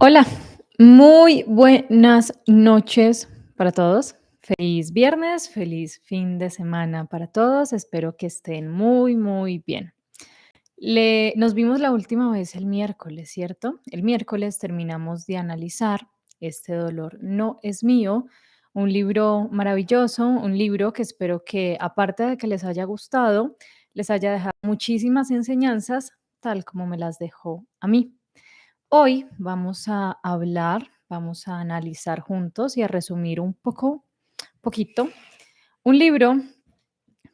Hola, muy buenas noches para todos. Feliz viernes, feliz fin de semana para todos. Espero que estén muy bien. Nos vimos la última vez el miércoles, ¿cierto? El miércoles terminamos de analizar Este dolor no es mío, un libro maravilloso, un libro que espero que, aparte de que les haya gustado, les haya dejado muchísimas enseñanzas, tal como me las dejó a mí. Hoy vamos a hablar, vamos a analizar juntos y a resumir poquito, un libro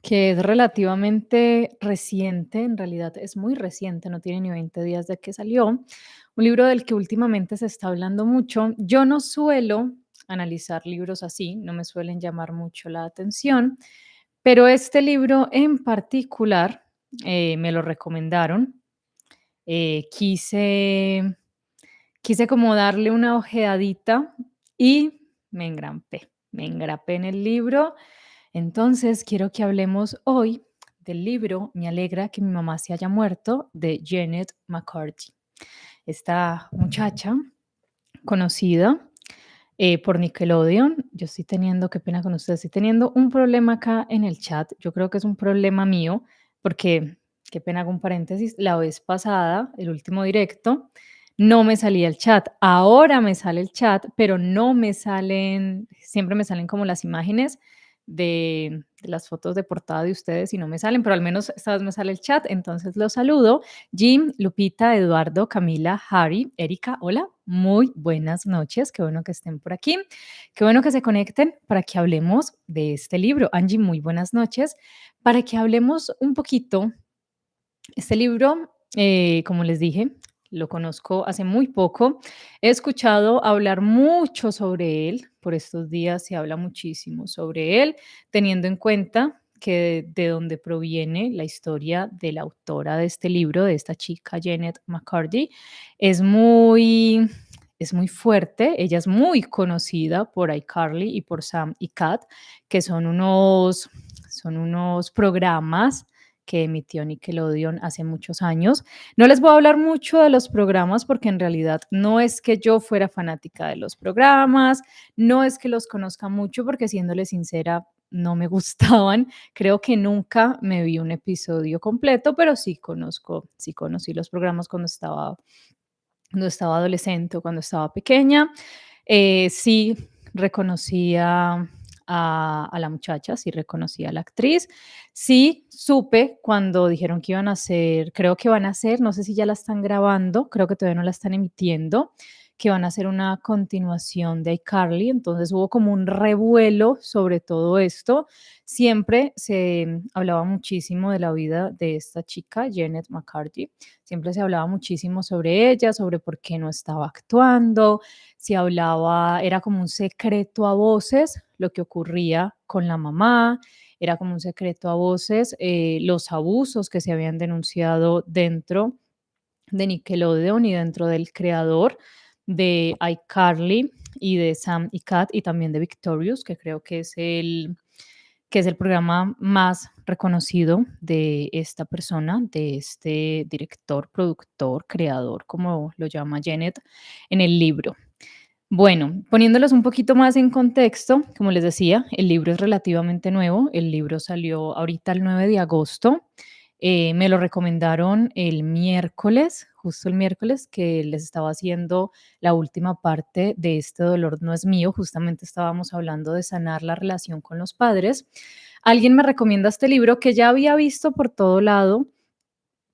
que es relativamente reciente, en realidad es muy reciente, no tiene ni 20 días de que salió, un libro del que últimamente se está hablando mucho. Yo no suelo analizar libros así, no me suelen llamar mucho la atención, pero este libro en particular me lo recomendaron. Quise como darle una ojeadita y me engrapé en el libro. Entonces, quiero que hablemos hoy del libro Me alegra que mi mamá se haya muerto, de Janet McCarthy. Esta muchacha conocida por Nickelodeon. Yo estoy teniendo, qué pena con ustedes, estoy teniendo un problema acá en el chat. Yo creo que es un problema mío, porque, qué pena, hago un paréntesis, la vez pasada, el último directo, no me salía el chat. Ahora me sale el chat, pero no me salen, siempre me salen como las imágenes de las fotos de portada de ustedes y no me salen, pero al menos esta vez me sale el chat, entonces los saludo. Jim, Lupita, Eduardo, Camila, Harry, Erika, hola, muy buenas noches, qué bueno que estén por aquí, qué bueno que se conecten para que hablemos de este libro. Angie, muy buenas noches, para que hablemos un poquito. Este libro, como les dije, lo conozco hace muy poco. He escuchado hablar mucho sobre él. Por estos días se habla muchísimo sobre él, teniendo en cuenta que de donde proviene la historia de la autora de este libro, de esta chica Janet McCarthy, es muy, es muy fuerte. Ella es muy conocida por iCarly y por Sam y Cat, que son unos programas que emitió Nickelodeon hace muchos años. No les voy a hablar mucho de los programas porque en realidad no es que yo fuera fanática de los programas, no es que los conozca mucho porque, siéndole sincera, no me gustaban. Creo que nunca me vi un episodio completo, pero sí conocí los programas cuando estaba adolescente o cuando estaba pequeña. Sí reconocía a la muchacha, sí reconocía a la actriz. Sí supe cuando dijeron que iban a hacer, creo que van a hacer, no sé si ya la están grabando, creo que todavía no la están emitiendo, que van a hacer una continuación de iCarly. Entonces hubo como un revuelo sobre todo esto. Siempre se hablaba muchísimo de la vida de esta chica, Janet McCarthy. Siempre se hablaba muchísimo sobre ella, sobre por qué no estaba actuando. Se hablaba, era como un secreto a voces lo que ocurría con la mamá, era como un secreto a voces los abusos que se habían denunciado dentro de Nickelodeon y dentro del creador de iCarly y de Sam y Cat y también de Victorious, que creo que es el programa más reconocido de esta persona, de este director, productor, creador, como lo llama Janet en el libro. Bueno, poniéndolos un poquito más en contexto, como les decía, el libro es relativamente nuevo. El libro salió ahorita el 9 de agosto. Me lo recomendaron el miércoles, justo el miércoles, que les estaba haciendo la última parte de Este dolor no es mío. Justamente estábamos hablando de sanar la relación con los padres. Alguien me recomienda este libro que ya había visto por todo lado,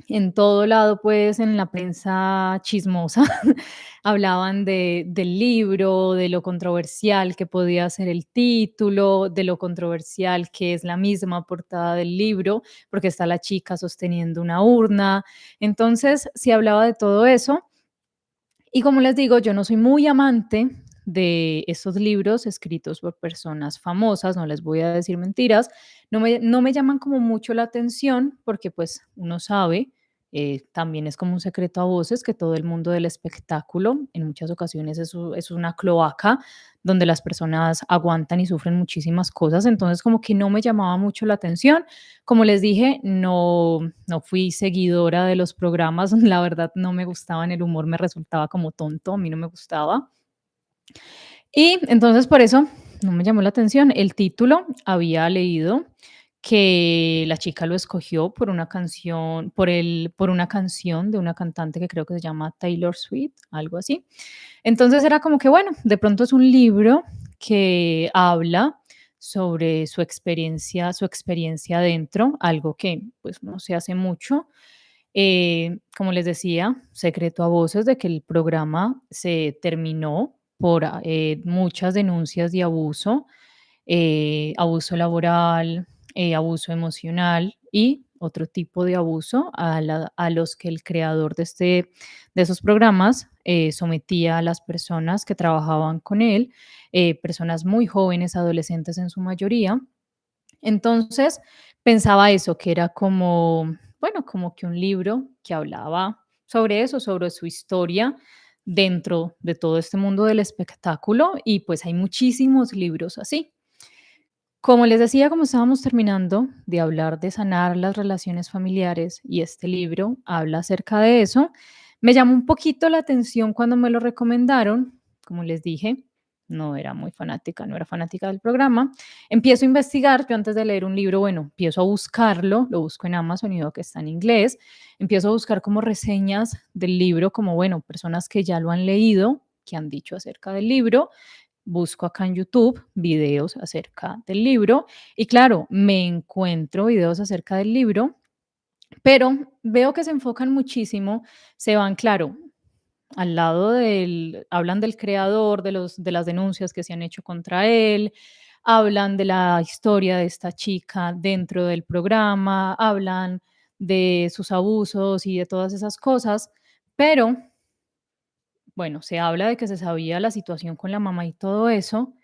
en todo lado, pues, en la prensa chismosa, hablaban del libro, de lo controversial que podía ser el título, de lo controversial que es la misma portada del libro, porque está la chica sosteniendo una urna. Entonces, se hablaba de todo eso. Y como les digo, yo no soy muy amante de estos libros escritos por personas famosas, no les voy a decir mentiras, no me llaman como mucho la atención porque pues uno sabe también es como un secreto a voces que todo el mundo del espectáculo, en muchas ocasiones es una cloaca donde las personas aguantan y sufren muchísimas cosas, entonces como que no me llamaba mucho la atención. Como les dije, no fui seguidora de los programas, la verdad no me gustaban, el humor me resultaba como tonto, a mí no me gustaba. Y entonces por eso no me llamó la atención. El título había leído que la chica lo escogió por una canción, por una canción de una cantante que creo que se llama Taylor Swift, algo así. Entonces era como que, bueno, de pronto es un libro que habla sobre su experiencia dentro, algo que pues no se hace mucho. Como les decía, secreto a voces de que el programa se terminó por muchas denuncias de abuso, abuso laboral, abuso emocional y otro tipo de abuso a los que el creador de esos programas sometía a las personas que trabajaban con él, personas muy jóvenes, adolescentes en su mayoría. Entonces, pensaba eso, que era como, bueno, como que un libro que hablaba sobre eso, sobre su historia dentro de todo este mundo del espectáculo y pues hay muchísimos libros así. Como les decía, como estábamos terminando de hablar de sanar las relaciones familiares y este libro habla acerca de eso, me llamó un poquito la atención cuando me lo recomendaron. Como les dije, no era muy fanática, no era fanática del programa. Empiezo a investigar, yo antes de leer un libro, bueno, empiezo a buscarlo, lo busco en Amazon y veo que está en inglés. Empiezo a buscar como reseñas del libro, como, bueno, personas que ya lo han leído, que han dicho acerca del libro. Busco acá en YouTube videos acerca del libro y claro, me encuentro videos acerca del libro, pero veo que se enfocan muchísimo, se van, claro, al lado hablan del creador, de las denuncias que se han hecho contra él, hablan de la historia de esta chica dentro del programa, hablan de sus abusos y de todas esas cosas, pero bueno, se habla de que se sabía la situación con la mamá y todo eso,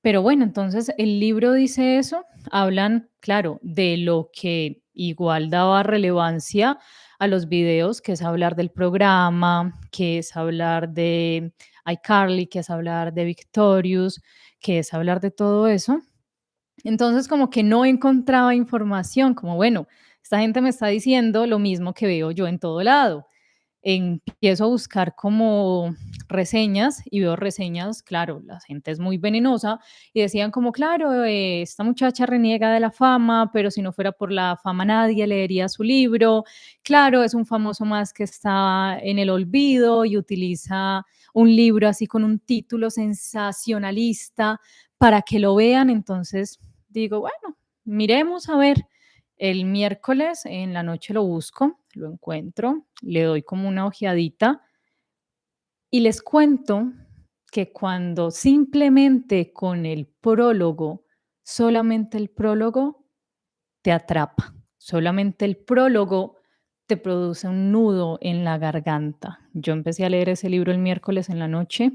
pero bueno, entonces el libro dice eso, hablan, claro, de lo que igual daba relevancia a los videos, que es hablar del programa, que es hablar de iCarly, que es hablar de Victorious, que es hablar de todo eso. Entonces como que no encontraba información, como bueno, esta gente me está diciendo lo mismo que veo yo en todo lado. Empiezo a buscar como reseñas y veo reseñas, claro, la gente es muy venenosa y decían como, claro, esta muchacha reniega de la fama, pero si no fuera por la fama nadie leería su libro. Claro, es un famoso más que está en el olvido y utiliza un libro así con un título sensacionalista para que lo vean. Entonces digo, bueno, miremos a ver. El miércoles en la noche lo busco, lo encuentro, le doy como una ojeadita y les cuento que cuando simplemente con el prólogo, solamente el prólogo te atrapa, solamente el prólogo te produce un nudo en la garganta. Yo empecé a leer ese libro el miércoles en la noche,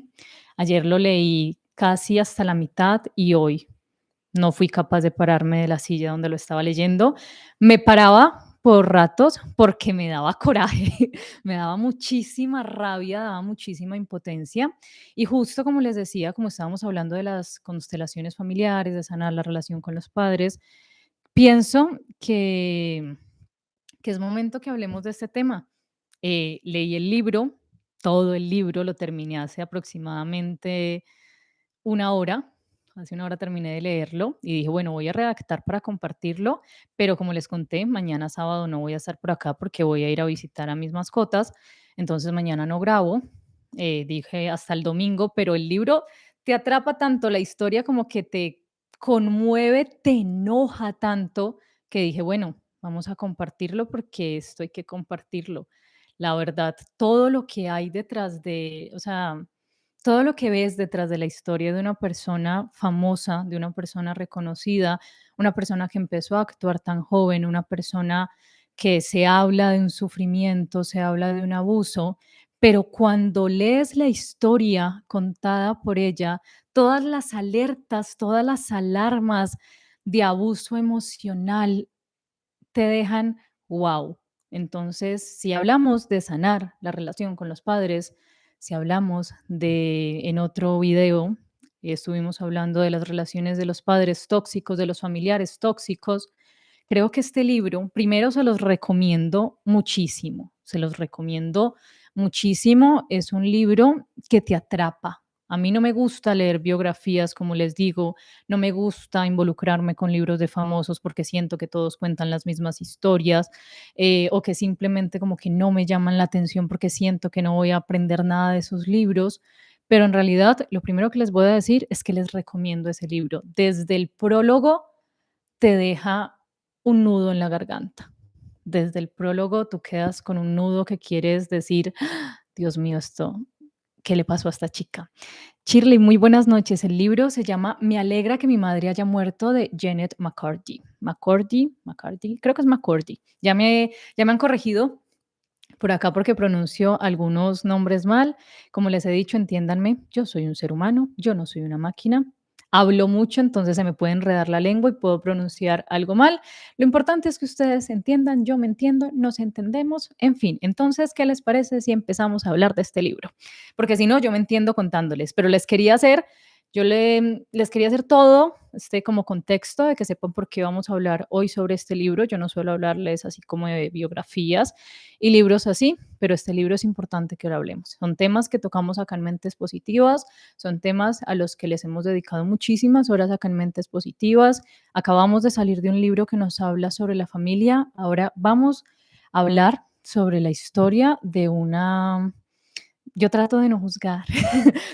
ayer lo leí casi hasta la mitad y hoy no fui capaz de pararme de la silla donde lo estaba leyendo. Me paraba por ratos porque me daba coraje, me daba muchísima rabia, daba muchísima impotencia. Y justo como les decía, como estábamos hablando de las constelaciones familiares, de sanar la relación con los padres, pienso que es momento que hablemos de este tema. Leí el libro, todo el libro, lo terminé hace aproximadamente una hora. Hace una hora terminé de leerlo y dije, bueno, voy a redactar para compartirlo, pero como les conté, mañana sábado no voy a estar por acá porque voy a ir a visitar a mis mascotas, entonces mañana no grabo. Dije hasta el domingo, pero el libro te atrapa tanto la historia como que te conmueve, te enoja tanto que dije, bueno, vamos a compartirlo porque esto hay que compartirlo. La verdad, todo lo que hay detrás de, o sea, todo lo que ves detrás de la historia de una persona famosa, de una persona reconocida, una persona que empezó a actuar tan joven, una persona que se habla de un sufrimiento, se habla de un abuso, pero cuando lees la historia contada por ella, todas las alertas, todas las alarmas de abuso emocional te dejan, wow. Entonces, si hablamos de sanar la relación con los padres, si hablamos de, en otro video, estuvimos hablando de las relaciones de los padres tóxicos, de los familiares tóxicos, creo que este libro, primero se los recomiendo muchísimo, se los recomiendo muchísimo. Es un libro que te atrapa. A mí no me gusta leer biografías, como les digo, no me gusta involucrarme con libros de famosos porque siento que todos cuentan las mismas historias, o que simplemente como que no me llaman la atención porque siento que no voy a aprender nada de esos libros. Pero en realidad, lo primero que les voy a decir es que les recomiendo ese libro. Desde el prólogo te deja un nudo en la garganta. Desde el prólogo tú quedas con un nudo que quieres decir: "Ah, Dios mío, esto, ¿qué le pasó a esta chica?". Shirley, muy buenas noches. El libro se llama Me alegra que mi madre haya muerto, de Janet McCarthy. McCarthy, creo que es McCarthy. Ya me han corregido por acá porque pronuncio algunos nombres mal. Como les he dicho, entiéndanme, yo soy un ser humano, yo no soy una máquina. Hablo mucho, entonces se me puede enredar la lengua y puedo pronunciar algo mal. Lo importante es que ustedes entiendan, yo me entiendo, nos entendemos, en fin. Entonces, ¿qué les parece si empezamos a hablar de este libro? Porque si no, yo me entiendo contándoles, pero les quería hacer todo este como contexto de que sepan por qué vamos a hablar hoy sobre este libro. Yo no suelo hablarles así como de biografías y libros así, pero este libro es importante que lo hablemos. Son temas que tocamos acá en Mentes Positivas, son temas a los que les hemos dedicado muchísimas horas acá en Mentes Positivas. Acabamos de salir de un libro que nos habla sobre la familia, ahora vamos a hablar sobre la historia de una... Yo trato de no juzgar,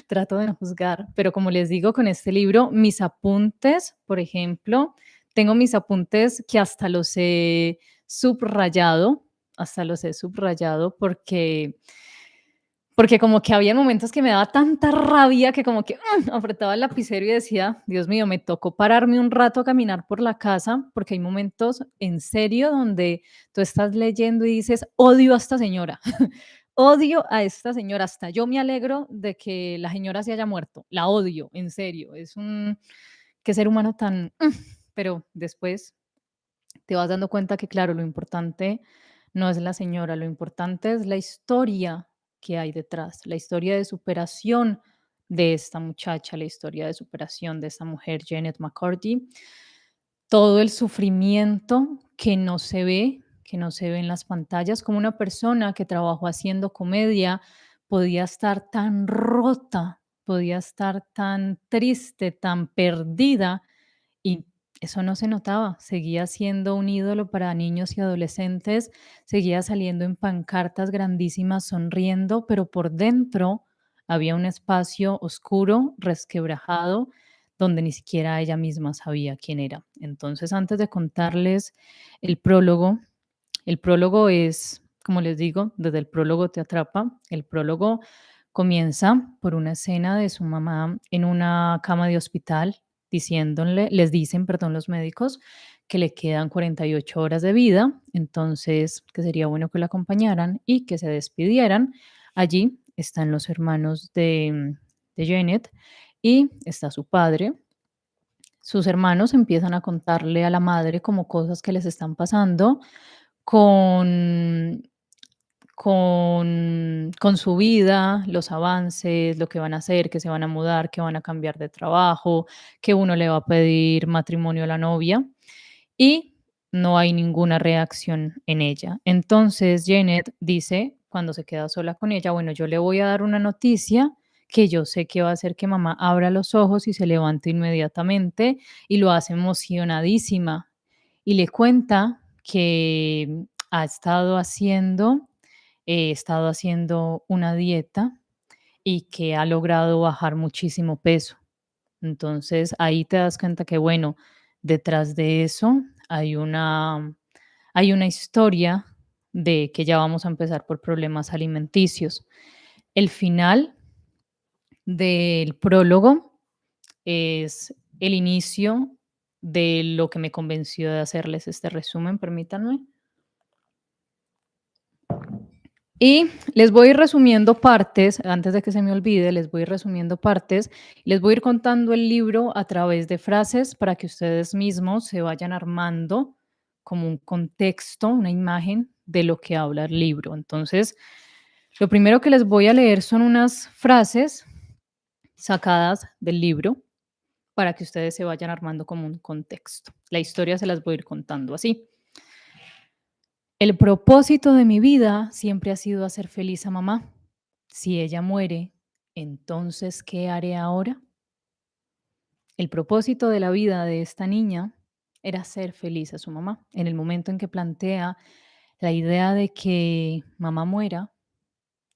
trato de no juzgar, pero como les digo con este libro, mis apuntes, por ejemplo, tengo mis apuntes que subrayado, hasta los he subrayado porque como que había momentos que me daba tanta rabia que como que apretaba el lapicero y decía, Dios mío, me tocó pararme un rato a caminar por la casa, porque hay momentos en serio donde tú estás leyendo y dices, odio a esta señora, odio a esta señora, hasta yo me alegro de que la señora se haya muerto, la odio, en serio, es un, qué ser humano tan, pero después te vas dando cuenta que, claro, lo importante no es la señora, lo importante es la historia que hay detrás, la historia de superación de esta muchacha, la historia de superación de esta mujer, Janet McCarthy, todo el sufrimiento que no se ve en las pantallas, como una persona que trabajó haciendo comedia podía estar tan rota, podía estar tan triste, tan perdida, y eso no se notaba, seguía siendo un ídolo para niños y adolescentes, seguía saliendo en pancartas grandísimas sonriendo, pero por dentro había un espacio oscuro, resquebrajado, donde ni siquiera ella misma sabía quién era. Entonces, antes de contarles el prólogo, el prólogo es, como les digo, desde el prólogo te atrapa. El prólogo comienza por una escena de su mamá en una cama de hospital les dicen, perdón, los médicos que le quedan 48 horas de vida, entonces que sería bueno que la acompañaran y que se despidieran. Allí están los hermanos de Janet y está su padre. Sus hermanos empiezan a contarle a la madre como cosas que les están pasando con con su vida, los avances, lo que van a hacer, que se van a mudar, que van a cambiar de trabajo, que uno le va a pedir matrimonio a la novia y no hay ninguna reacción en ella. Entonces Janet dice, cuando se queda sola con ella, bueno, yo le voy a dar una noticia que yo sé que va a hacer que mamá abra los ojos y se levante inmediatamente, y lo hace emocionadísima y le cuenta que ha estado haciendo una dieta y que ha logrado bajar muchísimo peso. Entonces ahí te das cuenta que, bueno, detrás de eso hay una historia de que ya vamos a empezar por problemas alimenticios. El final del prólogo es el inicio de lo que me convenció de hacerles este resumen, permítanme. Y les voy a ir resumiendo partes, antes de que se me olvide, les voy a ir resumiendo partes, les voy a ir contando el libro a través de frases para que ustedes mismos se vayan armando como un contexto, una imagen de lo que habla el libro. Entonces, lo primero que les voy a leer son unas frases sacadas del libro para que ustedes se vayan armando como un contexto. La historia se las voy a ir contando así. El propósito de mi vida siempre ha sido hacer feliz a mamá. Si ella muere, entonces, ¿qué haré ahora? El propósito de la vida de esta niña era ser feliz a su mamá. En el momento en que plantea la idea de que mamá muera,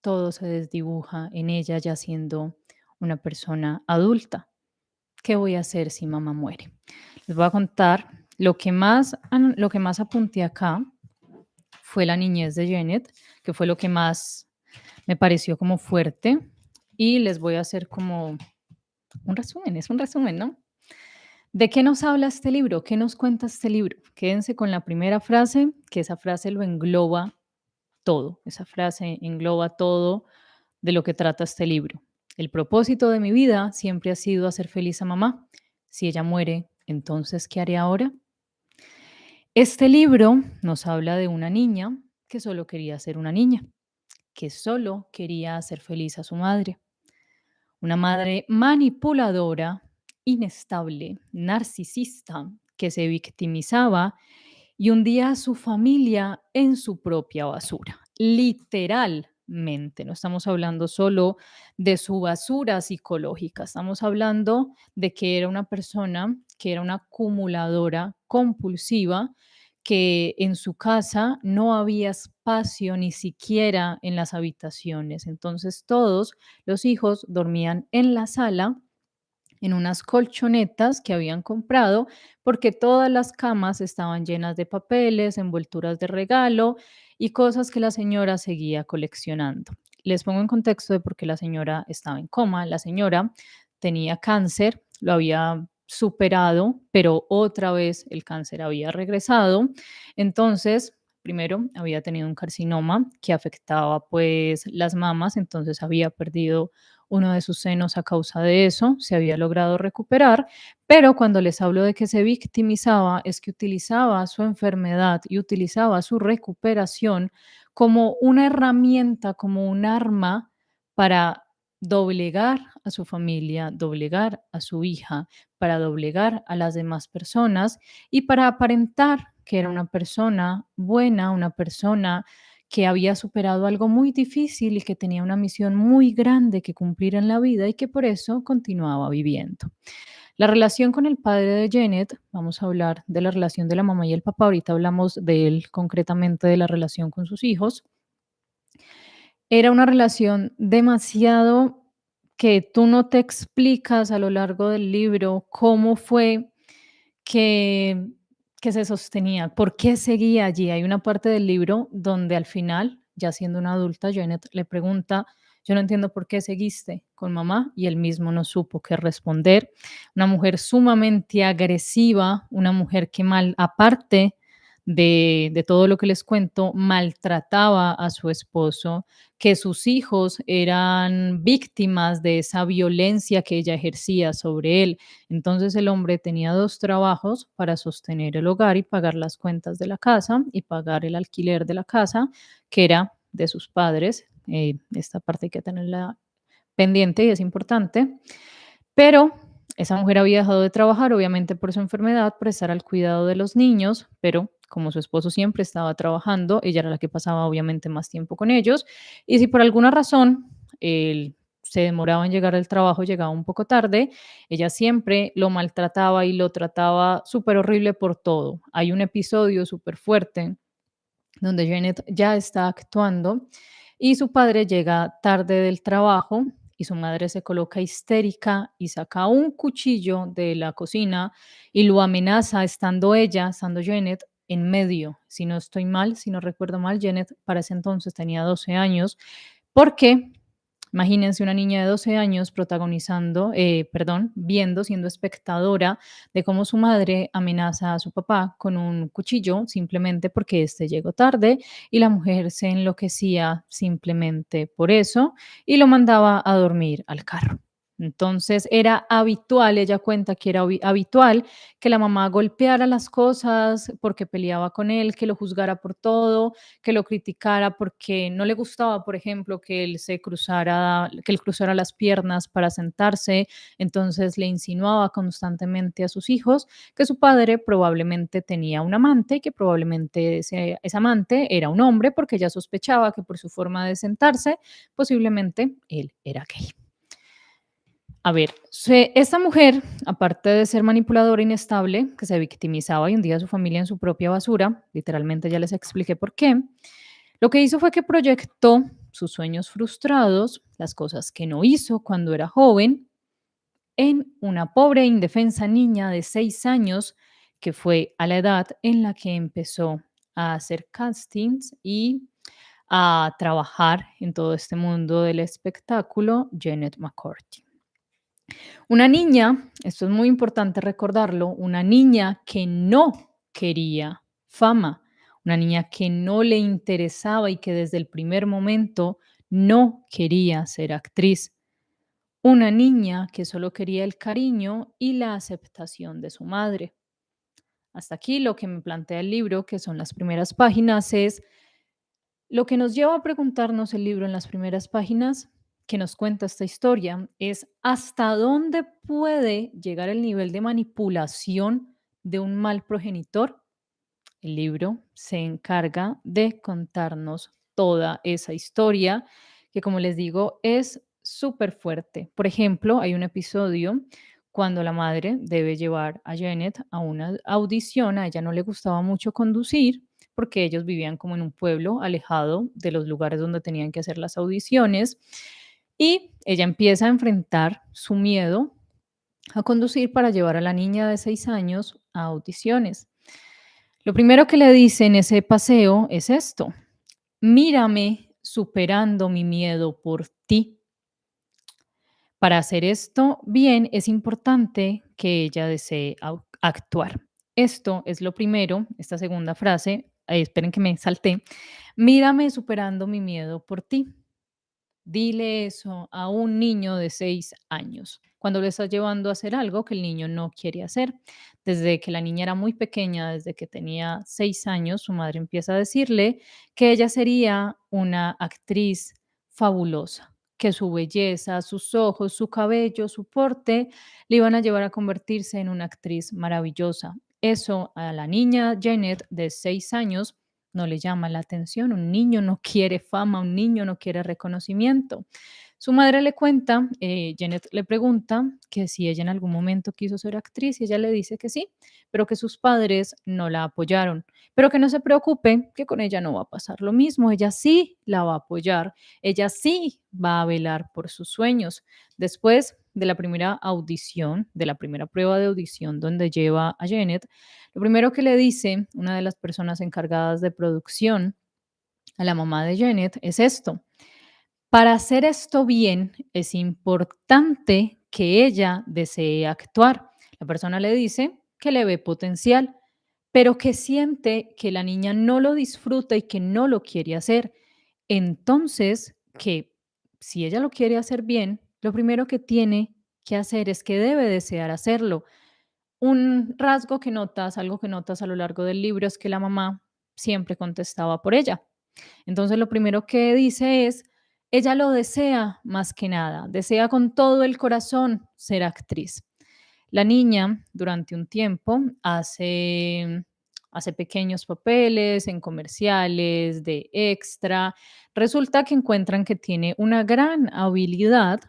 todo se desdibuja en ella ya siendo una persona adulta. ¿Qué voy a hacer si mamá muere? Les voy a contar lo que más apunté acá fue la niñez de Janet, que fue lo que más me pareció como fuerte. Y les voy a hacer como un resumen, es un resumen, ¿no? ¿De qué nos habla este libro? ¿Qué nos cuenta este libro? Quédense con la primera frase, que esa frase lo engloba todo. Esa frase engloba todo de lo que trata este libro. El propósito de mi vida siempre ha sido hacer feliz a mamá. Si ella muere, entonces, ¿qué haré ahora? Este libro nos habla de una niña que solo quería ser una niña, que solo quería hacer feliz a su madre. Una madre manipuladora, inestable, narcisista, que se victimizaba y hundía a su familia en su propia basura. Literalmente, no estamos hablando solo de su basura psicológica, estamos hablando de que era una persona que era una acumuladora compulsiva, que en su casa no había espacio ni siquiera en las habitaciones. Entonces todos los hijos dormían en la sala en unas colchonetas que habían comprado porque todas las camas estaban llenas de papeles, envolturas de regalo y cosas que la señora seguía coleccionando. Les pongo en contexto de por qué la señora estaba en coma. La señora tenía cáncer, lo había superado, pero otra vez el cáncer había regresado. Entonces, primero había tenido un carcinoma que afectaba pues las mamas, entonces había perdido uno de sus senos a causa de eso, se había logrado recuperar, pero cuando les hablo de que se victimizaba es que utilizaba su enfermedad y utilizaba su recuperación como una herramienta, como un arma para doblegar a su familia, doblegar a su hija, para doblegar a las demás personas y para aparentar que era una persona buena, una persona que había superado algo muy difícil y que tenía una misión muy grande que cumplir en la vida y que por eso continuaba viviendo. La relación con el padre de Janet, vamos a hablar de la relación de la mamá y el papá, ahorita hablamos de él concretamente de la relación con sus hijos, era una relación demasiado que tú no te explicas a lo largo del libro cómo fue que que se sostenía, por qué seguía allí. Hay una parte del libro donde al final, ya siendo una adulta, Janet le pregunta: "Yo no entiendo por qué seguiste con mamá", y él mismo no supo qué responder. Una mujer sumamente agresiva, una mujer que aparte de todo lo que les cuento, maltrataba a su esposo, que sus hijos eran víctimas de esa violencia que ella ejercía sobre él. Entonces el hombre tenía 2 trabajos para sostener el hogar y pagar las cuentas de la casa y pagar el alquiler de la casa, que era de sus padres. Esta parte hay que tenerla pendiente y es importante. Pero esa mujer había dejado de trabajar, obviamente por su enfermedad, por estar al cuidado de los niños, pero como su esposo siempre estaba trabajando, ella era la que pasaba obviamente más tiempo con ellos. Y si por alguna razón él se demoraba en llegar al trabajo, llegaba un poco tarde, ella siempre lo maltrataba y lo trataba súper horrible por todo. Hay un episodio súper fuerte donde Janet ya está actuando y su padre llega tarde del trabajo y su madre se coloca histérica y saca un cuchillo de la cocina y lo amenaza estando Janet en medio. Si no estoy mal, si no recuerdo mal, Janet para ese entonces tenía 12 años, porque imagínense una niña de 12 años protagonizando, perdón, viendo, siendo espectadora de cómo su madre amenaza a su papá con un cuchillo simplemente porque éste llegó tarde y la mujer se enloquecía simplemente por eso y lo mandaba a dormir al carro. Entonces era habitual, ella cuenta que era habitual que la mamá golpeara las cosas porque peleaba con él, que lo juzgara por todo, que lo criticara porque no le gustaba, por ejemplo, que él cruzara las piernas para sentarse. Entonces le insinuaba constantemente a sus hijos que su padre probablemente tenía un amante y que probablemente ese amante era un hombre porque ella sospechaba que por su forma de sentarse, posiblemente él era gay. A ver, esta mujer, aparte de ser manipuladora inestable, que se victimizaba y hundía a su familia en su propia basura, literalmente ya les expliqué por qué, lo que hizo fue que proyectó sus sueños frustrados, las cosas que no hizo cuando era joven, en una pobre e indefensa niña de 6 años, que fue a la edad en la que empezó a hacer castings y a trabajar en todo este mundo del espectáculo, Janet McCourty. Una niña, esto es muy importante recordarlo, una niña que no quería fama, una niña que no le interesaba y que desde el primer momento no quería ser actriz, una niña que solo quería el cariño y la aceptación de su madre. Hasta aquí lo que me plantea el libro, que son las primeras páginas, es lo que nos lleva a preguntarnos el libro en las primeras páginas que nos cuenta esta historia es hasta dónde puede llegar el nivel de manipulación de un mal progenitor. El libro se encarga de contarnos toda esa historia que, como les digo, es súper fuerte. Por ejemplo, hay un episodio cuando la madre debe llevar a Janet a una audición. A ella no le gustaba mucho conducir porque ellos vivían como en un pueblo alejado de los lugares donde tenían que hacer las audiciones. Y ella empieza a enfrentar su miedo a conducir para llevar a la niña de 6 años a audiciones. Lo primero que le dice en ese paseo es esto: mírame superando mi miedo por ti. Para hacer esto bien es importante que ella desee actuar. Esto es lo primero, esta segunda frase, esperen que me salté, mírame superando mi miedo por ti. Dile eso a un niño de 6 años, cuando lo estás llevando a hacer algo que el niño no quiere hacer. Desde que la niña era muy pequeña, desde que tenía 6 años, su madre empieza a decirle que ella sería una actriz fabulosa, que su belleza, sus ojos, su cabello, su porte le iban a llevar a convertirse en una actriz maravillosa. Eso a la niña Janet de 6 años no le llama la atención. Un niño no quiere fama, un niño no quiere reconocimiento. Su madre le cuenta, Janet le pregunta que si ella en algún momento quiso ser actriz y ella le dice que sí, pero que sus padres no la apoyaron, pero que no se preocupe, que con ella no va a pasar lo mismo, ella sí la va a apoyar, ella sí va a velar por sus sueños. Después de la primera audición, de la primera prueba de audición donde lleva a Janet, lo primero que le dice una de las personas encargadas de producción a la mamá de Janet es esto: para hacer esto bien es importante que ella desee actuar. La persona le dice que le ve potencial, pero que siente que la niña no lo disfruta y que no lo quiere hacer. Entonces, que si ella lo quiere hacer bien, lo primero que tiene que hacer es que debe desear hacerlo. Un rasgo que notas, algo que notas a lo largo del libro es que la mamá siempre contestaba por ella. Entonces, lo primero que dice es, ella lo desea más que nada, desea con todo el corazón ser actriz. La niña, durante un tiempo, hace pequeños papeles en comerciales, de extra. Resulta que encuentran que tiene una gran habilidad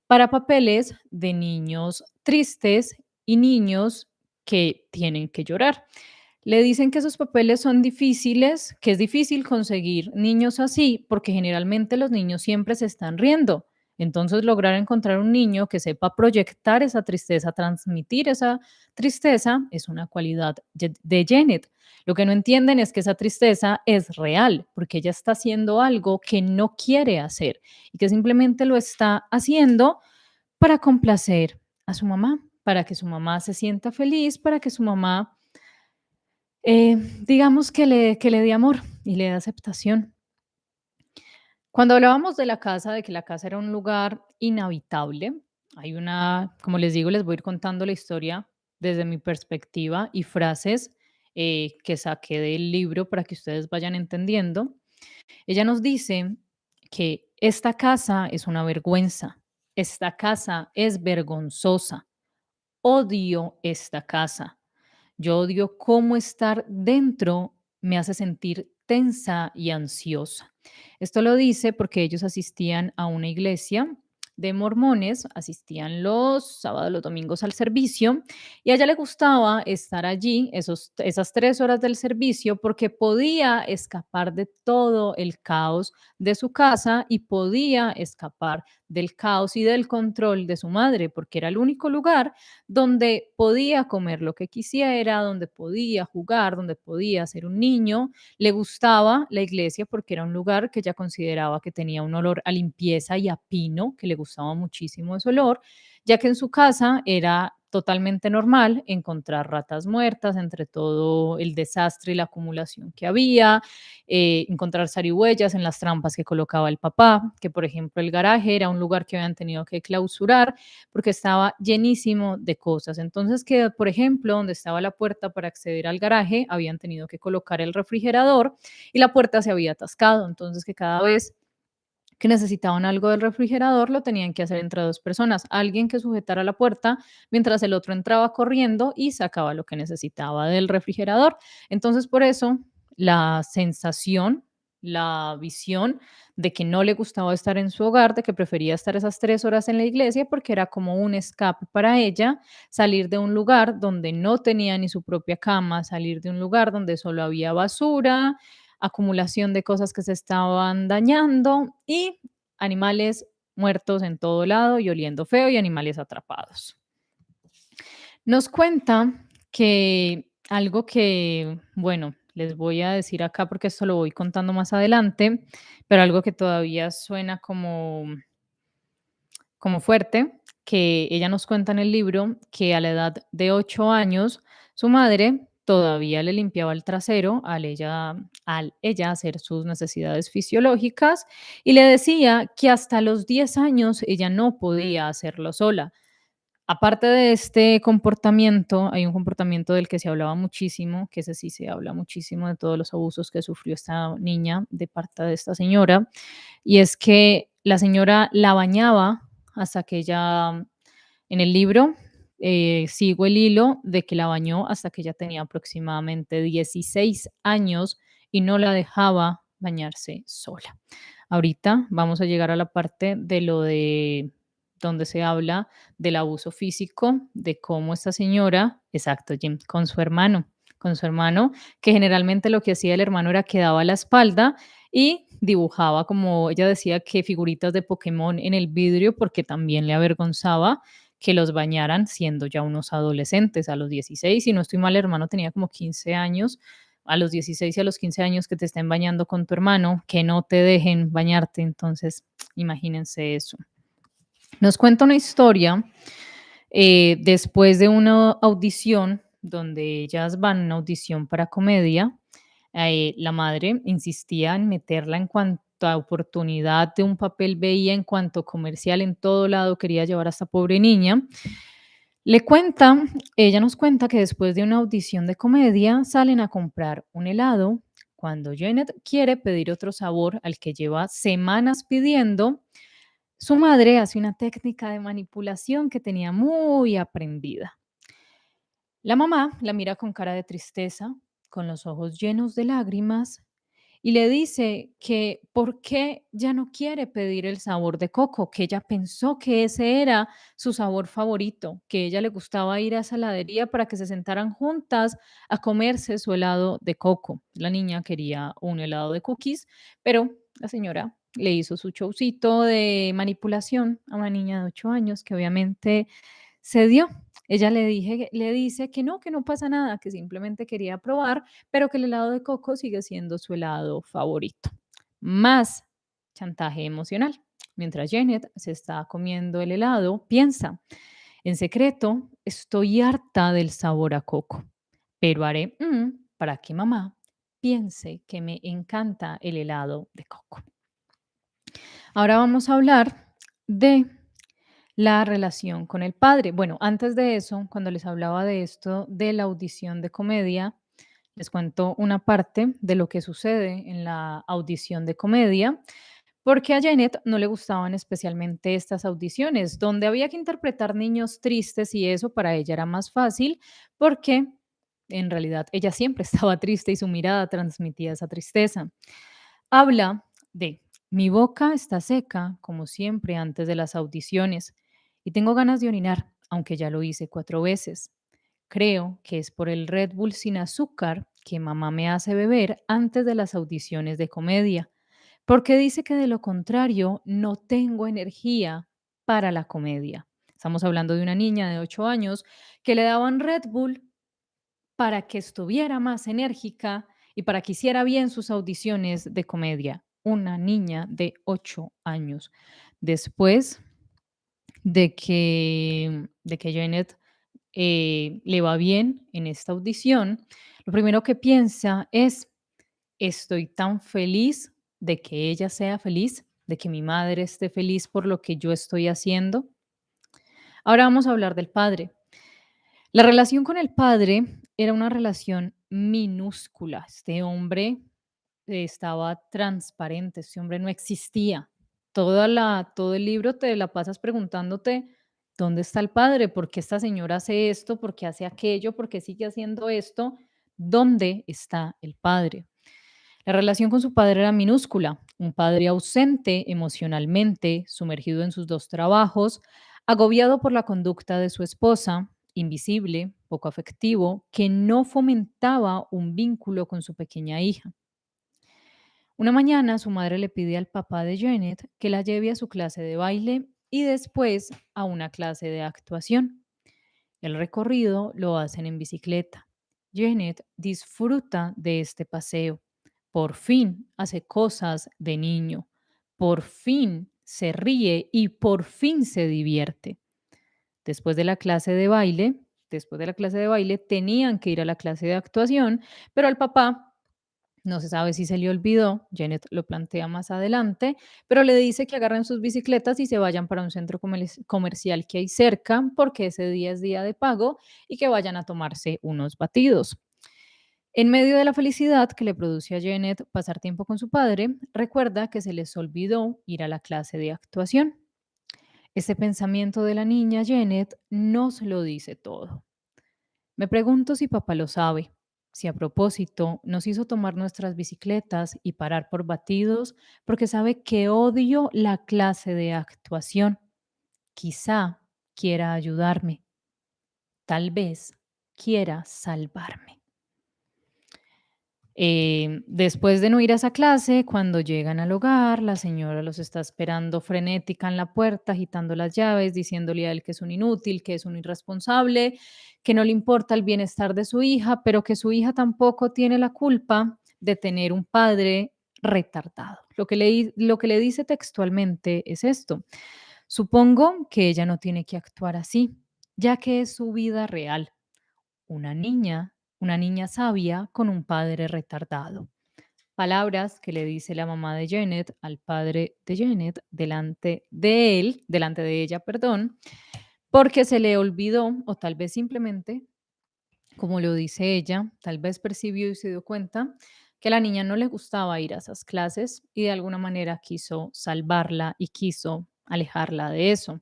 para papeles de niños tristes y niños que tienen que llorar. Le dicen que esos papeles son difíciles, que es difícil conseguir niños así, porque generalmente los niños siempre se están riendo. Entonces, lograr encontrar un niño que sepa proyectar esa tristeza, transmitir esa tristeza, es una cualidad de Janet. Lo que no entienden es que esa tristeza es real, porque ella está haciendo algo que no quiere hacer y que simplemente lo está haciendo para complacer a su mamá, para que su mamá se sienta feliz, para que su mamá, digamos que le dé amor y le dé aceptación. Cuando hablábamos de la casa, de que la casa era un lugar inhabitable, Hay una, como les digo, les voy a ir contando la historia desde mi perspectiva y frases que saqué del libro para que ustedes vayan entendiendo. Ella nos dice que esta casa es una vergüenza, esta casa es vergonzosa, odio esta casa. Yo odio cómo estar dentro me hace sentir tensa y ansiosa. Esto lo dice porque ellos asistían a una iglesia de mormones, asistían los sábados, los domingos al servicio y a ella le gustaba estar allí esas 3 horas del servicio porque podía escapar de todo el caos de su casa y podía escapar del caos y del control de su madre porque era el único lugar donde podía comer lo que quisiera, donde podía jugar, donde podía ser un niño. Le gustaba la iglesia porque era un lugar que ella consideraba que tenía un olor a limpieza y a pino, que le gustaba muchísimo ese olor, ya que en su casa era totalmente normal encontrar ratas muertas entre todo el desastre y la acumulación que había, encontrar zarigüeyas en las trampas que colocaba el papá, que por ejemplo el garaje era un lugar que habían tenido que clausurar porque estaba llenísimo de cosas. Entonces, que por ejemplo, donde estaba la puerta para acceder al garaje, habían tenido que colocar el refrigerador y la puerta se había atascado. Entonces, que cada vez que necesitaban algo del refrigerador lo tenían que hacer entre dos personas, alguien que sujetara la puerta mientras el otro entraba corriendo y sacaba lo que necesitaba del refrigerador. Entonces, por eso la sensación, la visión de que no le gustaba estar en su hogar, de que prefería estar esas 3 horas en la iglesia porque era como un escape para ella, salir de un lugar donde no tenía ni su propia cama, salir de un lugar donde solo había basura, acumulación de cosas que se estaban dañando y animales muertos en todo lado y oliendo feo y animales atrapados. Nos cuenta que algo que, bueno, les voy a decir acá porque esto lo voy contando más adelante, pero algo que todavía suena como fuerte, que ella nos cuenta en el libro que a la edad de 8 años, su madre todavía le limpiaba el trasero al ella hacer sus necesidades fisiológicas y le decía que hasta los 10 años ella no podía hacerlo sola. Aparte de este comportamiento, hay un comportamiento del que se hablaba muchísimo, que ese sí se habla muchísimo de todos los abusos que sufrió esta niña de parte de esta señora, y es que la señora la bañaba hasta que ella, en el libro, sigo el hilo de que la bañó hasta que ella tenía aproximadamente 16 años y no la dejaba bañarse sola. Ahorita vamos a llegar a la parte de lo de donde se habla del abuso físico, de cómo esta señora, exacto, Jim, con su hermano, que generalmente lo que hacía el hermano era que daba la espalda y dibujaba, como ella decía, que figuritas de Pokémon en el vidrio porque también le avergonzaba que los bañaran siendo ya unos adolescentes a los 16, si no estoy mal, el hermano tenía como 15 años, a los 16 y a los 15 años que te estén bañando con tu hermano, que no te dejen bañarte, entonces imagínense eso. Nos cuenta una historia después de una audición, donde ellas van a una audición para comedia, la madre insistía en meterla en cuanto a oportunidad de un papel veía, en cuanto comercial, en todo lado quería llevar a esta pobre niña. Le cuenta, ella nos cuenta que después de una audición de comedia salen a comprar un helado. Cuando Janet quiere pedir otro sabor al que lleva semanas pidiendo, su madre hace una técnica de manipulación que tenía muy aprendida. La mamá la mira con cara de tristeza, con los ojos llenos de lágrimas, y le dice que por qué ya no quiere pedir el sabor de coco, que ella pensó que ese era su sabor favorito, que ella le gustaba ir a esa heladería para que se sentaran juntas a comerse su helado de coco. La niña quería un helado de cookies, pero la señora le hizo su showcito de manipulación a una niña de 8 años que obviamente se dio. Ella le dice que no pasa nada, que simplemente quería probar, pero que el helado de coco sigue siendo su helado favorito. Más chantaje emocional. Mientras Janet se está comiendo el helado, piensa, en secreto, estoy harta del sabor a coco, pero haré para que mamá piense que me encanta el helado de coco. Ahora vamos a hablar de La relación con el padre. Bueno, antes de eso, cuando les hablaba de esto de la audición de comedia, les cuento una parte de lo que sucede en la audición de comedia, porque a Janet no le gustaban especialmente estas audiciones, donde había que interpretar niños tristes y eso para ella era más fácil, porque en realidad ella siempre estaba triste y su mirada transmitía esa tristeza. Habla de: mi boca está seca, como siempre antes de las audiciones, y tengo ganas de orinar, aunque ya lo hice 4 veces. Creo que es por el Red Bull sin azúcar que mamá me hace beber antes de las audiciones de comedia, porque dice que de lo contrario no tengo energía para la comedia. Estamos hablando de una niña de 8 años que le daban Red Bull para que estuviera más enérgica y para que hiciera bien sus audiciones de comedia. Una niña de 8 años. Después de que Janet le va bien en esta audición, lo primero que piensa es: estoy tan feliz de que ella sea feliz, de que mi madre esté feliz por lo que yo estoy haciendo. Ahora vamos a hablar del padre. La relación con el padre era una relación minúscula. Este hombre estaba transparente, este hombre no existía. Todo el libro te la pasas preguntándote: ¿dónde está el padre? ¿Por qué esta señora hace esto? ¿Por qué hace aquello? ¿Por qué sigue haciendo esto? ¿Dónde está el padre? La relación con su padre era minúscula, un padre ausente emocionalmente, sumergido en sus dos trabajos, agobiado por la conducta de su esposa, invisible, poco afectivo, que no fomentaba un vínculo con su pequeña hija. Una mañana su madre le pide al papá de Janet que la lleve a su clase de baile y después a una clase de actuación. El recorrido lo hacen en bicicleta. Janet disfruta de este paseo. Por fin hace cosas de niño. Por fin se ríe y por fin se divierte. Después de la clase de baile, después de la clase de baile tenían que ir a la clase de actuación, pero al papá no se sabe si se le olvidó, Janet lo plantea más adelante, pero le dice que agarren sus bicicletas y se vayan para un centro comercial que hay cerca, porque ese día es día de pago, y que vayan a tomarse unos batidos. En medio de la felicidad que le produce a Janet pasar tiempo con su padre, recuerda que se les olvidó ir a la clase de actuación. Este pensamiento de la niña Janet nos lo dice todo. Me pregunto si papá lo sabe, si a propósito nos hizo tomar nuestras bicicletas y parar por batidos porque sabe que odio la clase de actuación. Quizá quiera ayudarme, tal vez quiera salvarme. Después de no ir a esa clase, cuando llegan al hogar, la señora los está esperando frenética en la puerta, agitando las llaves, diciéndole a él que es un inútil, que es un irresponsable, que no le importa el bienestar de su hija, pero que su hija tampoco tiene la culpa de tener un padre retardado. Lo que le dice textualmente es esto: supongo que ella no tiene que actuar así, ya que es su vida real. Una niña sabia con un padre retardado. Palabras que le dice la mamá de Janet al padre de Janet delante de ella, perdón, porque se le olvidó o tal vez simplemente, como lo dice ella, tal vez percibió y se dio cuenta que a la niña no le gustaba ir a esas clases y de alguna manera quiso salvarla y quiso alejarla de eso.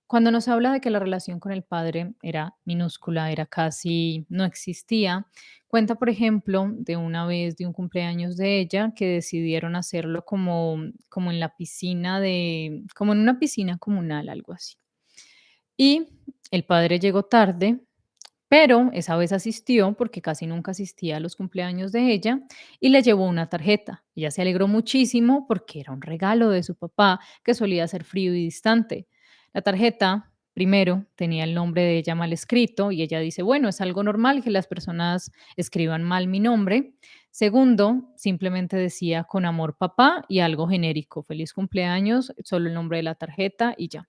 Cuando nos habla de que la relación con el padre era minúscula, era casi no existía, cuenta, por ejemplo, de una vez de un cumpleaños de ella que decidieron hacerlo como en la piscina como en una piscina comunal, algo así. Y el padre llegó tarde, pero esa vez asistió porque casi nunca asistía a los cumpleaños de ella y le llevó una tarjeta. Ella se alegró muchísimo porque era un regalo de su papá que solía ser frío y distante. La tarjeta, primero, tenía el nombre de ella mal escrito y ella dice: bueno, es algo normal que las personas escriban mal mi nombre. Segundo, simplemente decía con amor papá y algo genérico: feliz cumpleaños, solo el nombre de la tarjeta y ya.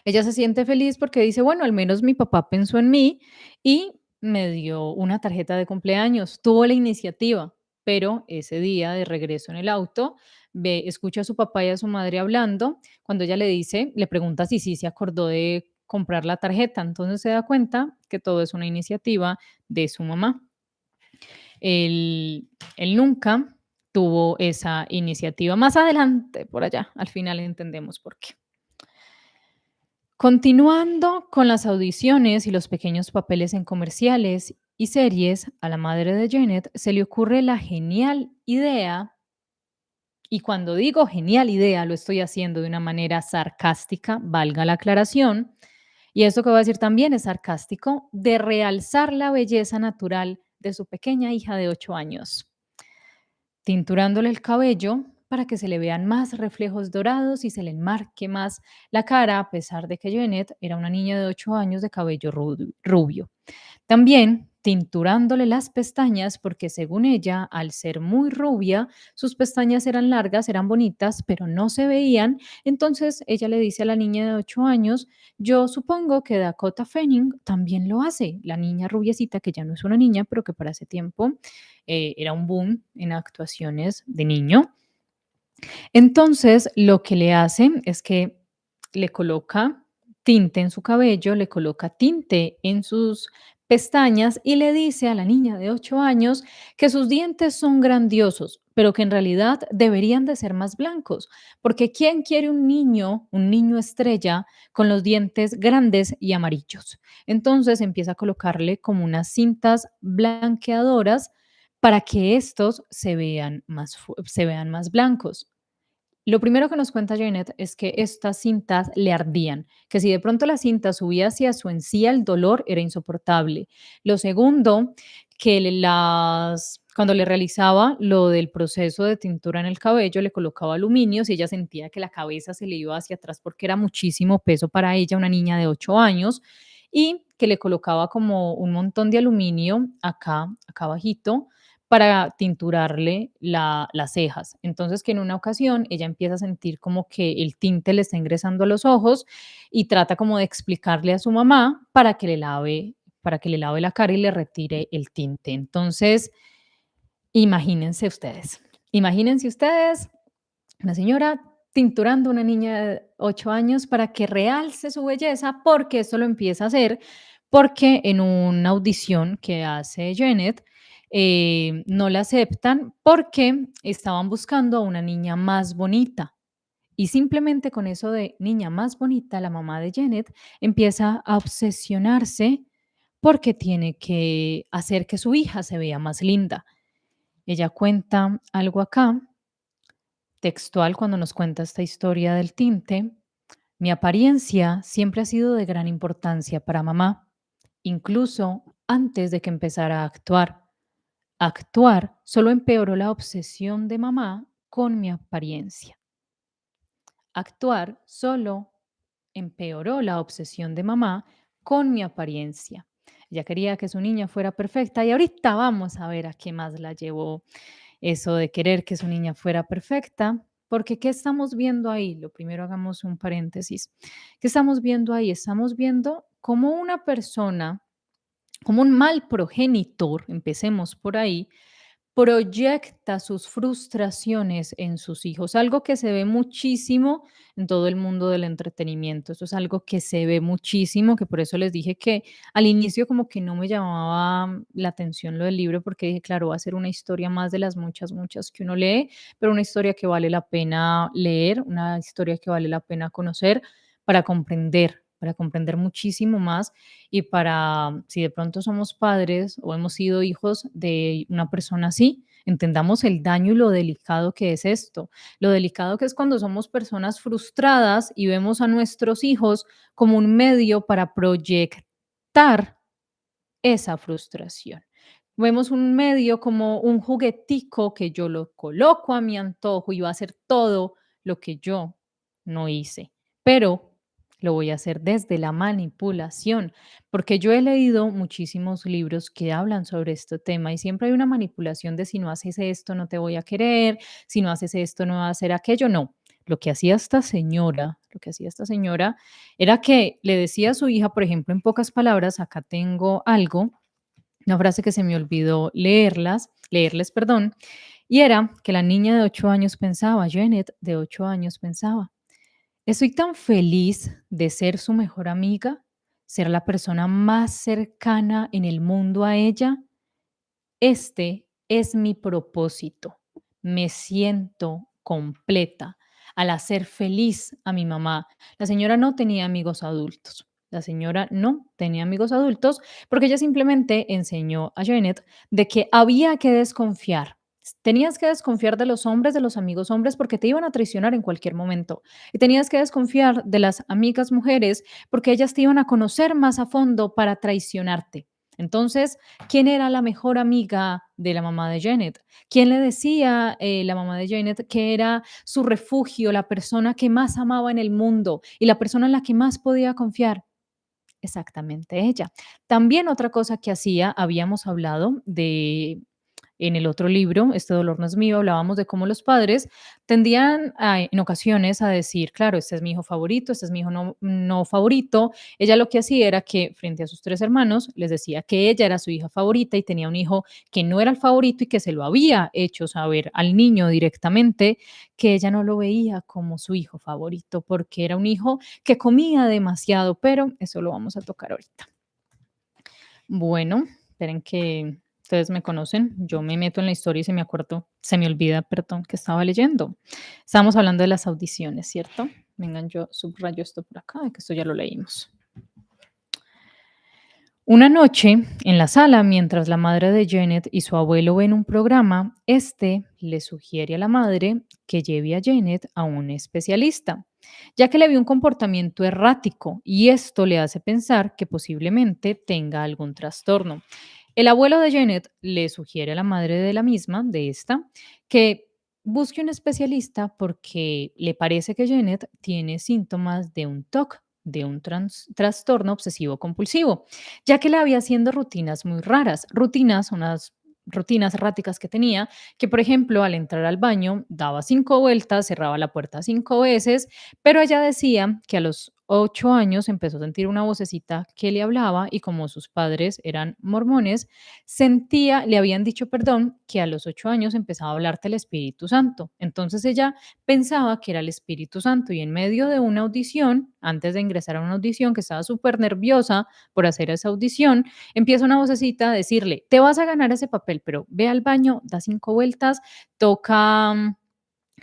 Ella se siente feliz porque dice: bueno, al menos mi papá pensó en mí y me dio una tarjeta de cumpleaños, tuvo la iniciativa, pero ese día de regreso en el auto ve, escucha a su papá y a su madre hablando, cuando ella le dice, le pregunta si sí se acordó de comprar la tarjeta, entonces se da cuenta que todo es una iniciativa de su mamá. Él, él nunca tuvo esa iniciativa. Más adelante, por allá, al final entendemos por qué. Continuando con las audiciones y los pequeños papeles en comerciales y series, a la madre de Janet se le ocurre la genial idea, y cuando digo genial idea, lo estoy haciendo de una manera sarcástica, valga la aclaración, y esto que voy a decir también es sarcástico, de realzar la belleza natural de su pequeña hija de 8 años, tinturándole el cabello para que se le vean más reflejos dorados y se le enmarque más la cara, a pesar de que Janet era una niña de 8 años de cabello rubio. También tinturándole las pestañas porque según ella, al ser muy rubia, sus pestañas eran largas, eran bonitas, pero no se veían. Entonces ella le dice a la niña de 8 años, yo supongo que Dakota Fanning también lo hace, la niña rubiecita que ya no es una niña, pero que para ese tiempo era un boom en actuaciones de niño. Entonces, lo que le hace es que le coloca tinte en su cabello, le coloca tinte en sus pestañas y le dice a la niña de 8 años que sus dientes son grandiosos, pero que en realidad deberían de ser más blancos, porque ¿quién quiere un niño estrella con los dientes grandes y amarillos? Entonces empieza a colocarle como unas cintas blanqueadoras para que estos se vean más blancos. Lo primero que nos cuenta Janet es que estas cintas le ardían, que si de pronto la cinta subía hacia su encía, el dolor era insoportable. Lo segundo, que cuando le realizaba lo del proceso de tintura en el cabello, le colocaba aluminio y ella sentía que la cabeza se le iba hacia atrás porque era muchísimo peso para ella, una niña de 8 años, y que le colocaba como un montón de aluminio acá abajito, para tinturarle las cejas. Entonces, que en una ocasión ella empieza a sentir como que el tinte le está ingresando a los ojos y trata como de explicarle a su mamá para que le lave la cara y le retire el tinte. Entonces, imagínense ustedes, una señora tinturando a una niña de 8 años para que realce su belleza, porque esto lo empieza a hacer, porque en una audición que hace Janet, no la aceptan porque estaban buscando a una niña más bonita. Y simplemente con eso de niña más bonita, la mamá de Janet empieza a obsesionarse porque tiene que hacer que su hija se vea más linda. Ella cuenta algo acá textual cuando nos cuenta esta historia del tinte. Mi apariencia siempre ha sido de gran importancia para mamá, incluso antes de que empezara a actuar. Actuar solo empeoró la obsesión de mamá con mi apariencia. Actuar solo empeoró la obsesión de mamá con mi apariencia. Ella quería que su niña fuera perfecta y ahorita vamos a ver a qué más la llevó eso de querer que su niña fuera perfecta, porque ¿qué estamos viendo ahí? Lo primero hagamos un paréntesis. ¿Qué estamos viendo ahí? Estamos viendo cómo una persona, como un mal progenitor, empecemos por ahí, proyecta sus frustraciones en sus hijos, algo que se ve muchísimo en todo el mundo del entretenimiento. Eso es algo que se ve muchísimo, que por eso les dije que al inicio como que no me llamaba la atención lo del libro, porque dije, claro, va a ser una historia más de las muchas, muchas que uno lee, pero una historia que vale la pena leer, una historia que vale la pena conocer para comprender muchísimo más y para, si de pronto somos padres o hemos sido hijos de una persona así, entendamos el daño y lo delicado que es esto, lo delicado que es cuando somos personas frustradas y vemos a nuestros hijos como un medio para proyectar esa frustración. Vemos un medio como un juguetico que yo lo coloco a mi antojo y va a hacer todo lo que yo no hice, pero lo voy a hacer desde la manipulación, porque yo he leído muchísimos libros que hablan sobre este tema y siempre hay una manipulación de si no haces esto no te voy a querer, si no haces esto no va a hacer aquello, no. Lo que hacía esta señora era que le decía a su hija, por ejemplo, en pocas palabras, acá tengo algo, una frase que se me olvidó leerles, perdón, Y era que la niña de 8 años pensaba, Janet de 8 años pensaba, estoy tan feliz de ser su mejor amiga, ser la persona más cercana en el mundo a ella. Este es mi propósito. Me siento completa al hacer feliz a mi mamá. La señora no tenía amigos adultos. La señora no tenía amigos adultos porque ella simplemente enseñó a Janet de que había que desconfiar. Tenías que desconfiar de los hombres, de los amigos hombres, porque te iban a traicionar en cualquier momento. Y tenías que desconfiar de las amigas mujeres porque ellas te iban a conocer más a fondo para traicionarte. Entonces, ¿quién era la mejor amiga de la mamá de Janet? ¿Quién le decía, la mamá de Janet, que era su refugio, la persona que más amaba en el mundo y la persona en la que más podía confiar? Exactamente ella. También otra cosa que hacía, habíamos hablado de en el otro libro, Este dolor no es mío, hablábamos de cómo los padres tendían en ocasiones a decir, claro, este es mi hijo favorito, este es mi hijo no favorito. Ella lo que hacía era que frente a sus tres hermanos les decía que ella era su hija favorita y tenía un hijo que no era el favorito y que se lo había hecho saber al niño directamente que ella no lo veía como su hijo favorito porque era un hijo que comía demasiado, pero eso lo vamos a tocar ahorita. Bueno, esperen que ustedes me conocen, yo me meto en la historia y se me olvida, perdón, que estaba leyendo. Estábamos hablando de las audiciones, ¿cierto? Vengan, yo subrayo esto por acá, que esto ya lo leímos. Una noche, en la sala, mientras la madre de Janet y su abuelo ven un programa, este le sugiere a la madre que lleve a Janet a un especialista, ya que le vio un comportamiento errático y esto le hace pensar que posiblemente tenga algún trastorno. El abuelo de Janet le sugiere a la madre de la misma, de esta, que busque un especialista porque le parece que Janet tiene síntomas de un TOC, de un trastorno obsesivo compulsivo, ya que le había haciendo rutinas muy raras, unas rutinas erráticas que tenía, que por ejemplo al entrar al baño daba 5 vueltas, cerraba la puerta 5 veces, pero ella decía que a los 8 años empezó a sentir una vocecita que le hablaba y como sus padres eran mormones, le habían dicho, perdón, que a los 8 años empezaba a hablarte el Espíritu Santo. Entonces ella pensaba que era el Espíritu Santo y en medio de una audición, antes de ingresar a una audición, que estaba súper nerviosa por hacer esa audición, empieza una vocecita a decirle, te vas a ganar ese papel, pero ve al baño, da 5 vueltas, toca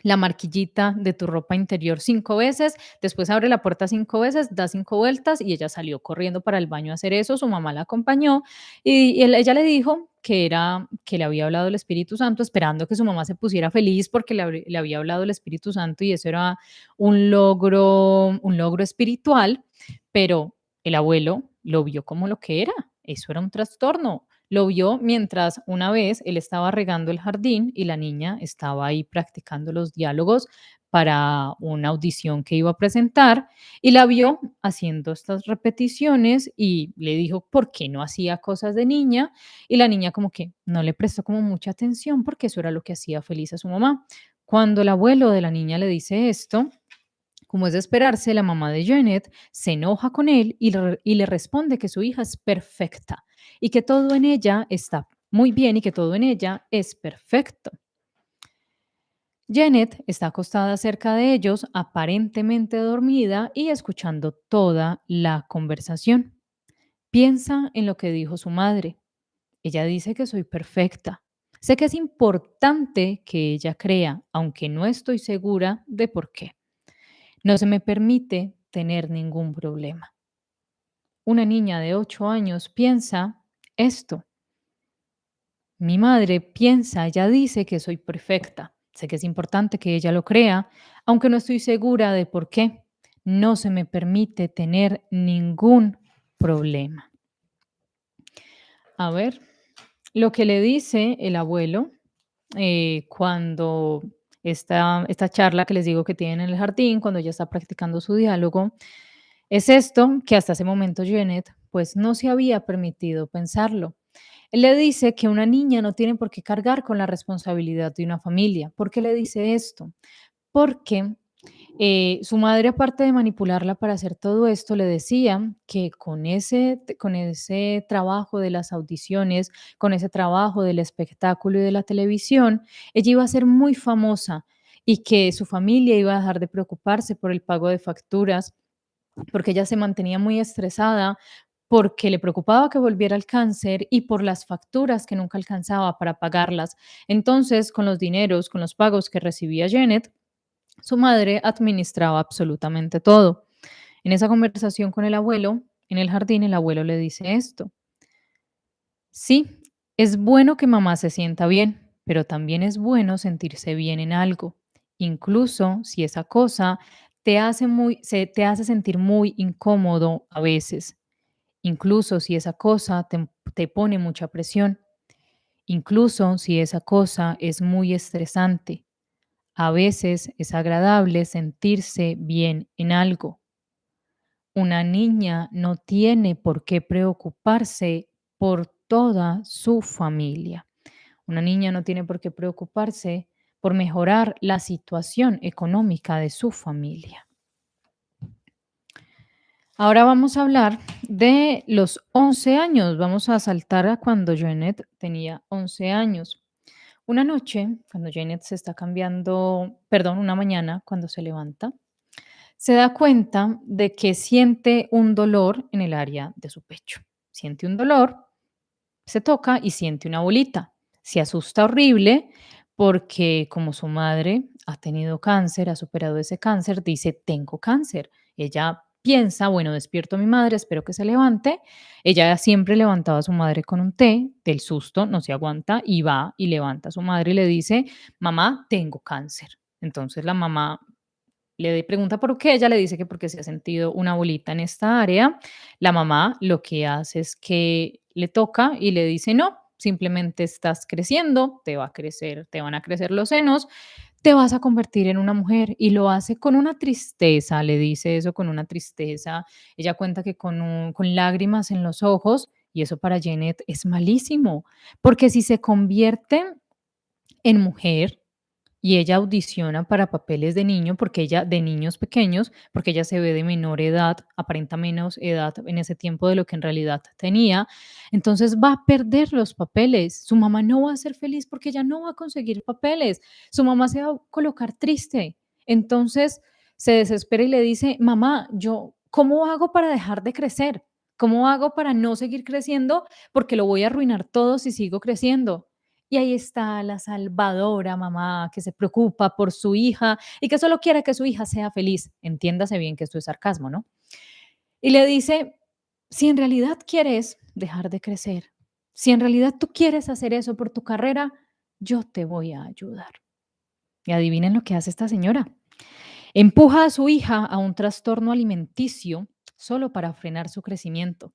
la marquillita de tu ropa interior 5 veces, después abre la puerta 5 veces, da 5 vueltas y ella salió corriendo para el baño a hacer eso, su mamá la acompañó y ella le dijo que le había hablado el Espíritu Santo, esperando que su mamá se pusiera feliz porque le había hablado el Espíritu Santo y eso era un logro espiritual, pero el abuelo lo vio como lo que era, eso era un trastorno. Lo vio mientras una vez él estaba regando el jardín y la niña estaba ahí practicando los diálogos para una audición que iba a presentar y la vio haciendo estas repeticiones y le dijo por qué no hacía cosas de niña y la niña como que no le prestó como mucha atención porque eso era lo que hacía feliz a su mamá. Cuando el abuelo de la niña le dice esto, como es de esperarse, la mamá de Janet se enoja con él y le responde que su hija es perfecta y que todo en ella está muy bien y que todo en ella es perfecto. Janet está acostada cerca de ellos, aparentemente dormida y escuchando toda la conversación. Piensa en lo que dijo su madre. Ella dice que soy perfecta. Sé que es importante que ella crea, aunque no estoy segura de por qué. No se me permite tener ningún problema. Una niña de 8 años piensa esto. Mi madre piensa, ella dice que soy perfecta. Sé que es importante que ella lo crea, aunque no estoy segura de por qué. No se me permite tener ningún problema. A ver, lo que le dice el abuelo cuando esta charla que les digo que tienen en el jardín, cuando ella está practicando su diálogo, es esto que hasta ese momento Janet pues no se había permitido pensarlo. Él le dice que una niña no tiene por qué cargar con la responsabilidad de una familia. ¿Por qué le dice esto? Porque Su madre, aparte de manipularla para hacer todo esto, le decía que con ese trabajo de las audiciones, con ese trabajo del espectáculo y de la televisión, ella iba a ser muy famosa y que su familia iba a dejar de preocuparse por el pago de facturas, porque ella se mantenía muy estresada, porque le preocupaba que volviera el cáncer y por las facturas que nunca alcanzaba para pagarlas. Entonces, con los dineros, con los pagos que recibía Janet, su madre administraba absolutamente todo. En esa conversación con el abuelo, en el jardín, el abuelo le dice esto: sí, es bueno que mamá se sienta bien, pero también es bueno sentirse bien en algo, incluso si esa cosa te hace sentir muy incómodo a veces, incluso si esa cosa te pone mucha presión, incluso si esa cosa es muy estresante. A veces es agradable sentirse bien en algo. Una niña no tiene por qué preocuparse por toda su familia. Una niña no tiene por qué preocuparse por mejorar la situación económica de su familia. Ahora vamos a hablar de los 11 años. Vamos a saltar a cuando Janet tenía 11 años. Una noche, cuando Janet se está cambiando, perdón, una mañana, cuando se levanta, se da cuenta de que siente un dolor en el área de su pecho. Siente un dolor, se toca y siente una bolita. Se asusta horrible porque como su madre ha tenido cáncer, ha superado ese cáncer, dice, tengo cáncer. Ella piensa, bueno, despierto a mi madre, espero que se levante. Ella siempre levantaba a su madre con un té, del susto no se aguanta y va y levanta a su madre y le dice, mamá, tengo cáncer. Entonces la mamá pregunta por qué, ella le dice que porque se ha sentido una bolita en esta área. La mamá lo que hace es que le toca y le dice: "No, simplemente estás creciendo, te va a crecer, te van a crecer los senos, te vas a convertir en una mujer", y lo hace con una tristeza, le dice eso con una tristeza. Ella cuenta que con lágrimas en los ojos, y eso para Janet es malísimo, porque si se convierte en mujer y ella audiciona para papeles de niño, porque ella de niños pequeños, porque ella se ve de menor edad, aparenta menos edad en ese tiempo de lo que en realidad tenía, entonces va a perder los papeles. Su mamá no va a ser feliz porque ella no va a conseguir papeles. Su mamá se va a colocar triste. Entonces se desespera y le dice, mamá, yo, ¿cómo hago para dejar de crecer? ¿Cómo hago para no seguir creciendo? Porque lo voy a arruinar todo si sigo creciendo. Y ahí está la salvadora mamá que se preocupa por su hija y que solo quiere que su hija sea feliz. Entiéndase bien que esto es sarcasmo, ¿no? Y le dice, si en realidad quieres dejar de crecer, si en realidad tú quieres hacer eso por tu carrera, yo te voy a ayudar. Y adivinen lo que hace esta señora. Empuja a su hija a un trastorno alimenticio solo para frenar su crecimiento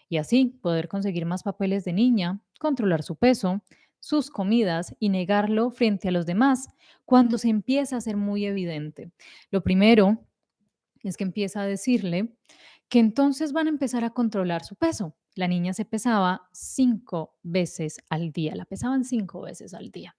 y así poder conseguir más papeles de niña, controlar su peso, sus comidas y negarlo frente a los demás cuando se empieza a ser muy evidente. Lo primero es que empieza a decirle que entonces van a empezar a controlar su peso. La niña se pesaba 5 veces al día, la pesaban 5 veces al día.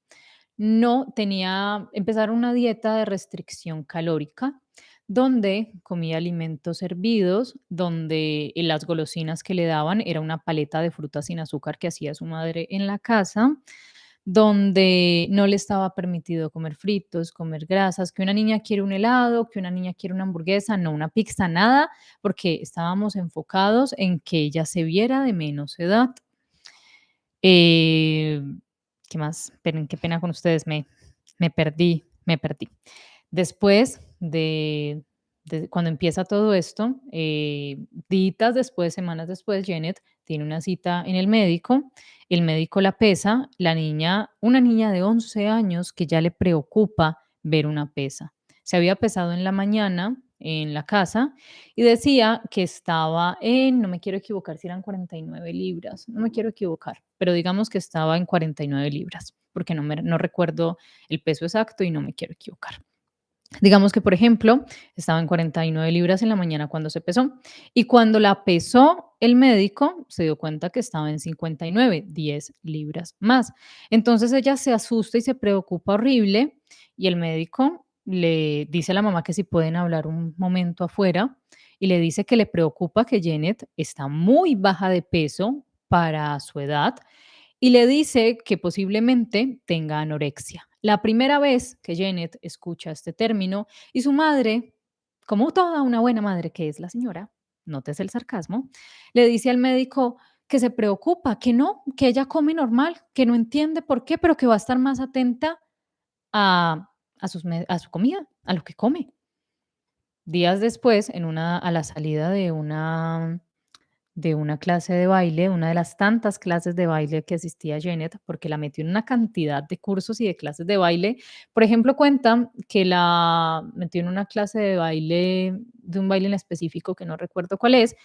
No tenía, empezaron una dieta de restricción calórica, donde comía alimentos hervidos, donde las golosinas que le daban era una paleta de frutas sin azúcar que hacía su madre en la casa, donde no le estaba permitido comer fritos, comer grasas, que una niña quiere un helado, que una niña quiere una hamburguesa, no una pizza, nada, porque estábamos enfocados en que ella se viera de menos edad. Eh, ¿Qué más? Esperen, qué pena con ustedes, me perdí, me perdí. Después de cuando empieza todo esto, días después, semanas después, Janet tiene una cita en el médico la pesa, la niña, una niña de 11 años que ya le preocupa ver una pesa. Se había pesado en la mañana en la casa y decía que estaba en, no me quiero equivocar si eran 49 libras, no me quiero equivocar, pero digamos que estaba en 49 libras, porque no recuerdo el peso exacto y no me quiero equivocar. Digamos que, por ejemplo, estaba en 49 libras en la mañana cuando se pesó y cuando la pesó el médico se dio cuenta que estaba en 59, 10 libras más. Entonces ella se asusta y se preocupa horrible y el médico le dice a la mamá que si pueden hablar un momento afuera y le dice que le preocupa que Janet está muy baja de peso para su edad y le dice que posiblemente tenga anorexia. La primera vez que Janet escucha este término y su madre, como toda una buena madre que es la señora, notes el sarcasmo, le dice al médico que se preocupa, que no, que ella come normal, que no entiende por qué, pero que va a estar más atenta a, a su comida, a lo que come. Días después, a la salida de una clase de baile, una de las tantas clases de baile que asistía Janet, porque la metió en una cantidad de cursos y de clases de baile. Por ejemplo, cuenta que la metió en una clase de baile, de un baile en específico que no recuerdo cuál es,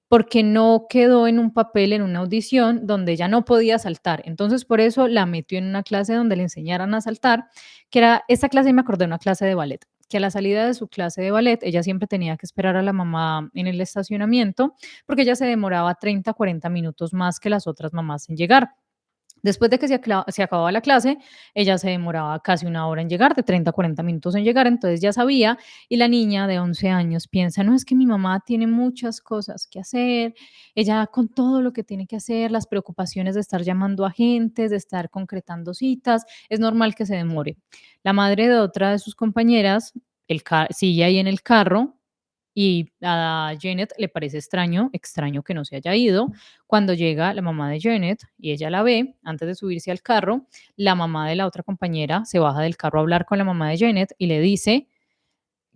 porque no quedó en un papel en una audición donde ella no podía saltar. Entonces, por eso la metió en una clase donde le enseñaran a saltar, que era esta clase, y me acordé de una clase de ballet, que a la salida de su clase de ballet, ella siempre tenía que esperar a la mamá en el estacionamiento porque ella se demoraba 30, 40 minutos más que las otras mamás en llegar. Después de que se acababa la clase, ella se demoraba casi una hora en llegar, de 30 a 40 minutos en llegar, entonces ya sabía, y la niña de 11 años piensa, no, es que mi mamá tiene muchas cosas que hacer, ella con todo lo que tiene que hacer, las preocupaciones de estar llamando a agentes, de estar concretando citas, es normal que se demore. La madre de otra de sus compañeras sigue ahí en el carro y a Janet le parece extraño que no se haya ido. Cuando llega la mamá de Janet y ella la ve, antes de subirse al carro, la mamá de la otra compañera se baja del carro a hablar con la mamá de Janet y le dice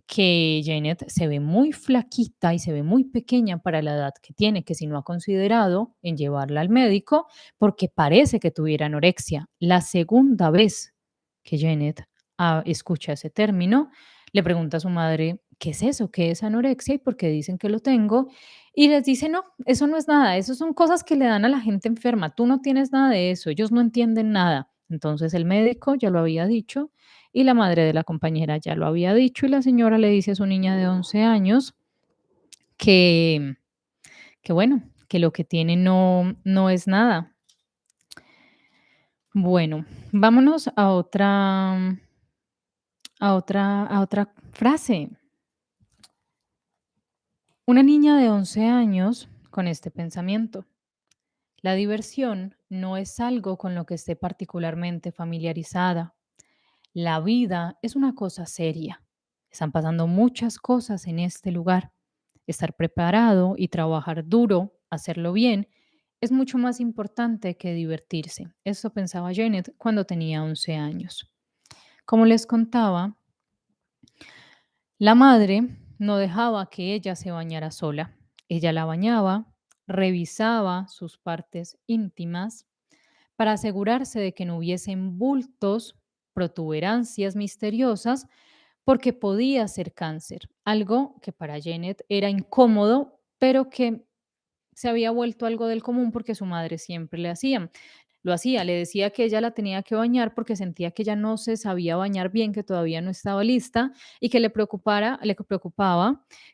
que Janet se ve muy flaquita y se ve muy pequeña para la edad que tiene, que si no ha considerado en llevarla al médico porque parece que tuviera anorexia. La segunda vez que Janet escucha ese término, le pregunta a su madre, ¿qué es eso? ¿Qué es anorexia? ¿Y por qué dicen que lo tengo? Y les dice, no, eso no es nada, eso son cosas que le dan a la gente enferma, tú no tienes nada de eso, ellos no entienden nada. Entonces el médico ya lo había dicho y la madre de la compañera ya lo había dicho y la señora le dice a su niña de 11 años que, que bueno, que lo que tiene no es nada. Bueno, vámonos a otra frase. Una niña de 11 años con este pensamiento. La diversión no es algo con lo que esté particularmente familiarizada. La vida es una cosa seria. Están pasando muchas cosas en este lugar. Estar preparado y trabajar duro, hacerlo bien, es mucho más importante que divertirse. Eso pensaba Janet cuando tenía 11 años. Como les contaba, la madre no dejaba que ella se bañara sola. Ella la bañaba, revisaba sus partes íntimas para asegurarse de que no hubiesen bultos, protuberancias misteriosas, porque podía ser cáncer, algo que para Janet era incómodo, pero que se había vuelto algo del común porque su madre siempre lo hacía, le decía que ella la tenía que bañar porque sentía que ella no se sabía bañar bien, que todavía no estaba lista y que le preocupaba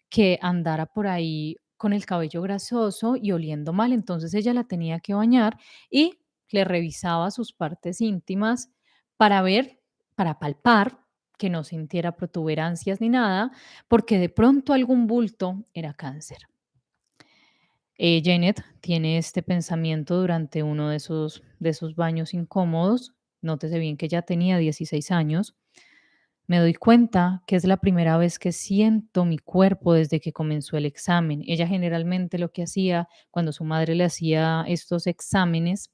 que andara por ahí con el cabello grasoso y oliendo mal, entonces ella la tenía que bañar y le revisaba sus partes íntimas para ver, para palpar que no sintiera protuberancias ni nada, porque de pronto algún bulto era cáncer. Janet tiene este pensamiento durante uno de esos baños incómodos. Nótese bien que ya tenía 16 años. Me doy cuenta que es la primera vez que siento mi cuerpo desde que comenzó el examen. Ella generalmente lo que hacía cuando su madre le hacía estos exámenes,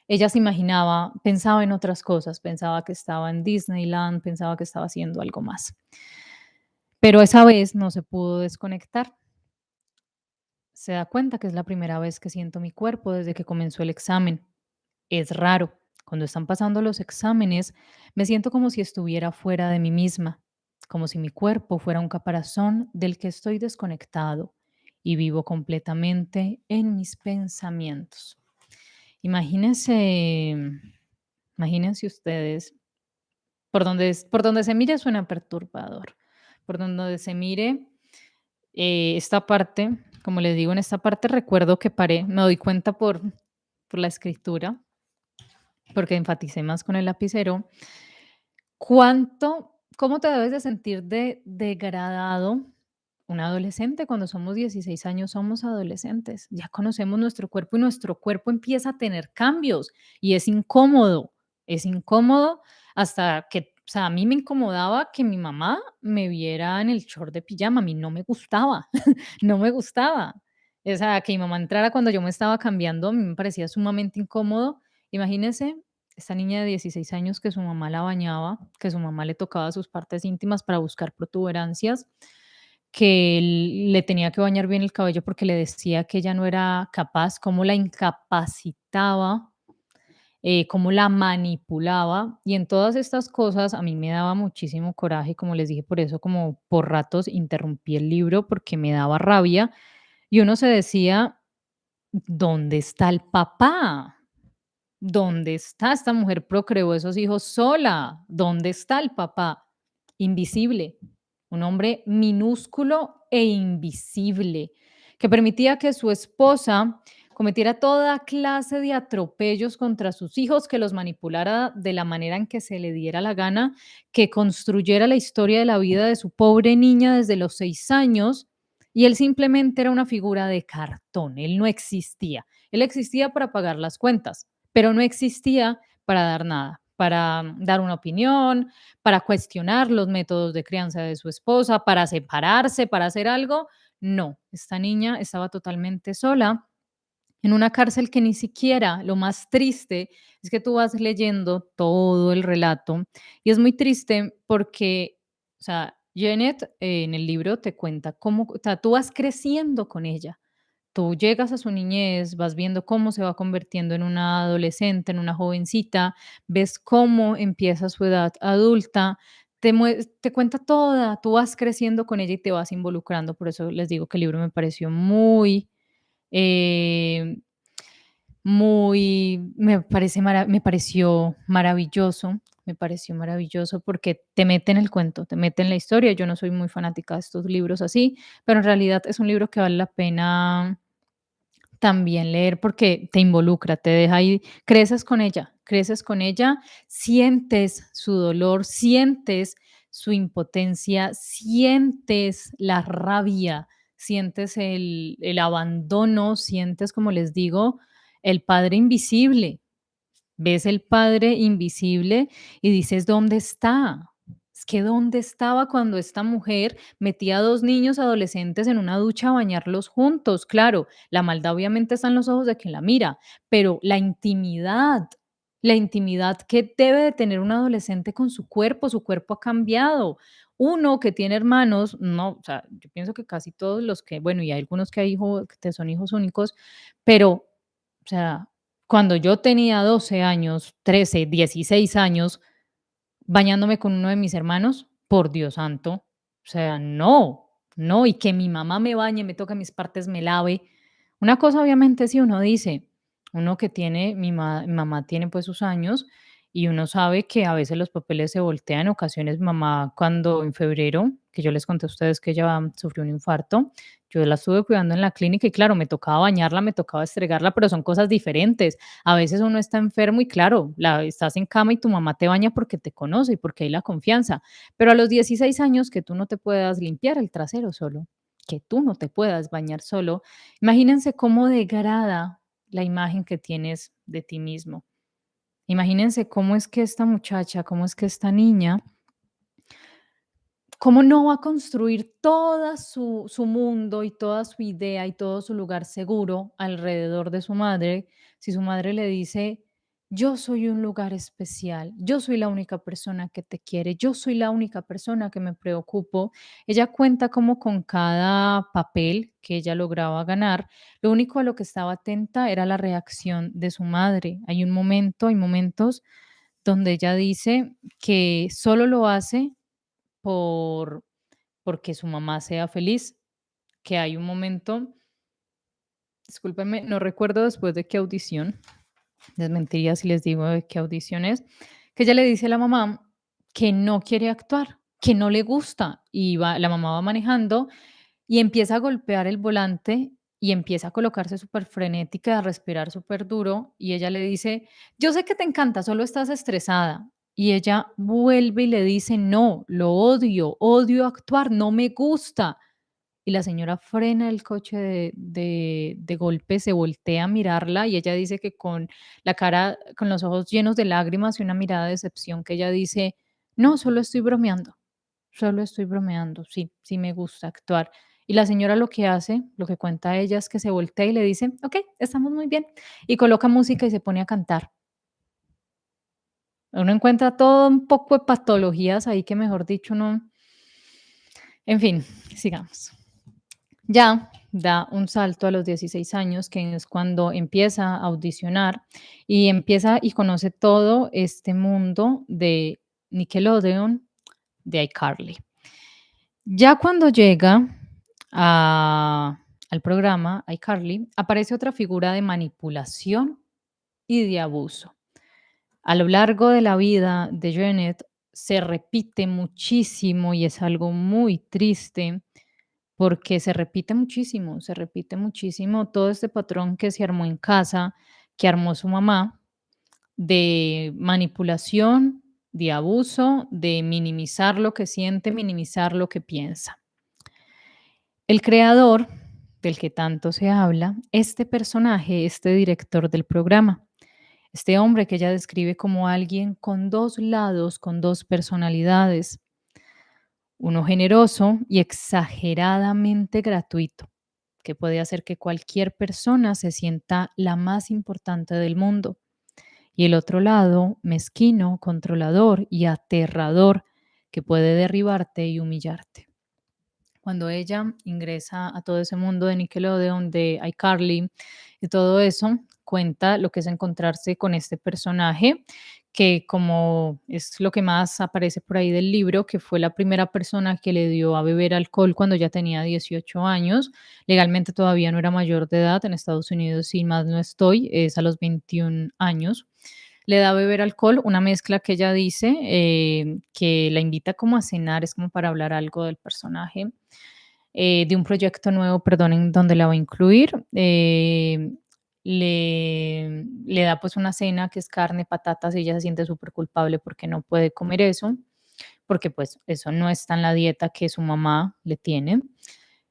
ella se imaginaba, pensaba en otras cosas, pensaba que estaba en Disneyland, pensaba que estaba haciendo algo más. Pero esa vez no se pudo desconectar. Se da cuenta que es la primera vez que siento mi cuerpo desde que comenzó el examen. Es raro. Cuando están pasando los exámenes, me siento como si estuviera fuera de mí misma, como si mi cuerpo fuera un caparazón del que estoy desconectado y vivo completamente en mis pensamientos. Imagínense, imagínense ustedes, por donde se mire suena perturbador, por donde se mire esta parte, como les digo, en esta parte recuerdo que paré, me doy cuenta por la escritura, porque enfaticé más con el lapicero, ¿Cómo te debes de sentir de degradado un adolescente? Cuando somos 16 años somos adolescentes, ya conocemos nuestro cuerpo y nuestro cuerpo empieza a tener cambios y es incómodo hasta que, o sea, a mí me incomodaba que mi mamá me viera en el short de pijama, a mí no me gustaba, no me gustaba. O sea, que mi mamá entrara cuando yo me estaba cambiando, a mí me parecía sumamente incómodo. Imagínese esta niña de 16 años que su mamá la bañaba, que su mamá le tocaba sus partes íntimas para buscar protuberancias, que le tenía que bañar bien el cabello porque le decía que ella no era capaz, cómo la incapacitaba, cómo la manipulaba. Y en todas estas cosas a mí me daba muchísimo coraje, como les dije, por eso como por ratos interrumpí el libro porque me daba rabia. Y uno se decía, ¿dónde está el papá? ¿Dónde está esta mujer? Procreó esos hijos sola. ¿Dónde está el papá? Invisible. Un hombre minúsculo e invisible que permitía que su esposa cometiera toda clase de atropellos contra sus hijos, que los manipulara de la manera en que se le diera la gana, que construyera la historia de la vida de su pobre niña desde los 6 años, y él simplemente era una figura de cartón, él no existía. Él existía para pagar las cuentas, pero no existía para dar nada, para dar una opinión, para cuestionar los métodos de crianza de su esposa, para separarse, para hacer algo. No, esta niña estaba totalmente sola en una cárcel que ni siquiera, lo más triste es que tú vas leyendo todo el relato y es muy triste porque, o sea, Janet en el libro te cuenta cómo, o sea, tú vas creciendo con ella. Tú llegas a su niñez, vas viendo cómo se va convirtiendo en una adolescente, en una jovencita, ves cómo empieza su edad adulta, te cuenta toda, tú vas creciendo con ella y te vas involucrando. Por eso les digo que el libro me pareció eh, me pareció maravilloso porque te mete en el cuento, te mete en la historia. Yo no soy muy fanática de estos libros así, pero en realidad es un libro que vale la pena también leer porque te involucra, te deja ahí, creces con ella, sientes su dolor, sientes su impotencia, sientes la rabia, sientes el abandono, sientes, como les digo, el padre invisible. Ves el padre invisible y dices, ¿dónde está? Es que ¿dónde estaba cuando esta mujer metía a 2 niños adolescentes en una ducha a bañarlos juntos? Claro, la maldad obviamente está en los ojos de quien la mira, pero la intimidad que debe de tener un adolescente con su cuerpo ha cambiado. Uno que tiene hermanos, no, o sea, yo pienso que casi todos los que, bueno, y hay algunos que hay hijos que son hijos únicos, pero, o sea, cuando yo tenía 12 años, 13, 16 años, bañándome con uno de mis hermanos, por Dios santo, o sea, no, no, y que mi mamá me bañe, me toque mis partes, me lave. Una cosa obviamente si uno dice, uno que tiene, mi mamá tiene pues sus años y uno sabe que a veces los papeles se voltean. En ocasiones mi mamá cuando en febrero, que yo les conté a ustedes que ella sufrió un infarto, yo la estuve cuidando en la clínica y claro, me tocaba bañarla, me tocaba estregarla, pero son cosas diferentes. A veces uno está enfermo y claro, estás en cama y tu mamá te baña porque te conoce y porque hay la confianza. Pero a los 16 años que tú no te puedas limpiar el trasero solo, que tú no te puedas bañar solo, imagínense cómo degrada la imagen que tienes de ti mismo. Imagínense cómo es que esta muchacha, cómo es que esta niña, ¿cómo no va a construir toda su mundo y toda su idea y todo su lugar seguro alrededor de su madre si su madre le dice, yo soy un lugar especial, yo soy la única persona que te quiere, yo soy la única persona que me preocupo? Ella cuenta como con cada papel que ella lograba ganar, lo único a lo que estaba atenta era la reacción de su madre. Hay momentos donde ella dice que solo lo hace por porque su mamá sea feliz, que hay un momento, discúlpenme, no recuerdo después de qué audición, les mentiría si les digo de qué audición es, que ella le dice a la mamá que no quiere actuar, que no le gusta, y la mamá va manejando y empieza a golpear el volante y empieza a colocarse súper frenética, a respirar súper duro, y ella le dice: "Yo sé que te encanta, solo estás estresada". y ella vuelve y le dice: "No, lo odio, odio actuar, no me gusta". Y la señora frena el coche de golpe, se voltea a mirarla y ella dice que con la cara, con los ojos llenos de lágrimas y una mirada de decepción, que ella dice: "No, solo estoy bromeando, sí, sí me gusta actuar". Y la señora lo que hace, lo que cuenta ella, es que se voltea y le dice: "Okey, estamos muy bien", y coloca música y se pone a cantar. Uno encuentra todo un poco de patologías ahí que, mejor dicho, no, en fin, sigamos. Ya da un salto a los 16 años, que es cuando empieza a audicionar y empieza y conoce todo este mundo de Nickelodeon, de iCarly. Ya cuando llega a al programa iCarly, aparece otra figura de manipulación y de abuso. A lo largo de la vida de Janet se repite muchísimo y es algo muy triste porque se repite muchísimo todo este patrón que se armó en casa, que armó su mamá, de manipulación, de abuso, de minimizar lo que siente, minimizar lo que piensa. El creador del que tanto se habla, este personaje, este director del programa, este hombre que ella describe como alguien con dos lados, con dos personalidades, uno generoso y exageradamente gratuito, que puede hacer que cualquier persona se sienta la más importante del mundo. Y el otro lado, mezquino, controlador y aterrador, que puede derribarte y humillarte. Cuando ella ingresa a todo ese mundo de Nickelodeon, de iCarly y todo eso, cuenta lo que es encontrarse con este personaje, que como es lo que más aparece por ahí del libro, que fue la primera persona que le dio a beber alcohol cuando ya tenía 18 años. Legalmente todavía no era mayor de edad, en Estados Unidos, si más no estoy, es a los 21 años. Le da a beber alcohol, una mezcla que ella dice, que la invita como a cenar, es como para hablar algo del personaje, de un proyecto nuevo, perdón, en donde la va a incluir. Le da pues una cena que es carne, patatas, y ella se siente súper culpable porque no puede comer eso, porque pues eso no está en la dieta que su mamá le tiene.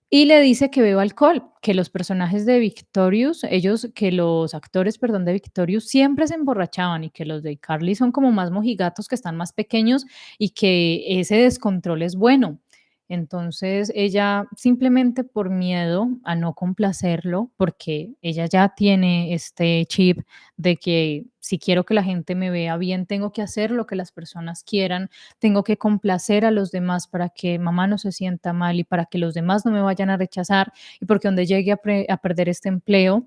Y le dice que beba alcohol, que los personajes de Victorious, que los actores, perdón, de Victorious siempre se emborrachaban y que los de Carly son como más mojigatos, que están más pequeños y que ese descontrol es bueno. Entonces ella simplemente por miedo a no complacerlo, porque ella ya tiene este chip de que si quiero que la gente me vea bien, tengo que hacer lo que las personas quieran, tengo que complacer a los demás para que mamá no se sienta mal y para que los demás no me vayan a rechazar, y porque donde llegue a perder este empleo,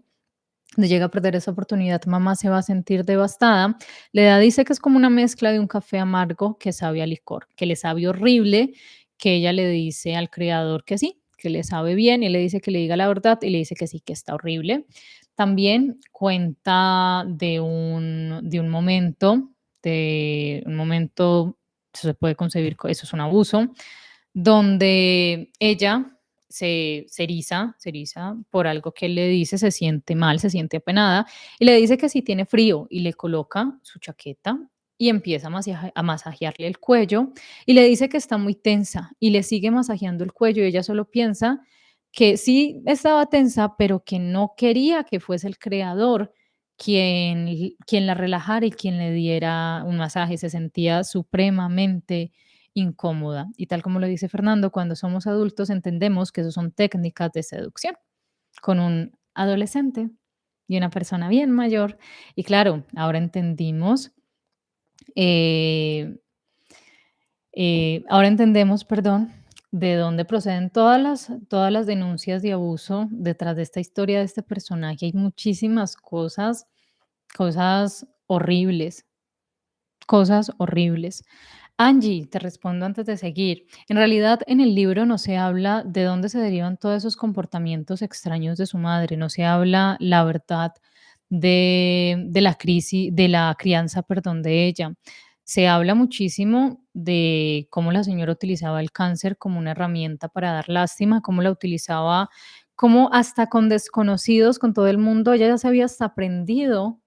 donde llegue a perder esa oportunidad, mamá se va a sentir devastada. Dice que es como una mezcla de un café amargo que sabe a licor, que le sabe horrible, que ella le dice al creador que sí, que le sabe bien, y le dice que le diga la verdad y le dice que sí, que está horrible. También cuenta de un momento, se puede concebir, eso es un abuso, donde ella se eriza por algo que él le dice, se siente mal, se siente apenada, y le dice que si tiene frío, y le coloca su chaqueta y empieza a masajearle el cuello, y le dice que está muy tensa, y le sigue masajeando el cuello, y ella solo piensa que sí estaba tensa, pero que no quería que fuese el creador quien la relajara y quien le diera un masaje. Se sentía supremamente incómoda. Y tal como lo dice Fernando, cuando somos adultos entendemos que eso son técnicas de seducción con un adolescente y una persona bien mayor. Y claro, ahora entendimos, eh, ahora entendemos, perdón, de dónde proceden todas las denuncias de abuso detrás de esta historia de este personaje. Hay muchísimas cosas, cosas horribles, cosas horribles. Angie, te respondo antes de seguir. En realidad, en el libro no se habla de dónde se derivan todos esos comportamientos extraños de su madre, no se habla la verdad de la crisis, de la crianza, perdón, de ella. Se habla muchísimo de cómo la señora utilizaba el cáncer como una herramienta para dar lástima, cómo la utilizaba, cómo hasta con desconocidos, con todo el mundo, ella ya se había hasta aprendido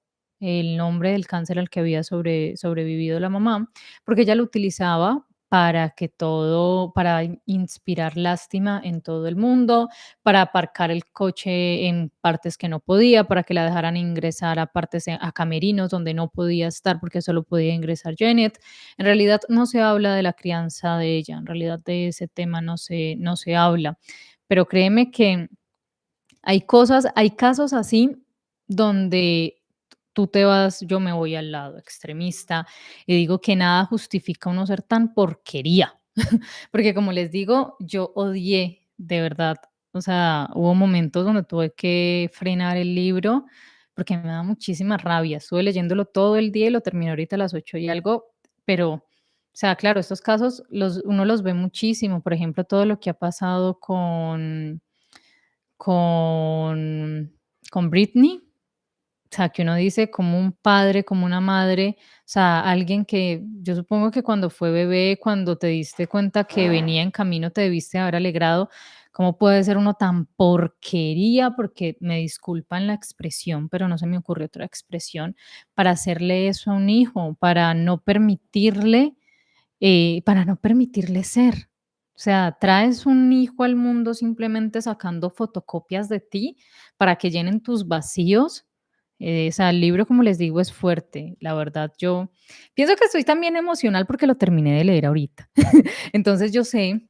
el nombre del cáncer al que había sobrevivido la mamá, porque ella lo utilizaba para inspirar lástima en todo el mundo, para aparcar el coche en partes que no podía, para que la dejaran ingresar a partes a camerinos donde no podía estar porque solo podía ingresar Janet. En realidad no se habla de la crianza de ella, en realidad de ese tema no se habla, pero créeme que hay casos así donde tú te vas, yo me voy al lado extremista y digo que nada justifica uno ser tan porquería. Porque como les digo, yo odié, de verdad, o sea, hubo momentos donde tuve que frenar el libro porque me da muchísima rabia. Estuve leyéndolo todo el día y lo terminé ahorita a las 8 y algo, pero, o sea, claro, estos casos uno los ve muchísimo. Por ejemplo, todo lo que ha pasado con, con Britney, o sea, que uno dice como un padre, como una madre, o sea, alguien que yo supongo que cuando fue bebé, cuando te diste cuenta que venía en camino, te debiste haber alegrado. ¿Cómo puede ser uno tan porquería? Porque me disculpan la expresión, pero no se me ocurre otra expresión para hacerle eso a un hijo, para no permitirle ser. O sea, traes un hijo al mundo simplemente sacando fotocopias de ti para que llenen tus vacíos. O sea, el libro, como les digo, es fuerte. La verdad, yo pienso que estoy también emocional porque lo terminé de leer ahorita. Entonces yo sé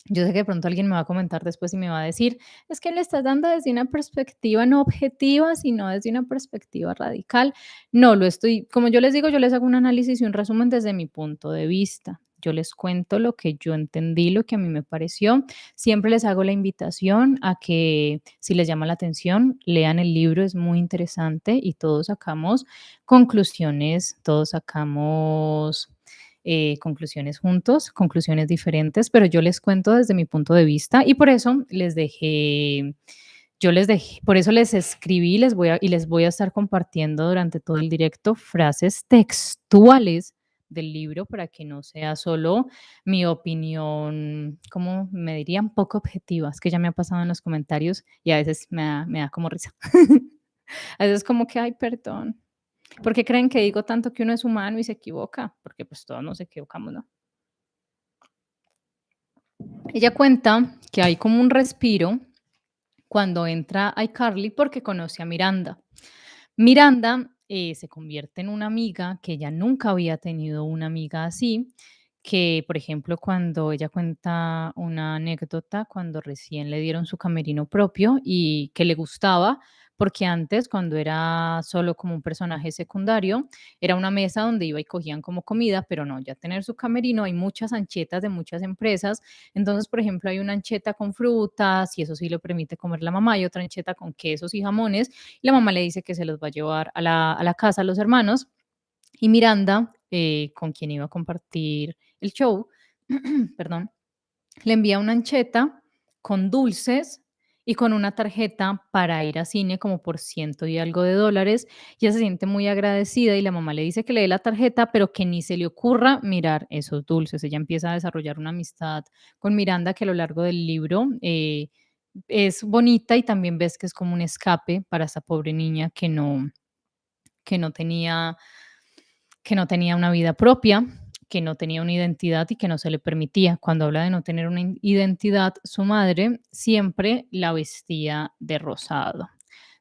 que de pronto alguien me va a comentar después y me va a decir, es que le estás dando desde una perspectiva no objetiva, sino desde una perspectiva radical. No, lo estoy, como yo les digo, yo les hago un análisis y un resumen desde mi punto de vista. Yo les cuento lo que yo entendí, lo que a mí me pareció. Siempre les hago la invitación a que si les llama la atención, lean el libro, es muy interesante y todos sacamos conclusiones, todos sacamos conclusiones juntos, conclusiones diferentes, pero yo les cuento desde mi punto de vista y por eso por eso les escribí y les voy a estar compartiendo durante todo el directo frases textuales del libro para que no sea solo mi opinión, como me dirían, poco objetiva. Es que ya me ha pasado en los comentarios y a veces me da como risa. A veces como que, ay, perdón. ¿Por qué creen que digo tanto que uno es humano y se equivoca? Porque pues todos nos equivocamos, ¿no? Ella cuenta que hay como un respiro cuando entra iCarly porque conoce a Miranda. Miranda se convierte en una amiga que ella nunca había tenido una amiga así, que por ejemplo cuando ella cuenta una anécdota cuando recién le dieron su camerino propio y que le gustaba, porque antes cuando era solo como un personaje secundario, era una mesa donde iba y cogían como comida, pero no, ya tener su camerino, hay muchas anchetas de muchas empresas, entonces por ejemplo hay una ancheta con frutas y eso sí lo permite comer la mamá, y otra ancheta con quesos y jamones y la mamá le dice que se los va a llevar a la casa a los hermanos y Miranda, con quien iba a compartir el show, perdón, le envía una ancheta con dulces y con una tarjeta para ir a cine como por ciento y algo de dólares. Y ella se siente muy agradecida y la mamá le dice que le dé la tarjeta, pero que ni se le ocurra mirar esos dulces. Ella empieza a desarrollar una amistad con Miranda que a lo largo del libro es bonita y también ves que es como un escape para esa pobre niña que no tenía una vida propia, que no tenía una identidad y que no se le permitía. Cuando habla de no tener una identidad, su madre siempre la vestía de rosado.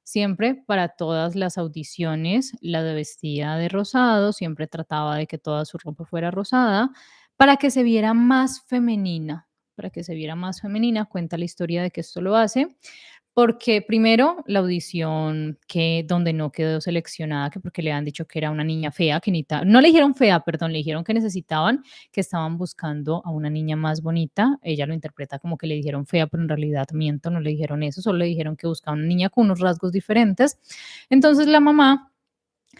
Siempre para todas las audiciones la vestía de rosado, siempre trataba de que toda su ropa fuera rosada para que se viera más femenina, para que se viera más femenina. Cuenta la historia de que esto lo hace porque primero la audición que donde no quedó seleccionada, que porque le han dicho que era una niña fea, que no le dijeron fea, perdón, le dijeron que estaban buscando a una niña más bonita. Ella lo interpreta como que le dijeron fea, pero en realidad miento, no le dijeron eso, solo le dijeron que buscaban una niña con unos rasgos diferentes. Entonces la mamá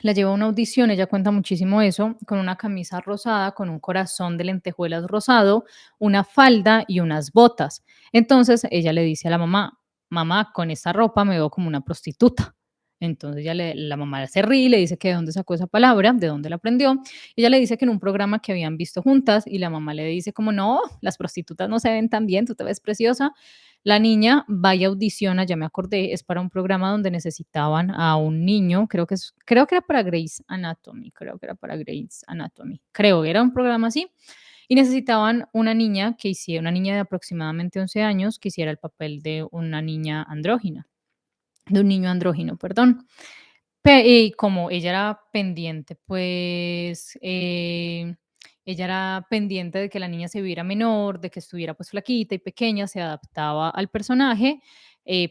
la lleva a una audición, ella cuenta muchísimo eso, con una camisa rosada, con un corazón de lentejuelas rosado, una falda y unas botas. Entonces ella le dice a la mamá, mamá, con esta ropa me veo como una prostituta. Entonces la mamá se ríe y le dice que de dónde sacó esa palabra, de dónde la aprendió. Ella le dice que en un programa que habían visto juntas y la mamá le dice como, no, las prostitutas no se ven tan bien, tú te ves preciosa. La niña va y audiciona, ya me acordé, es para un programa donde necesitaban a un niño, creo que era para Grey's Anatomy, creo que era para Grey's Anatomy, creo, era un programa así, y necesitaban una niña de aproximadamente 11 años, que hiciera el papel de un niño andrógino, perdón. Y como ella era pendiente, pues, ella era pendiente de que la niña se viera menor, de que estuviera, pues, flaquita y pequeña, se adaptaba al personaje,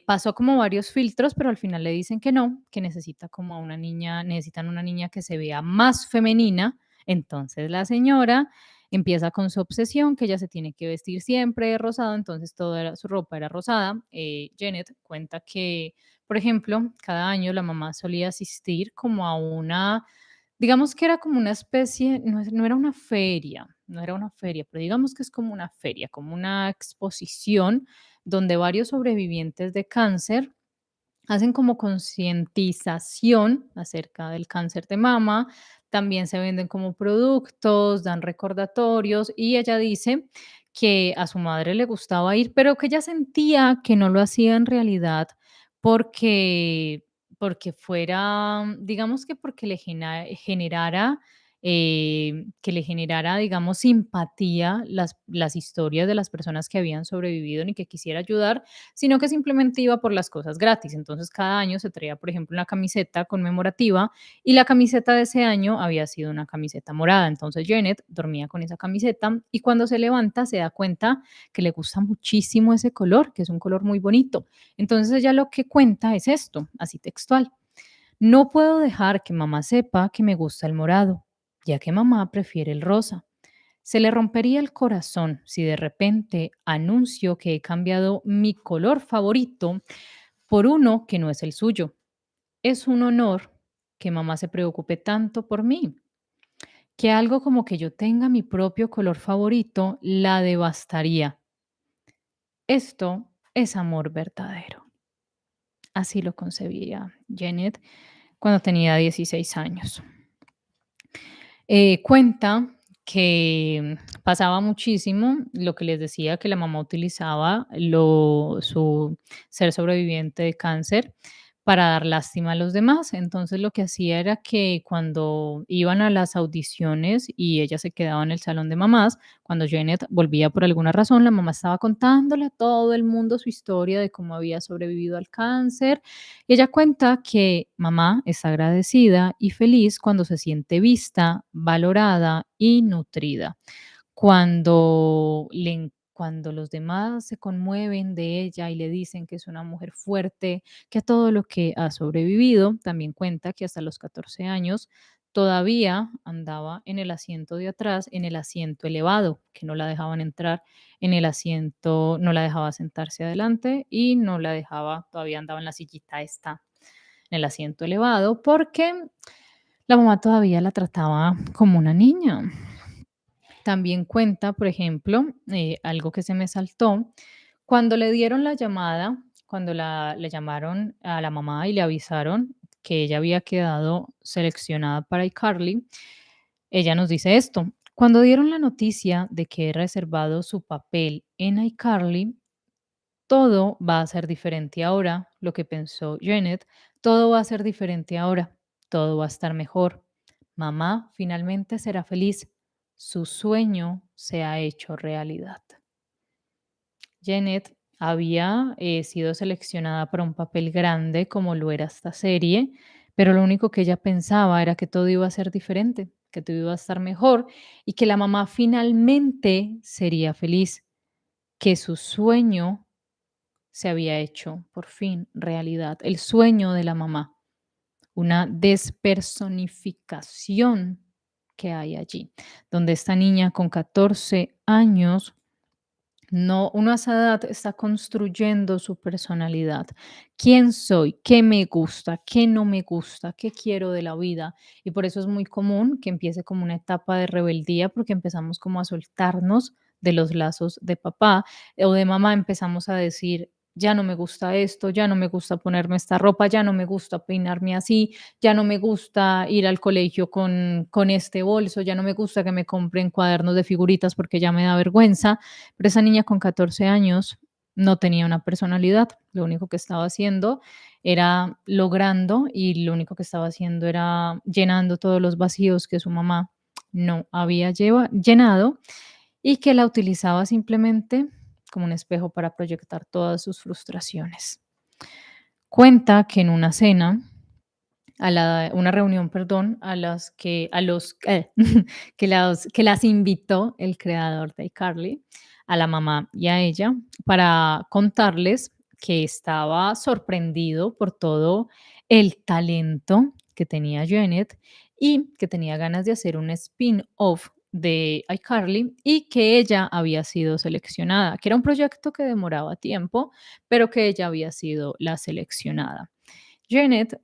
pasó como varios filtros, pero al final le dicen que no, que necesitan una niña que se vea más femenina. Entonces la señora empieza con su obsesión, que ella se tiene que vestir siempre de rosado, entonces toda su ropa era rosada. Janet cuenta que, por ejemplo, cada año la mamá solía asistir como a digamos que era como una especie, no era una feria, no era una feria, pero digamos que es como una feria, como una exposición donde varios sobrevivientes de cáncer hacen como concientización acerca del cáncer de mama, también se venden como productos, dan recordatorios, y ella dice que a su madre le gustaba ir, pero que ella sentía que no lo hacía en realidad porque digamos que porque que le generara, digamos, simpatía las historias de las personas que habían sobrevivido, ni que quisiera ayudar, sino que simplemente iba por las cosas gratis. Entonces, cada año se traía, por ejemplo, una camiseta conmemorativa, y la camiseta de ese año había sido una camiseta morada. Entonces, Janet dormía con esa camiseta, y cuando se levanta se da cuenta que le gusta muchísimo ese color, que es un color muy bonito. Entonces, ella lo que cuenta es esto, así textual: no puedo dejar que mamá sepa que me gusta el morado, ya que mamá prefiere el rosa. Se le rompería el corazón si de repente anuncio que he cambiado mi color favorito por uno que no es el suyo. Es un honor que mamá se preocupe tanto por mí, que algo como que yo tenga mi propio color favorito la devastaría. Esto es amor verdadero. Así lo concebía Janet cuando tenía 16 años. Cuenta que pasaba muchísimo lo que les decía, que la mamá utilizaba su ser sobreviviente de cáncer para dar lástima a los demás. Entonces lo que hacía era que cuando iban a las audiciones y ella se quedaba en el salón de mamás, cuando Janet volvía por alguna razón, la mamá estaba contándole a todo el mundo su historia de cómo había sobrevivido al cáncer, y ella cuenta que mamá está agradecida y feliz cuando se siente vista, valorada y nutrida. Cuando los demás se conmueven de ella y le dicen que es una mujer fuerte, que a todo lo que ha sobrevivido, también cuenta que hasta los 14 años todavía andaba en el asiento de atrás, en el asiento elevado, que no la dejaban entrar en el asiento, no la dejaba sentarse adelante, y no la dejaba, todavía andaba en la sillita esta, en el asiento elevado, porque la mamá todavía la trataba como una niña. También cuenta, por ejemplo, algo que se me saltó, cuando le dieron la llamada, cuando le llamaron a la mamá y le avisaron que ella había quedado seleccionada para iCarly, ella nos dice esto: cuando dieron la noticia de que he reservado su papel en iCarly, todo va a ser diferente ahora, lo que pensó Janet, todo va a ser diferente ahora, todo va a estar mejor. Mamá finalmente será feliz, su sueño se ha hecho realidad. Janet había sido seleccionada para un papel grande como lo era esta serie, pero lo único que ella pensaba era que todo iba a ser diferente, que todo iba a estar mejor, y que la mamá finalmente sería feliz, que su sueño se había hecho por fin realidad, el sueño de la mamá, una despersonificación que hay allí, donde esta niña con 14 años, no, uno a esa edad está construyendo su personalidad. ¿Quién soy? ¿Qué me gusta? ¿Qué no me gusta? ¿Qué quiero de la vida? Y por eso es muy común que empiece como una etapa de rebeldía, porque empezamos como a soltarnos de los lazos de papá o de mamá. Empezamos a decir, ya no me gusta esto, ya no me gusta ponerme esta ropa, ya no me gusta peinarme así, ya no me gusta ir al colegio con este bolso, ya no me gusta que me compren cuadernos de figuritas porque ya me da vergüenza. Pero esa niña con 14 años no tenía una personalidad. Lo único que estaba haciendo era logrando y lo único que estaba haciendo era llenando todos los vacíos que su mamá no había llenado y que la utilizaba simplemente como un espejo para proyectar todas sus frustraciones. Cuenta que en una cena, una reunión, perdón, a los que las invitó el creador de iCarly, a la mamá y a ella, para contarles que estaba sorprendido por todo el talento que tenía Janet y que tenía ganas de hacer un spin-off de iCarly y que ella había sido seleccionada, que era un proyecto que demoraba tiempo, pero que ella había sido la seleccionada. Janet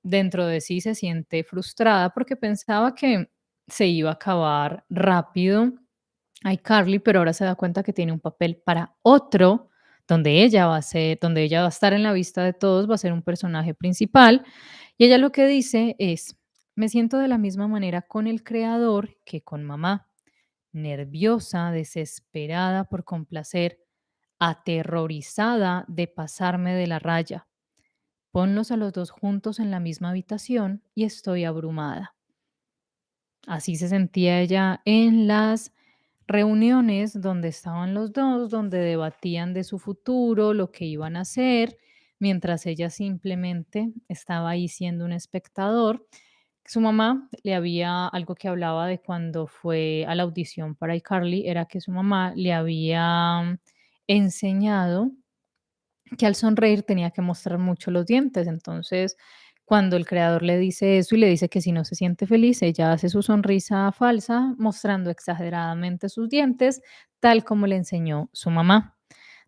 dentro de sí se siente frustrada porque pensaba que se iba a acabar rápido iCarly, pero ahora se da cuenta que tiene un papel para otro, donde ella va a estar en la vista de todos, va a ser un personaje principal. Y ella lo que dice es, me siento de la misma manera con el creador que con mamá, nerviosa, desesperada por complacer, aterrorizada de pasarme de la raya. Ponlos a los 2 juntos en la misma habitación y estoy abrumada. Así se sentía ella en las reuniones donde estaban los 2, donde debatían de su futuro, lo que iban a hacer, mientras ella simplemente estaba ahí siendo un espectador. Su mamá le había algo que hablaba de cuando fue a la audición para iCarly, era que su mamá le había enseñado que al sonreír tenía que mostrar mucho los dientes. Entonces, cuando el creador le dice eso y le dice que si no se siente feliz, ella hace su sonrisa falsa, mostrando exageradamente sus dientes, tal como le enseñó su mamá.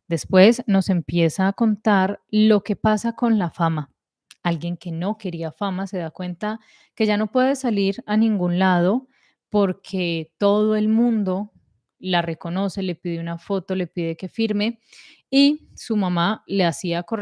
Después nos empieza a contar lo que pasa con la fama. Alguien que no quería fama se da cuenta que ya no puede salir a ningún lado porque todo el mundo la reconoce, le pide una foto, le pide que firme y su mamá le decía o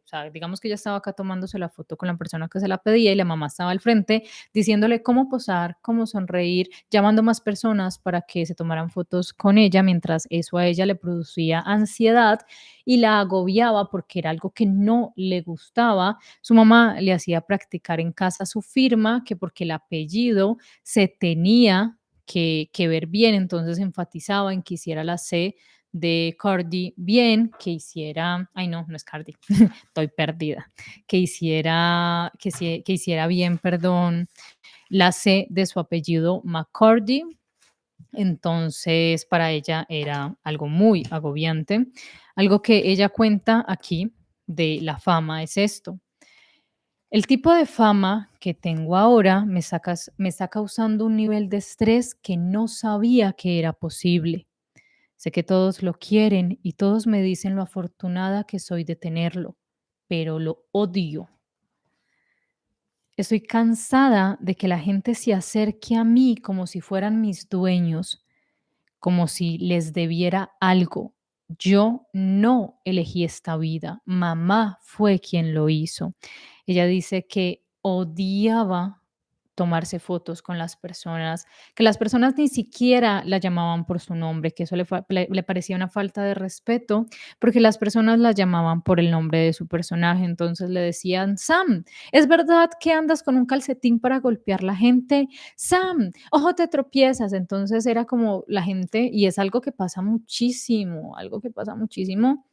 sea, digamos que ella estaba acá tomándose la foto con la persona que se la pedía y la mamá estaba al frente diciéndole cómo posar, cómo sonreír, llamando más personas para que se tomaran fotos con ella, mientras eso a ella le producía ansiedad y la agobiaba porque era algo que no le gustaba. Su mamá le hacía practicar en casa su firma, que porque el apellido se tenía que ver bien, entonces enfatizaba en que hiciera la C de Cardi bien, que hiciera, ay no, no es Cardi, estoy perdida, que hiciera bien, perdón, la C de su apellido McCarthy. Entonces, para ella era algo muy agobiante. Algo que ella cuenta aquí de la fama es esto. El tipo de fama que tengo ahora me está causando un nivel de estrés que no sabía que era posible. Sé que todos lo quieren y todos me dicen lo afortunada que soy de tenerlo, pero lo odio. Estoy cansada de que la gente se acerque a mí como si fueran mis dueños, como si les debiera algo. Yo no elegí esta vida, mamá fue quien lo hizo. Ella dice que odiaba tomarse fotos con las personas, que las personas ni siquiera la llamaban por su nombre, que eso le parecía una falta de respeto, porque las personas la llamaban por el nombre de su personaje. Entonces le decían, Sam, ¿es verdad que andas con un calcetín para golpear la gente? Sam, ojo, te tropiezas. Entonces era como la gente, y es algo que pasa muchísimo, algo que pasa muchísimo,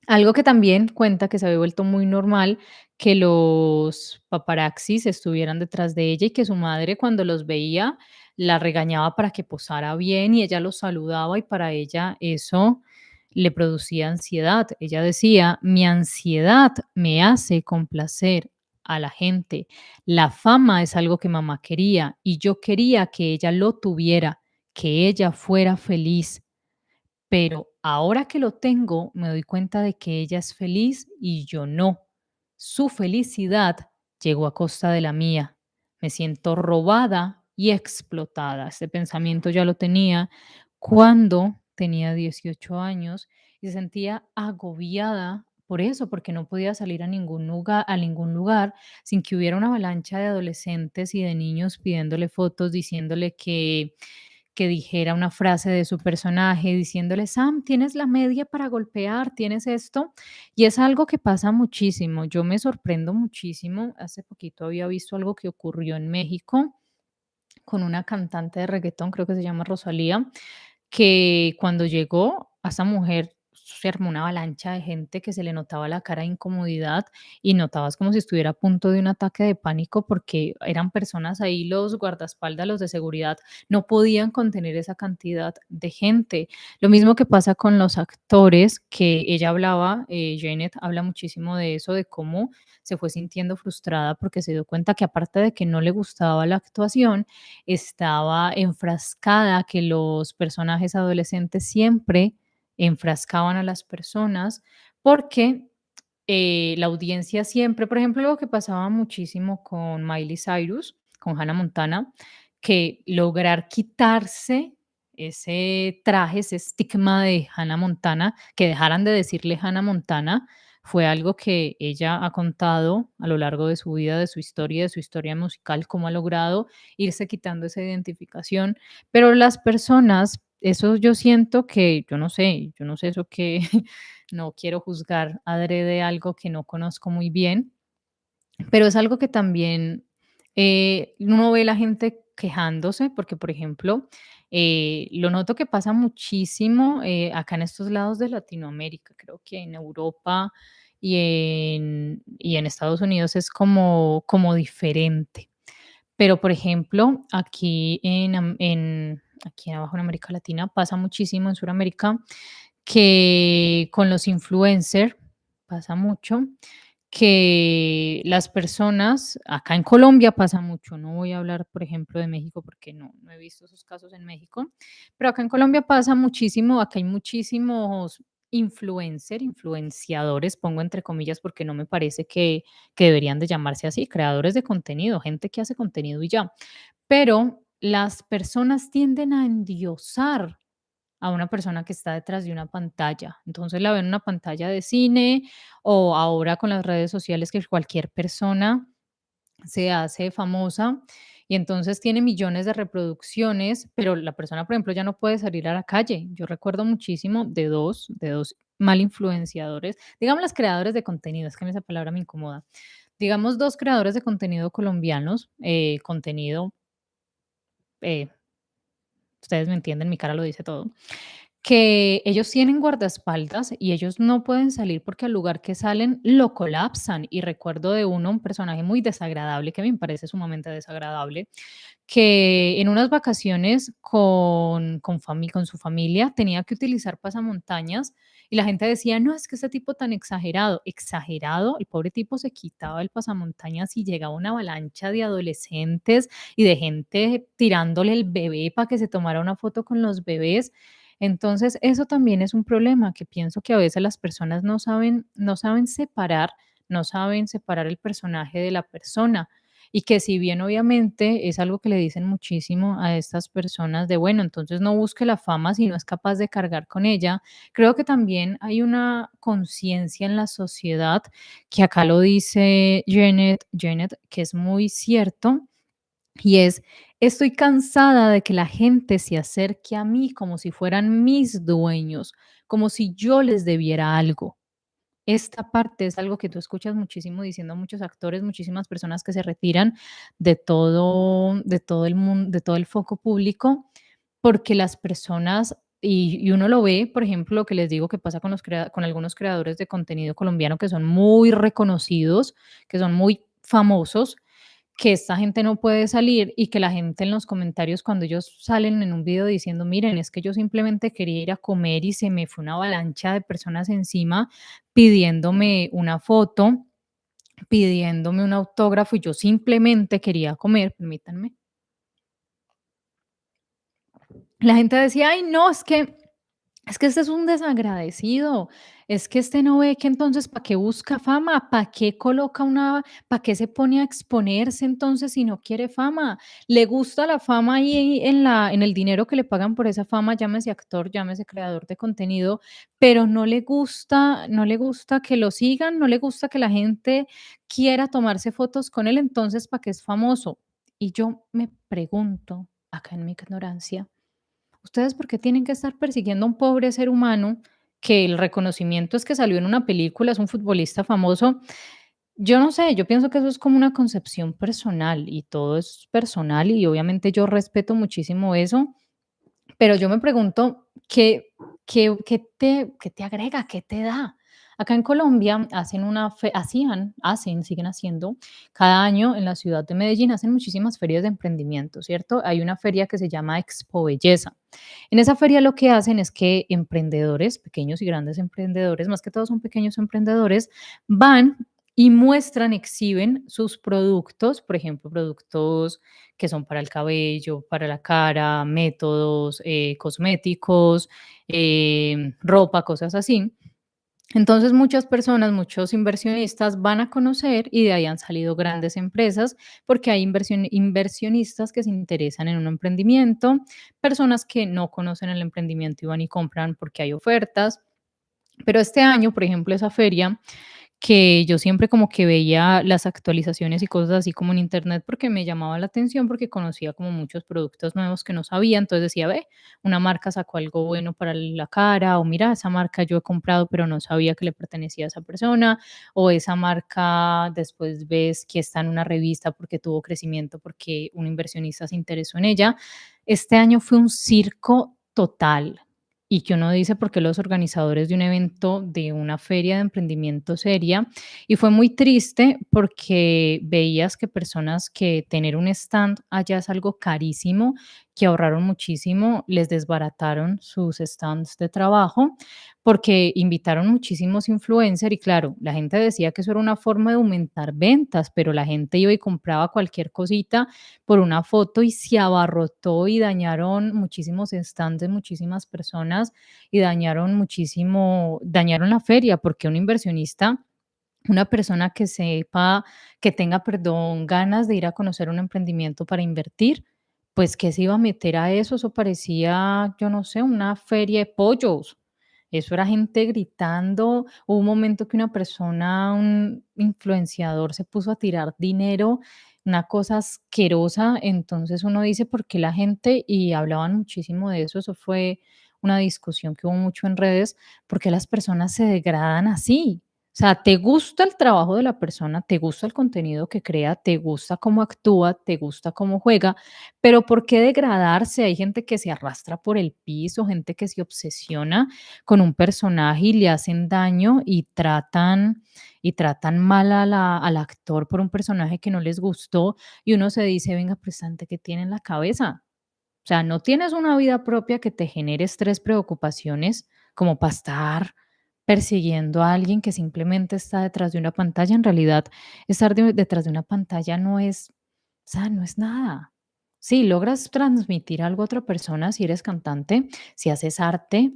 algo que también cuenta que se había vuelto muy normal que los paparazzis estuvieran detrás de ella y que su madre cuando los veía la regañaba para que posara bien y ella los saludaba y para ella eso le producía ansiedad. Ella decía, mi ansiedad me hace complacer a la gente. La fama es algo que mamá quería y yo quería que ella lo tuviera, que ella fuera feliz, pero ahora que lo tengo, me doy cuenta de que ella es feliz y yo no. Su felicidad llegó a costa de la mía. Me siento robada y explotada. Este pensamiento ya lo tenía cuando tenía 18 años y se sentía agobiada por eso, porque no podía salir a ningún lugar sin que hubiera una avalancha de adolescentes y de niños pidiéndole fotos, diciéndole que dijera una frase de su personaje diciéndole: "Sam, tienes la media para golpear, tienes esto", y es algo que pasa muchísimo. Yo me sorprendo muchísimo. Hace poquito había visto algo que ocurrió en México con una cantante de reguetón, creo que se llama Rosalía, que cuando llegó a esa mujer se armó una avalancha de gente que se le notaba la cara de incomodidad y notabas como si estuviera a punto de un ataque de pánico porque eran personas ahí, los guardaespaldas, los de seguridad, no podían contener esa cantidad de gente. Lo mismo que pasa con los actores, que ella hablaba, Janet habla muchísimo de eso, de cómo se fue sintiendo frustrada porque se dio cuenta que aparte de que no le gustaba la actuación, estaba enfrascada, que los personajes adolescentes siempre enfrascaban a las personas porque la audiencia siempre, por ejemplo, algo que pasaba muchísimo con Miley Cyrus, con Hannah Montana, que lograr quitarse ese traje, ese estigma de Hannah Montana, que dejaran de decirle Hannah Montana, fue algo que ella ha contado a lo largo de su vida, de su historia musical, cómo ha logrado irse quitando esa identificación. Pero las personas, eso yo siento que, yo no sé eso que no quiero juzgar adrede algo que no conozco muy bien, pero es algo que también uno ve la gente quejándose, porque, por ejemplo, lo noto que pasa muchísimo acá en estos lados de Latinoamérica, creo que en Europa y en Estados Unidos es como diferente. Pero, por ejemplo, aquí abajo en América Latina pasa muchísimo, en Suramérica, que con los influencers pasa mucho que las personas acá en Colombia pasa mucho, no voy a hablar, por ejemplo, de México porque no he visto esos casos en México, pero acá en Colombia pasa muchísimo, acá hay muchísimos influenciadores, pongo entre comillas, porque no me parece que deberían de llamarse así, creadores de contenido, gente que hace contenido y ya. Pero las personas tienden a endiosar a una persona que está detrás de una pantalla. Entonces la ven en una pantalla de cine o ahora con las redes sociales que cualquier persona se hace famosa y entonces tiene millones de reproducciones, pero la persona, por ejemplo, ya no puede salir a la calle. Yo recuerdo muchísimo de dos mal influenciadores, digamos los creadores de contenido, es que a mí esa palabra me incomoda. Digamos, dos creadores de contenido colombianos, contenido, eh, ustedes me entienden, mi cara lo dice todo, que ellos tienen guardaespaldas y ellos no pueden salir porque al lugar que salen lo colapsan. Y recuerdo de uno, un personaje muy desagradable, que a mí me parece sumamente desagradable, que en unas vacaciones con su familia tenía que utilizar pasamontañas y la gente decía, no, es que ese tipo tan exagerado, exagerado, el pobre tipo se quitaba el pasamontañas y llegaba una avalancha de adolescentes y de gente tirándole el bebé para que se tomara una foto con los bebés. Entonces, eso también es un problema que pienso que a veces las personas no saben separar el personaje de la persona. Y que si bien obviamente es algo que le dicen muchísimo a estas personas de, bueno, entonces no busque la fama si no es capaz de cargar con ella, creo que también hay una conciencia en la sociedad, que acá lo dice Janet, que es muy cierto, y es, estoy cansada de que la gente se acerque a mí como si fueran mis dueños, como si yo les debiera algo. Esta parte es algo que tú escuchas muchísimo diciendo a muchos actores, muchísimas personas que se retiran de todo el mundo, de todo el foco público, porque las personas, y uno lo ve, por ejemplo, lo que les digo que pasa con algunos creadores de contenido colombiano que son muy reconocidos, que son muy famosos, que esta gente no puede salir y que la gente en los comentarios cuando ellos salen en un video diciendo, miren, es que yo simplemente quería ir a comer y se me fue una avalancha de personas encima pidiéndome una foto, pidiéndome un autógrafo y yo simplemente quería comer, permítanme. La gente decía, ay, no, es que este es un desagradecido, es que este no ve que entonces para qué busca fama, para qué coloca una, para qué se pone a exponerse entonces si no quiere fama. Le gusta la fama ahí en el dinero que le pagan por esa fama, llámese actor, llámese creador de contenido, pero no le gusta que lo sigan, no le gusta que la gente quiera tomarse fotos con él, entonces ¿para qué es famoso? Y yo me pregunto, acá en mi ignorancia, ¿Ustedes por qué tienen que estar persiguiendo a un pobre ser humano que el reconocimiento es que salió en una película, es un futbolista famoso? Yo no sé, yo pienso que eso es como una concepción personal y todo es personal y obviamente yo respeto muchísimo eso, pero yo me pregunto, ¿qué te agrega? ¿Qué te da? Acá en Colombia hacen, siguen haciendo, cada año en la ciudad de Medellín hacen muchísimas ferias de emprendimiento, ¿cierto? Hay una feria que se llama Expo Belleza. En esa feria lo que hacen es que emprendedores, pequeños y grandes emprendedores, más que todo son pequeños emprendedores, van y muestran, exhiben sus productos, por ejemplo, productos que son para el cabello, para la cara, métodos, cosméticos, ropa, cosas así. Entonces muchas personas, muchos inversionistas van a conocer y de ahí han salido grandes empresas porque hay inversionistas que se interesan en un emprendimiento, personas que no conocen el emprendimiento y van y compran porque hay ofertas. Pero este año, por ejemplo, esa feria que yo siempre como que veía las actualizaciones y cosas así como en internet porque me llamaba la atención, porque conocía como muchos productos nuevos que no sabía, entonces decía, ve, una marca sacó algo bueno para la cara, o mira, esa marca yo he comprado pero no sabía que le pertenecía a esa persona, o esa marca después ves que está en una revista porque tuvo crecimiento, porque un inversionista se interesó en ella. Este año fue un circo total y que uno dice por qué los organizadores de un evento, de una feria de emprendimiento seria, y fue muy triste porque veías que personas que tener un stand allá es algo carísimo, que ahorraron muchísimo, les desbarataron sus stands de trabajo porque invitaron muchísimos influencers y claro, la gente decía que eso era una forma de aumentar ventas, pero la gente iba y compraba cualquier cosita por una foto y se abarrotó y dañaron muchísimos stands de muchísimas personas y dañaron la feria, porque un inversionista, una persona que sepa, que tenga, perdón, ganas de ir a conocer un emprendimiento para invertir, pues, ¿qué se iba a meter a eso? Eso parecía, yo no sé, una feria de pollos. Eso era gente gritando. Hubo un momento que una persona, un influenciador, se puso a tirar dinero, una cosa asquerosa. Entonces uno dice, ¿por qué la gente? Y hablaban muchísimo de eso. Eso fue una discusión que hubo mucho en redes, ¿por qué las personas se degradan así? O sea, te gusta el trabajo de la persona, te gusta el contenido que crea, te gusta cómo actúa, te gusta cómo juega, pero ¿por qué degradarse? Hay gente que se arrastra por el piso, gente que se obsesiona con un personaje y le hacen daño y tratan mal al actor por un personaje que no les gustó y uno se dice, venga, prestante, ¿qué tiene en la cabeza? O sea, no tienes una vida propia que te genere estrés, preocupaciones, como para estar persiguiendo a alguien que simplemente está detrás de una pantalla. En realidad, estar detrás de una pantalla no es, o sea, no es nada. Sí, logras transmitir algo a otra persona si eres cantante, si haces arte,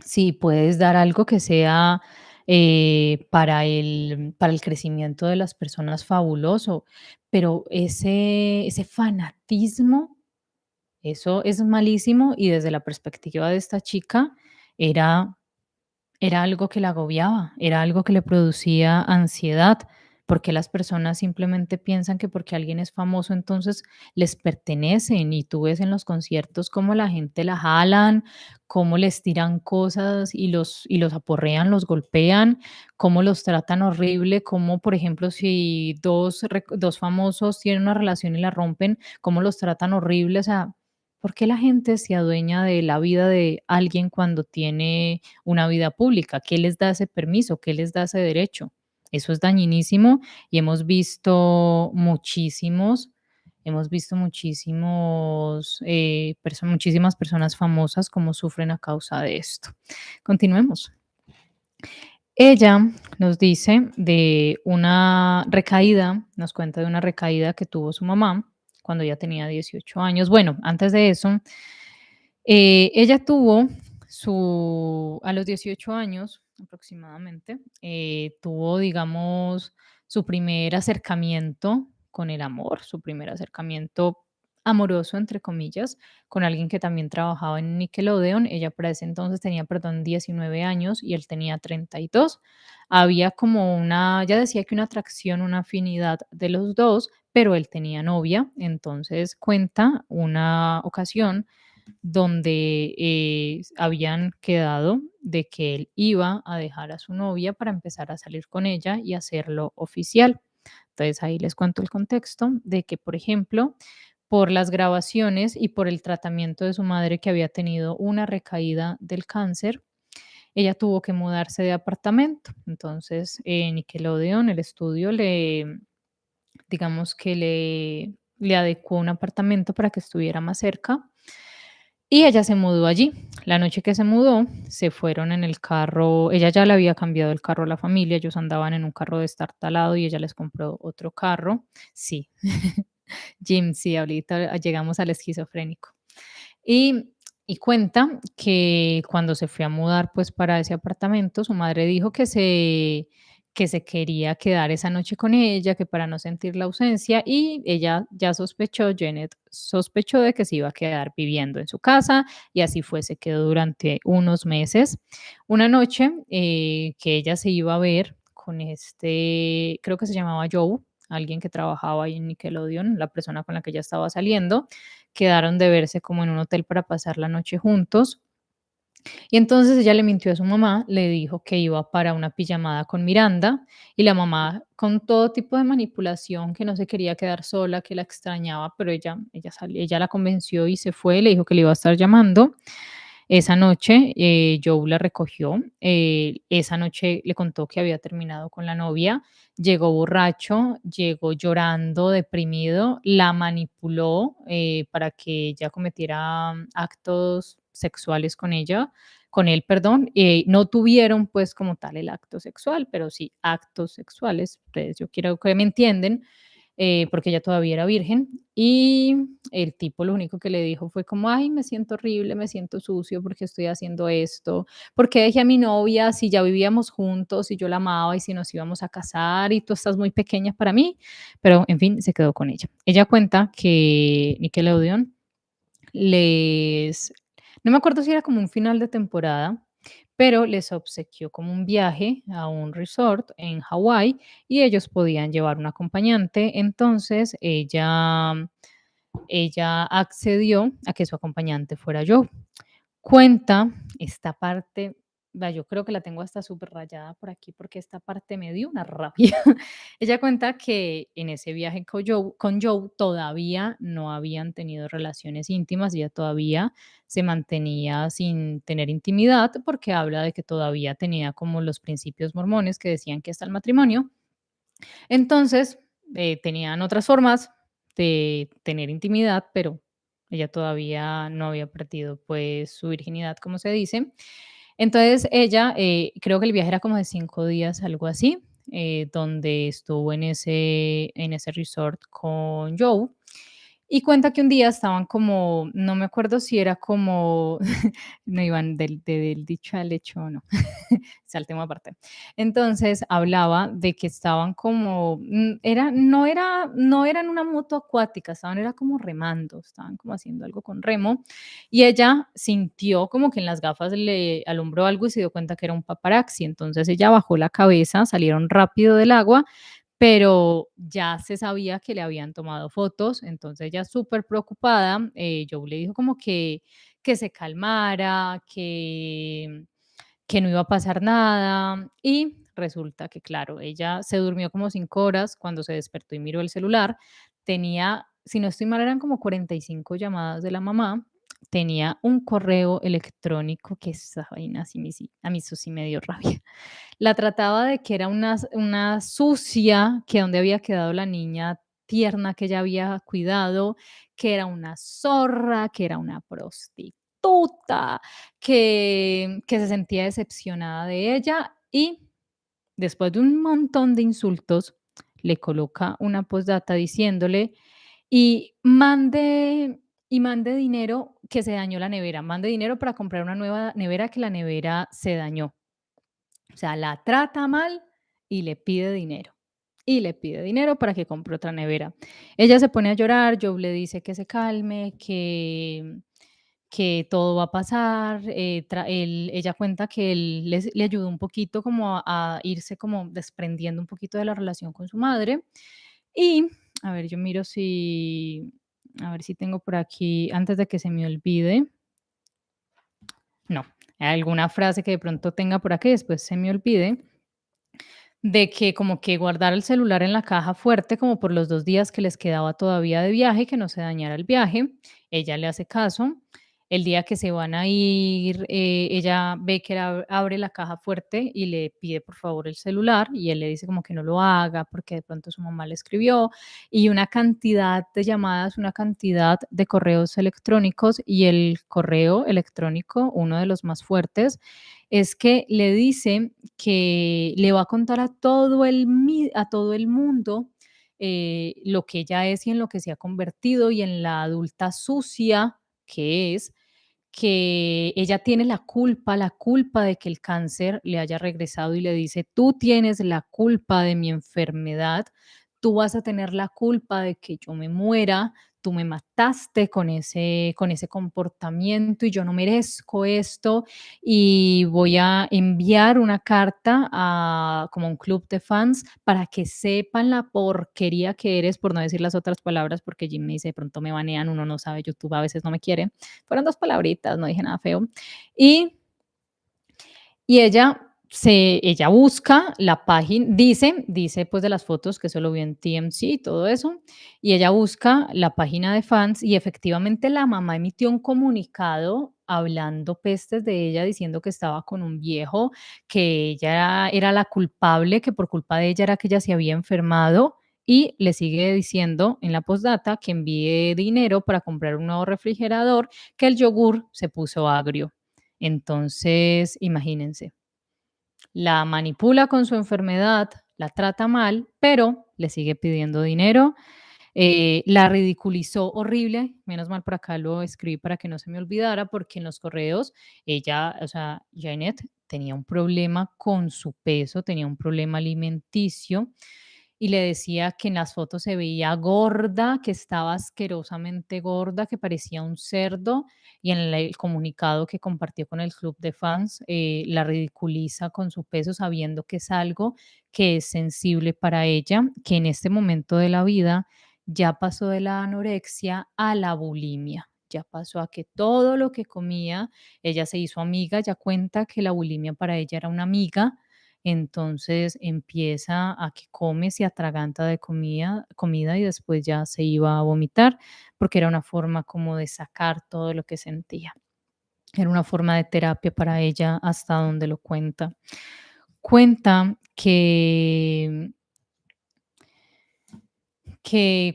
si puedes dar algo que sea para el crecimiento de las personas fabuloso, pero ese fanatismo eso es malísimo y desde la perspectiva de esta chica era era algo que la agobiaba, era algo que le producía ansiedad, porque las personas simplemente piensan que porque alguien es famoso, entonces les pertenecen. Y tú ves en los conciertos cómo la gente la jalan, cómo les tiran cosas y los aporrean, los golpean, cómo los tratan horrible, cómo, por ejemplo, si dos famosos tienen una relación y la rompen, cómo los tratan horrible. O sea, ¿por qué la gente se adueña de la vida de alguien cuando tiene una vida pública? ¿Qué les da ese permiso? ¿Qué les da ese derecho? Eso es dañinísimo y hemos visto muchísimas personas famosas como sufren a causa de esto. Continuemos. Ella nos dice de una recaída, nos cuenta de una recaída que tuvo su mamá cuando ella tenía 18 años. Bueno, antes de eso, ella tuvo a los 18 años aproximadamente, tuvo, digamos, su primer acercamiento con el amor, su primer acercamiento amoroso, entre comillas, con alguien que también trabajaba en Nickelodeon. Ella para ese entonces tenía, perdón, 19 años y él tenía 32. Había como ya decía que una atracción, una afinidad de los dos, pero él tenía novia. Entonces cuenta una ocasión donde habían quedado de que él iba a dejar a su novia para empezar a salir con ella y hacerlo oficial. Entonces ahí les cuento el contexto de que, por ejemplo, por las grabaciones y por el tratamiento de su madre que había tenido una recaída del cáncer, ella tuvo que mudarse de apartamento. Entonces, Nickelodeon, el estudio, digamos que le adecuó un apartamento para que estuviera más cerca y ella se mudó allí. La noche que se mudó, se fueron en el carro. Ella ya le había cambiado el carro a la familia. Ellos andaban en un carro destartalado y ella les compró otro carro. Sí, Jim, sí, ahorita llegamos al esquizofrénico. Y, y cuenta que cuando se fue a mudar pues para ese apartamento, su madre dijo que se quería quedar esa noche con ella, que para no sentir la ausencia, y ella ya sospechó, Janet sospechó de que se iba a quedar viviendo en su casa, y así fue, se quedó durante unos meses. Una noche que ella se iba a ver con este, creo que se llamaba Joe, alguien que trabajaba ahí en Nickelodeon, la persona con la que ella estaba saliendo, quedaron de verse como en un hotel para pasar la noche juntos. Y entonces ella le mintió a su mamá, le dijo que iba para una pijamada con Miranda y la mamá con todo tipo de manipulación, que no se quería quedar sola, que la extrañaba, pero ella la convenció y se fue, le dijo que le iba a estar llamando. Esa noche, Joe la recogió. Esa noche le contó que había terminado con la novia. Llegó borracho, llegó llorando, deprimido, la manipuló para que ella cometiera actos sexuales con ella, con él, perdón. No tuvieron pues como tal el acto sexual, pero sí actos sexuales. Ustedes, yo quiero que me entienden, porque ella todavía era virgen, y el tipo lo único que le dijo fue como, ay, me siento horrible, me siento sucio porque estoy haciendo esto, porque dejé a mi novia si ya vivíamos juntos y yo la amaba y si nos íbamos a casar y tú estás muy pequeña para mí, pero en fin, se quedó con ella. Ella cuenta que Nickelodeon les, no me acuerdo si era como un final de temporada, pero les obsequió como un viaje a un resort en Hawái y ellos podían llevar un acompañante. Entonces ella accedió a que su acompañante fuera yo. Cuenta esta parte, yo creo que la tengo hasta subrayada por aquí porque esta parte me dio una rabia. Ella cuenta que en ese viaje con Joe todavía no habían tenido relaciones íntimas, ella todavía se mantenía sin tener intimidad porque habla de que todavía tenía como los principios mormones que decían que hasta el matrimonio. Entonces, tenían otras formas de tener intimidad, pero ella todavía no había perdido, pues, su virginidad, como se dice. Entonces, ella, creo que el viaje era como de 5 días, algo así, donde estuvo en ese resort con Joe. Y cuenta que un día estaban como, no me acuerdo si era como, no iban del dicho al hecho o no, saltemos aparte. Entonces hablaba de que estaban como, no era en una moto acuática, estaban era como remando, estaban como haciendo algo con remo, y ella sintió como que en las gafas le alumbró algo y se dio cuenta que era un paparazzi. Entonces ella bajó la cabeza, salieron rápido del agua, pero ya se sabía que le habían tomado fotos, entonces ella súper preocupada, Joe le dijo como que se calmara, que no iba a pasar nada, y resulta que, claro, ella se durmió como 5 horas, cuando se despertó y miró el celular, tenía, si no estoy mal, eran como 45 llamadas de la mamá, tenía un correo electrónico que esa vaina sí a mí eso sí me dio rabia. La trataba de que era una sucia, que dónde había quedado la niña tierna que ella había cuidado, que era una zorra, que era una prostituta, que se sentía decepcionada de ella y después de un montón de insultos, le coloca una postdata diciéndole: "Y mande dinero que se dañó la nevera, mande dinero para comprar una nueva nevera que la nevera se dañó". O sea, la trata mal y le pide dinero. Y le pide dinero para que compre otra nevera. Ella se pone a llorar, Joe le dice que se calme, que todo va a pasar. Ella cuenta que él le ayudó un poquito como a irse como desprendiendo un poquito de la relación con su madre. Y, a ver, yo miro si, a ver si tengo por aquí, antes de que se me olvide. alguna frase que de pronto tenga por aquí, después se me olvide, de que como que guardar el celular en la caja fuerte como por los 2 días que les quedaba todavía de viaje, que no se dañara el viaje. Ella le hace caso. El día que se van a ir, ella ve que abre la caja fuerte y le pide por favor el celular, y él le dice como que no lo haga porque de pronto su mamá le escribió, y una cantidad de llamadas, una cantidad de correos electrónicos, y el correo electrónico, uno de los más fuertes, es que le dice que le va a contar a todo el mundo, lo que ella es y en lo que se ha convertido y en la adulta sucia que es, que ella tiene la culpa de que el cáncer le haya regresado, y le dice: "Tú tienes la culpa de mi enfermedad, tú vas a tener la culpa de que yo me muera, tú me mataste con ese comportamiento y yo no merezco esto, y voy a enviar una carta a como un club de fans para que sepan la porquería que eres", por no decir las otras palabras, porque Jim me dice: "De pronto me banean, uno no sabe, YouTube a veces no me quiere". Fueron 2 palabritas, no dije nada feo. Y ella busca la página, dice, pues, de las fotos que eso lo vio en TMZ y todo eso, y ella busca la página de fans, y efectivamente la mamá emitió un comunicado hablando pestes de ella, diciendo que estaba con un viejo, que ella era la culpable, que por culpa de ella era que ella se había enfermado, y le sigue diciendo en la postdata que envíe dinero para comprar un nuevo refrigerador, que el yogur se puso agrio. Entonces, imagínense, la manipula con su enfermedad, la trata mal, pero le sigue pidiendo dinero, la ridiculizó horrible. Menos mal por acá lo escribí para que no se me olvidara, porque en los correos ella, o sea, Janet tenía un problema con su peso, tenía un problema alimenticio, y le decía que en las fotos se veía gorda, que estaba asquerosamente gorda, que parecía un cerdo, y en el comunicado que compartió con el club de fans, la ridiculiza con su peso, sabiendo que es algo que es sensible para ella, que en este momento de la vida ya pasó de la anorexia a la bulimia. Ya pasó a que todo lo que comía, ella se hizo amiga, ya cuenta que la bulimia para ella era una amiga. Entonces empieza a que come, se atraganta de comida y después ya se iba a vomitar, porque era una forma como de sacar todo lo que sentía. Era una forma de terapia para ella, hasta donde lo cuenta. Cuenta que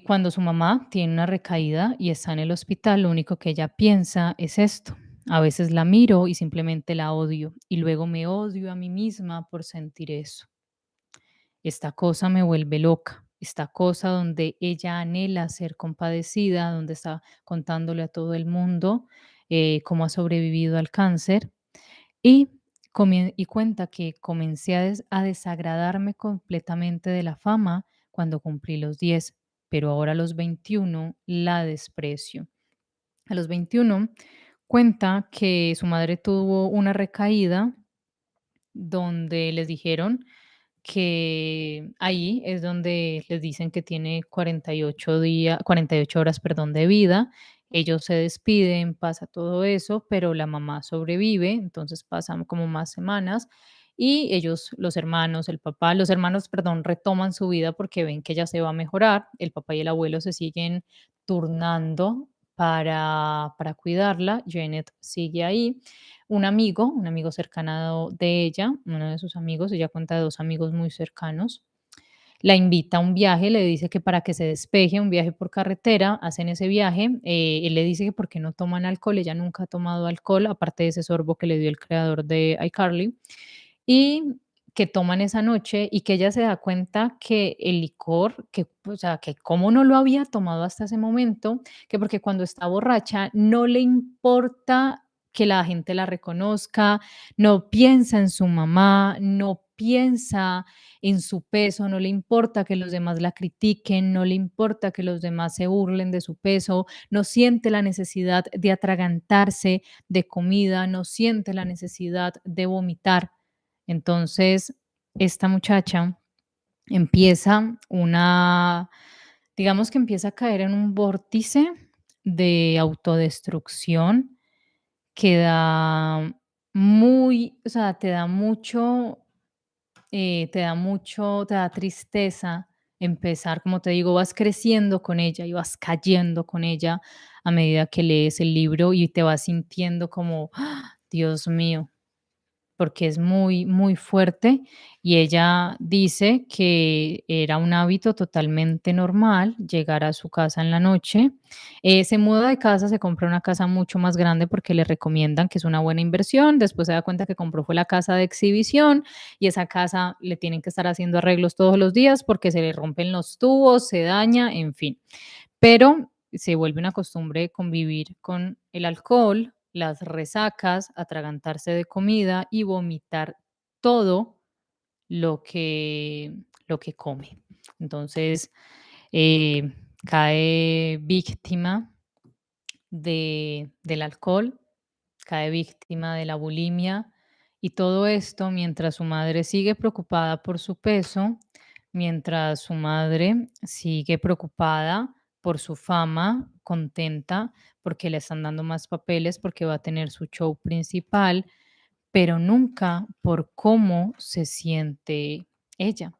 cuando su mamá tiene una recaída y está en el hospital, lo único que ella piensa es esto: a veces la miro y simplemente la odio, y luego me odio a mí misma por sentir eso. Esta cosa me vuelve loca, esta cosa donde ella anhela ser compadecida, donde está contándole a todo el mundo cómo ha sobrevivido al cáncer, y, y cuenta que comencé a desagradarme completamente de la fama cuando cumplí los 10, pero ahora a los 21 la desprecio. A los 21 cuenta que su madre tuvo una recaída donde les dijeron que ahí es donde les dicen que tiene 48 horas, perdón, de vida. Ellos se despiden, pasa todo eso, pero la mamá sobrevive, entonces pasan como más semanas, y ellos, los hermanos, el papá, los hermanos, perdón, retoman su vida porque ven que ella se va a mejorar. El papá y el abuelo se siguen turnando para cuidarla. Janet sigue ahí. Un amigo cercano de ella, uno de sus amigos, ella cuenta de 2 amigos muy cercanos, la invita a un viaje, le dice que para que se despeje, un viaje por carretera, hacen ese viaje, él le dice que por qué no toman alcohol, ella nunca ha tomado alcohol, aparte de ese sorbo que le dio el creador de iCarly, y que toman esa noche, y que ella se da cuenta que el licor, que, o sea, que cómo no lo había tomado hasta ese momento, que porque cuando está borracha no le importa que la gente la reconozca, no piensa en su mamá, no piensa en su peso, no le importa que los demás la critiquen, no le importa que los demás se burlen de su peso, no siente la necesidad de atragantarse de comida, no siente la necesidad de vomitar. Entonces, esta muchacha empieza digamos que empieza a caer en un vórtice de autodestrucción que da muy, o sea, te da tristeza empezar, como te digo, vas creciendo con ella y vas cayendo con ella a medida que lees el libro y te vas sintiendo como, ¡ah! Dios mío, porque es muy, muy fuerte y ella dice que era un hábito totalmente normal llegar a su casa en la noche. Se muda de casa, se compra una casa mucho más grande porque le recomiendan que es una buena inversión. Después se da cuenta que compró fue la casa de exhibición y esa casa le tienen que estar haciendo arreglos todos los días porque se le rompen los tubos, se daña, en fin. Pero se vuelve una costumbre convivir con el alcohol, las resacas, atragantarse de comida y vomitar todo lo que lo que come. Entonces, eh, cae víctima del alcohol, cae víctima de la bulimia y todo esto mientras su madre sigue preocupada por su peso, mientras su madre sigue preocupada por su fama, contenta porque le están dando más papeles, porque va a tener su show principal, pero nunca por cómo se siente ella.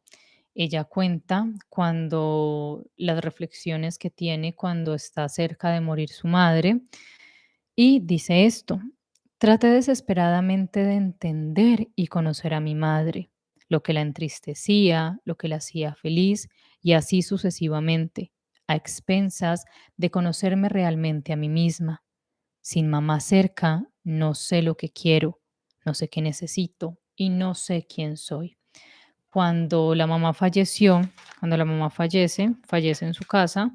Ella cuenta cuando las reflexiones que tiene cuando está cerca de morir su madre y dice esto: traté desesperadamente de entender y conocer a mi madre, lo que la entristecía, lo que la hacía feliz y así sucesivamente, a expensas de conocerme realmente a mí misma. Sin mamá cerca, no sé lo que quiero, no sé qué necesito y no sé quién soy. Cuando la mamá falleció, cuando la mamá fallece en su casa,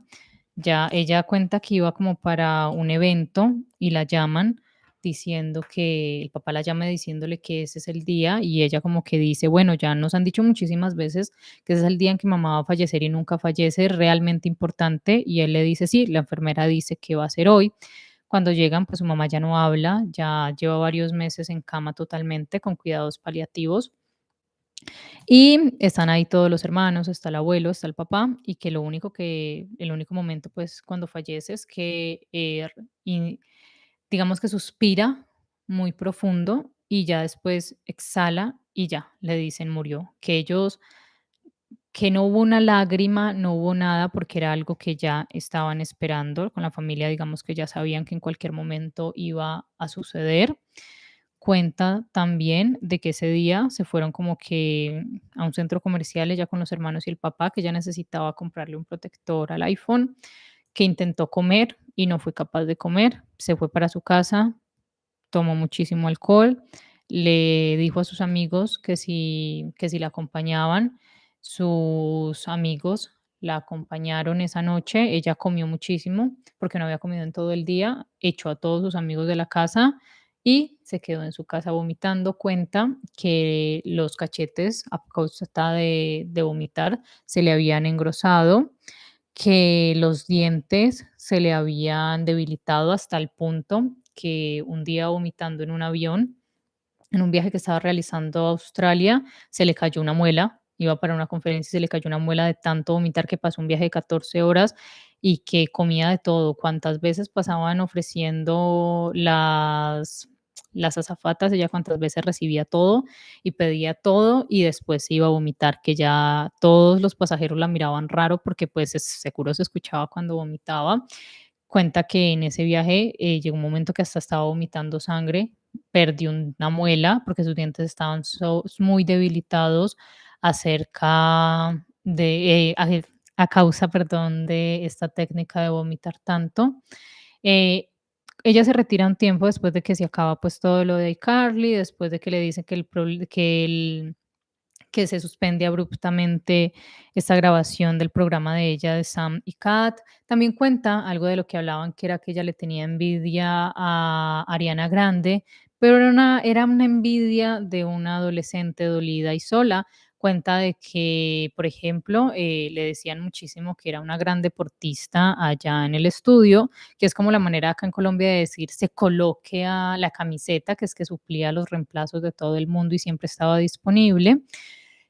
ya ella cuenta que iba como para un evento y la llaman diciendo que el papá la llama diciéndole que ese es el día y ella como que dice, bueno, ya nos han dicho muchísimas veces que ese es el día en que mamá va a fallecer y nunca fallece, es realmente importante y él le dice, sí, la enfermera dice que va a ser hoy. Cuando llegan, pues su mamá ya no habla, ya lleva varios meses en cama totalmente con cuidados paliativos y están ahí todos los hermanos, está el abuelo, está el papá, y que el único momento, pues, cuando fallece es que, y digamos que suspira muy profundo y ya después exhala y ya, le dicen murió. Que no hubo una lágrima, no hubo nada porque era algo que ya estaban esperando con la familia, digamos que ya sabían que en cualquier momento iba a suceder. Cuenta también de que ese día se fueron como que a un centro comercial ella con los hermanos y el papá, que ella necesitaba comprarle un protector al iPhone, que intentó comer y no fue capaz de comer, se fue para su casa, tomó muchísimo alcohol, le dijo a sus amigos que si la acompañaban, sus amigos la acompañaron esa noche, ella comió muchísimo porque no había comido en todo el día, echó a todos sus amigos de la casa y se quedó en su casa vomitando. Cuenta que los cachetes, a causa de vomitar, se le habían engrosado, que los dientes se le habían debilitado hasta el punto que un día vomitando en un avión, en un viaje que estaba realizando a Australia, se le cayó una muela, iba para una conferencia y se le cayó una muela de tanto vomitar que pasó un viaje de 14 horas y que comía de todo. Cuántas veces pasaban ofreciendo las azafatas, ella cuántas veces recibía todo y pedía todo y después se iba a vomitar, que ya todos los pasajeros la miraban raro porque pues seguro se escuchaba cuando vomitaba. Cuenta que en ese viaje, llegó un momento que hasta estaba vomitando sangre, perdió una muela porque sus dientes estaban muy debilitados acerca de, a causa, perdón, de esta técnica de vomitar tanto. Eh, Ella se retira un tiempo después de que se acaba, pues, todo lo de iCarly, después de que le dicen que se suspende abruptamente esta grabación del programa de ella, de Sam y Kat. También cuenta algo de lo que hablaban, que era que ella le tenía envidia a Ariana Grande, pero era una envidia de una adolescente dolida y sola. Cuenta de que, por ejemplo, le decían muchísimo que era una gran deportista allá en el estudio, que es como la manera acá en Colombia de decir se coloque a la camiseta, que es que suplía los reemplazos de todo el mundo y siempre estaba disponible.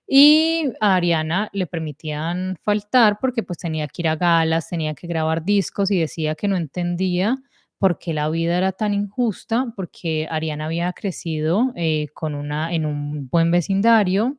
Y a Ariana le permitían faltar porque, pues, tenía que ir a galas, tenía que grabar discos y decía que no entendía por qué la vida era tan injusta, porque Ariana había crecido en un buen vecindario,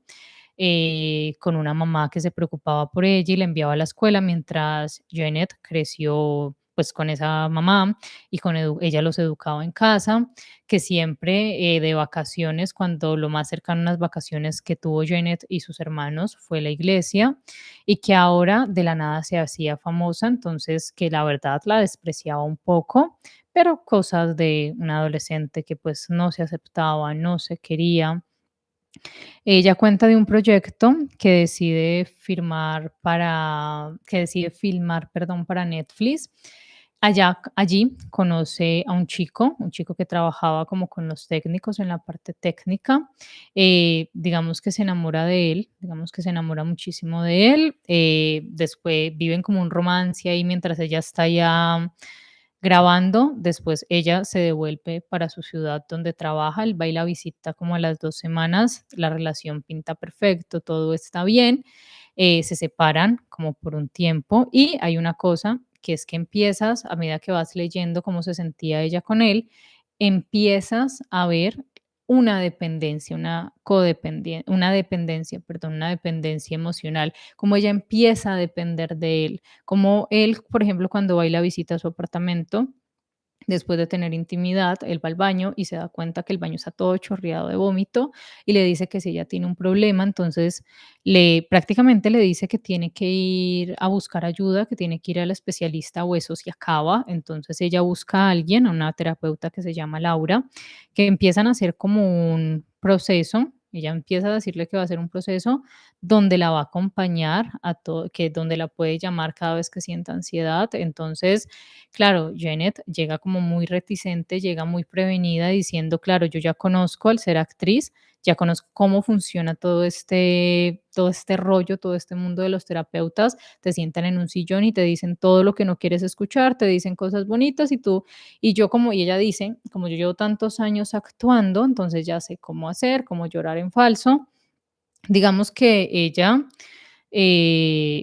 con una mamá que se preocupaba por ella y la enviaba a la escuela, mientras Janet creció pues con esa mamá y ella los educaba en casa, que siempre de vacaciones, cuando lo más cercano a unas vacaciones que tuvo Janet y sus hermanos fue la iglesia, y que ahora de la nada se hacía famosa, entonces que la verdad la despreciaba un poco, pero cosas de un adolescente que pues no se aceptaba, no se quería. Ella cuenta de un proyecto que decide filmar, perdón, para Netflix. Allí conoce a un chico que trabajaba como con los técnicos en la parte técnica. Digamos que se enamora de él, digamos que se enamora muchísimo de él. Después viven como un romance ahí mientras ella está ya grabando. Después ella se devuelve para su ciudad donde trabaja, él va y la visita como a las 2 semanas, la relación pinta perfecto, todo está bien, se separan como por un tiempo y hay una cosa que es que empiezas, a medida que vas leyendo cómo se sentía ella con él, empiezas a ver una dependencia, una dependencia emocional, como ella empieza a depender de él, como él, por ejemplo, cuando va y la visita a su apartamento, después de tener intimidad, él va al baño y se da cuenta que el baño está todo chorreado de vómito y le dice que si ella tiene un problema, entonces prácticamente le dice que tiene que ir a buscar ayuda, que tiene que ir al especialista o eso se acaba. Entonces ella busca a alguien, a una terapeuta que se llama Laura, que empiezan a hacer como un proceso. Ella empieza a decirle que va a hacer un proceso donde la va a acompañar a todo, que donde la puede llamar cada vez que sienta ansiedad. Entonces, claro, Janet llega como muy reticente, llega muy prevenida diciendo, claro, yo ya conozco al ser actriz, ya conozco cómo funciona todo este rollo, todo este mundo de los terapeutas, te sientan en un sillón y te dicen todo lo que no quieres escuchar, te dicen cosas bonitas y ella dice, como yo llevo tantos años actuando, entonces ya sé cómo hacer, cómo llorar en falso. Digamos que ella,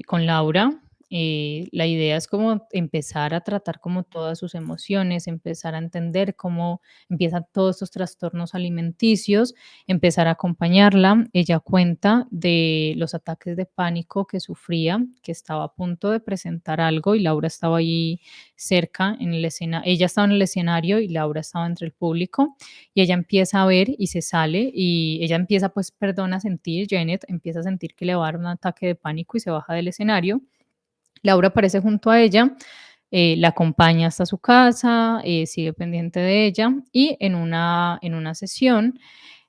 con Laura, la idea es como empezar a tratar como todas sus emociones, empezar a entender cómo empiezan todos estos trastornos alimenticios, empezar a acompañarla. Ella cuenta de los ataques de pánico que sufría, que estaba a punto de presentar algo y Laura estaba ahí cerca en el escenario. Ella estaba en el escenario y Laura estaba entre el público y ella empieza a ver y se sale y ella empieza, pues, perdón, a sentir, Janet empieza a sentir que le va a dar un ataque de pánico y se baja del escenario. Laura aparece junto a ella, la acompaña hasta su casa, sigue pendiente de ella y en una sesión,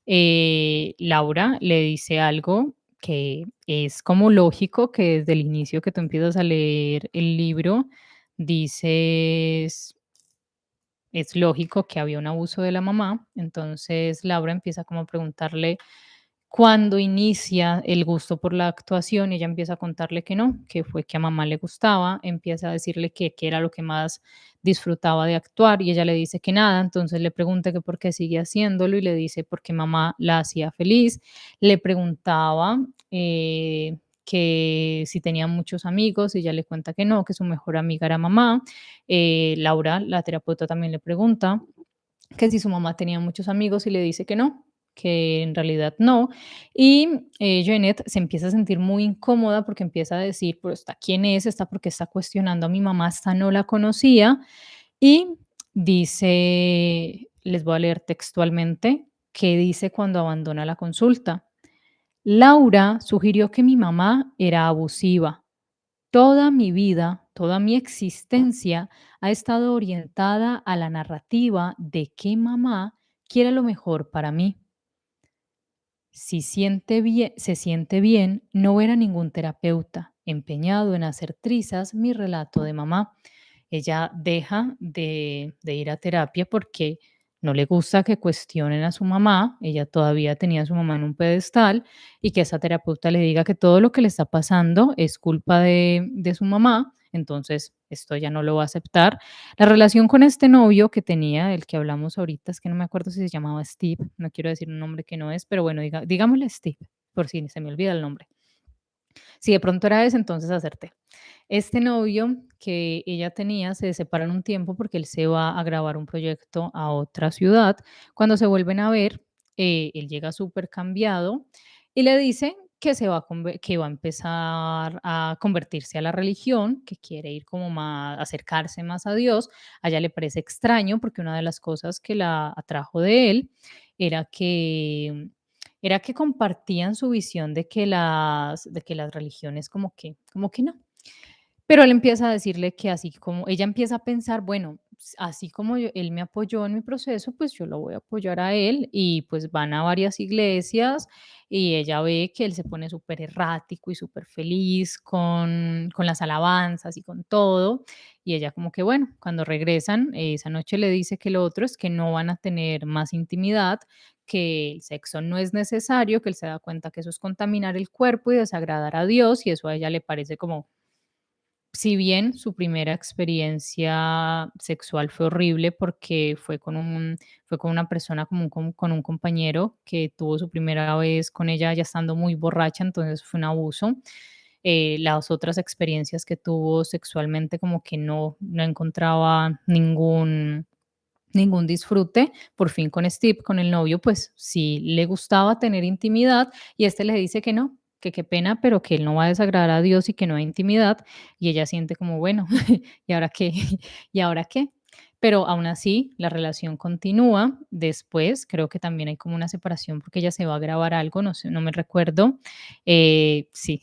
Laura le dice algo que es como lógico, que desde el inicio que tú empiezas a leer el libro, dices, es lógico que había un abuso de la mamá, entonces Laura empieza como a preguntarle cuándo inicia el gusto por la actuación, y ella empieza a contarle que no, que fue que a mamá le gustaba, empieza a decirle que qué era lo que más disfrutaba de actuar y ella le dice que nada, entonces le pregunta que por qué sigue haciéndolo y le dice porque mamá la hacía feliz, le preguntaba que si tenía muchos amigos y ella le cuenta que no, que su mejor amiga era mamá. Laura, la terapeuta, también le pregunta que si su mamá tenía muchos amigos y le dice que no, que en realidad no. Y Janet se empieza a sentir muy incómoda porque empieza a decir, pero esta quién es, esta porque está cuestionando a mi mamá, esta no la conocía. Y dice, les voy a leer textualmente, qué dice cuando abandona la consulta. Laura sugirió que mi mamá era abusiva. Toda mi vida, toda mi existencia ha estado orientada a la narrativa de que mamá quiere lo mejor para mí. Si se siente bien no ver a ningún terapeuta empeñado en hacer trizas mi relato de mamá. Ella deja de ir a terapia porque no le gusta que cuestionen a su mamá. Ella todavía tenía a su mamá en un pedestal y que esa terapeuta le diga que todo lo que le está pasando es culpa de su mamá. Entonces, esto ya no lo va a aceptar. La relación con este novio que tenía, del que hablamos ahorita, es que no me acuerdo si se llamaba Steve, no quiero decir un nombre que no es, pero bueno, digámosle Steve, por si se me olvida el nombre. Si de pronto era ese, entonces acerté. Este novio que ella tenía se separan un tiempo porque él se va a grabar un proyecto a otra ciudad. Cuando se vuelven a ver, él llega súper cambiado y le dice que que va a empezar a convertirse a la religión, que quiere ir como más, acercarse más a Dios. A ella le parece extraño porque una de las cosas que la atrajo de él era que era que compartían su visión de que las religiones como que no. Pero él empieza a decirle que así como ella empieza a pensar, bueno, así como él me apoyó en mi proceso, pues yo lo voy a apoyar a él y pues van a varias iglesias y ella ve que él se pone súper errático y súper feliz con las alabanzas y con todo. Y ella como que bueno, cuando regresan, esa noche le dice que lo otro es que no van a tener más intimidad, que el sexo no es necesario, que él se da cuenta que eso es contaminar el cuerpo y desagradar a Dios y eso a ella le parece como si bien su primera experiencia sexual fue horrible porque fue con una persona como con un compañero que tuvo su primera vez con ella ya estando muy borracha, entonces fue un abuso. Las otras experiencias que tuvo sexualmente como que no encontraba ningún disfrute. Por fin con Steve, con el novio, pues sí le gustaba tener intimidad y este le dice que no, que qué pena, pero que él no va a desagradar a Dios y que no hay intimidad. Y ella siente como, bueno, ¿y ahora qué? ¿Y ahora qué? Pero aún así, la relación continúa. Después, creo que también hay como una separación porque ella se va a grabar algo, no sé, no me recuerdo. Sí,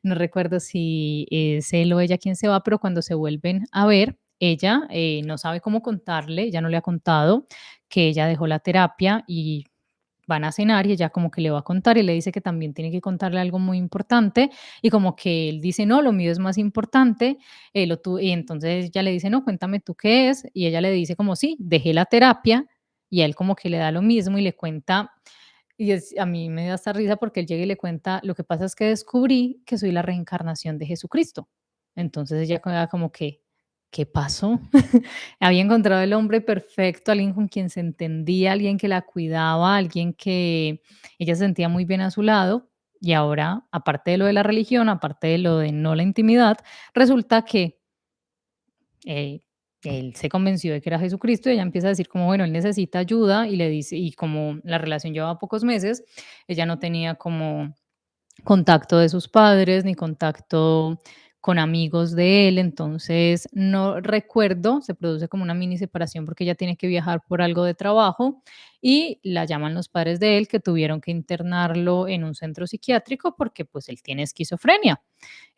no recuerdo si es él o ella quien se va, pero cuando se vuelven a ver, ella no sabe cómo contarle, ya no le ha contado que ella dejó la terapia y van a cenar y ella como que le va a contar y le dice que también tiene que contarle algo muy importante y como que él dice, no, lo mío es más importante, y entonces ella le dice, no, cuéntame tú qué es, y ella le dice como, sí, dejé la terapia y a él como que le da lo mismo y le cuenta, a mí me da hasta risa porque él llega y le cuenta, lo que pasa es que descubrí que soy la reencarnación de Jesucristo. Entonces ella queda como que, ¿qué pasó? Había encontrado el hombre perfecto, alguien con quien se entendía, alguien que la cuidaba, alguien que ella se sentía muy bien a su lado. Y ahora, aparte de lo de la religión, aparte de lo de no la intimidad, resulta que eh, él se convenció de que era Jesucristo y ella empieza a decir como, bueno, él necesita ayuda y le dice, y como la relación llevaba pocos meses, ella no tenía como contacto de sus padres, ni contacto con amigos de él, entonces no recuerdo, se produce como una mini separación porque ella tiene que viajar por algo de trabajo y la llaman los padres de él que tuvieron que internarlo en un centro psiquiátrico porque pues él tiene esquizofrenia.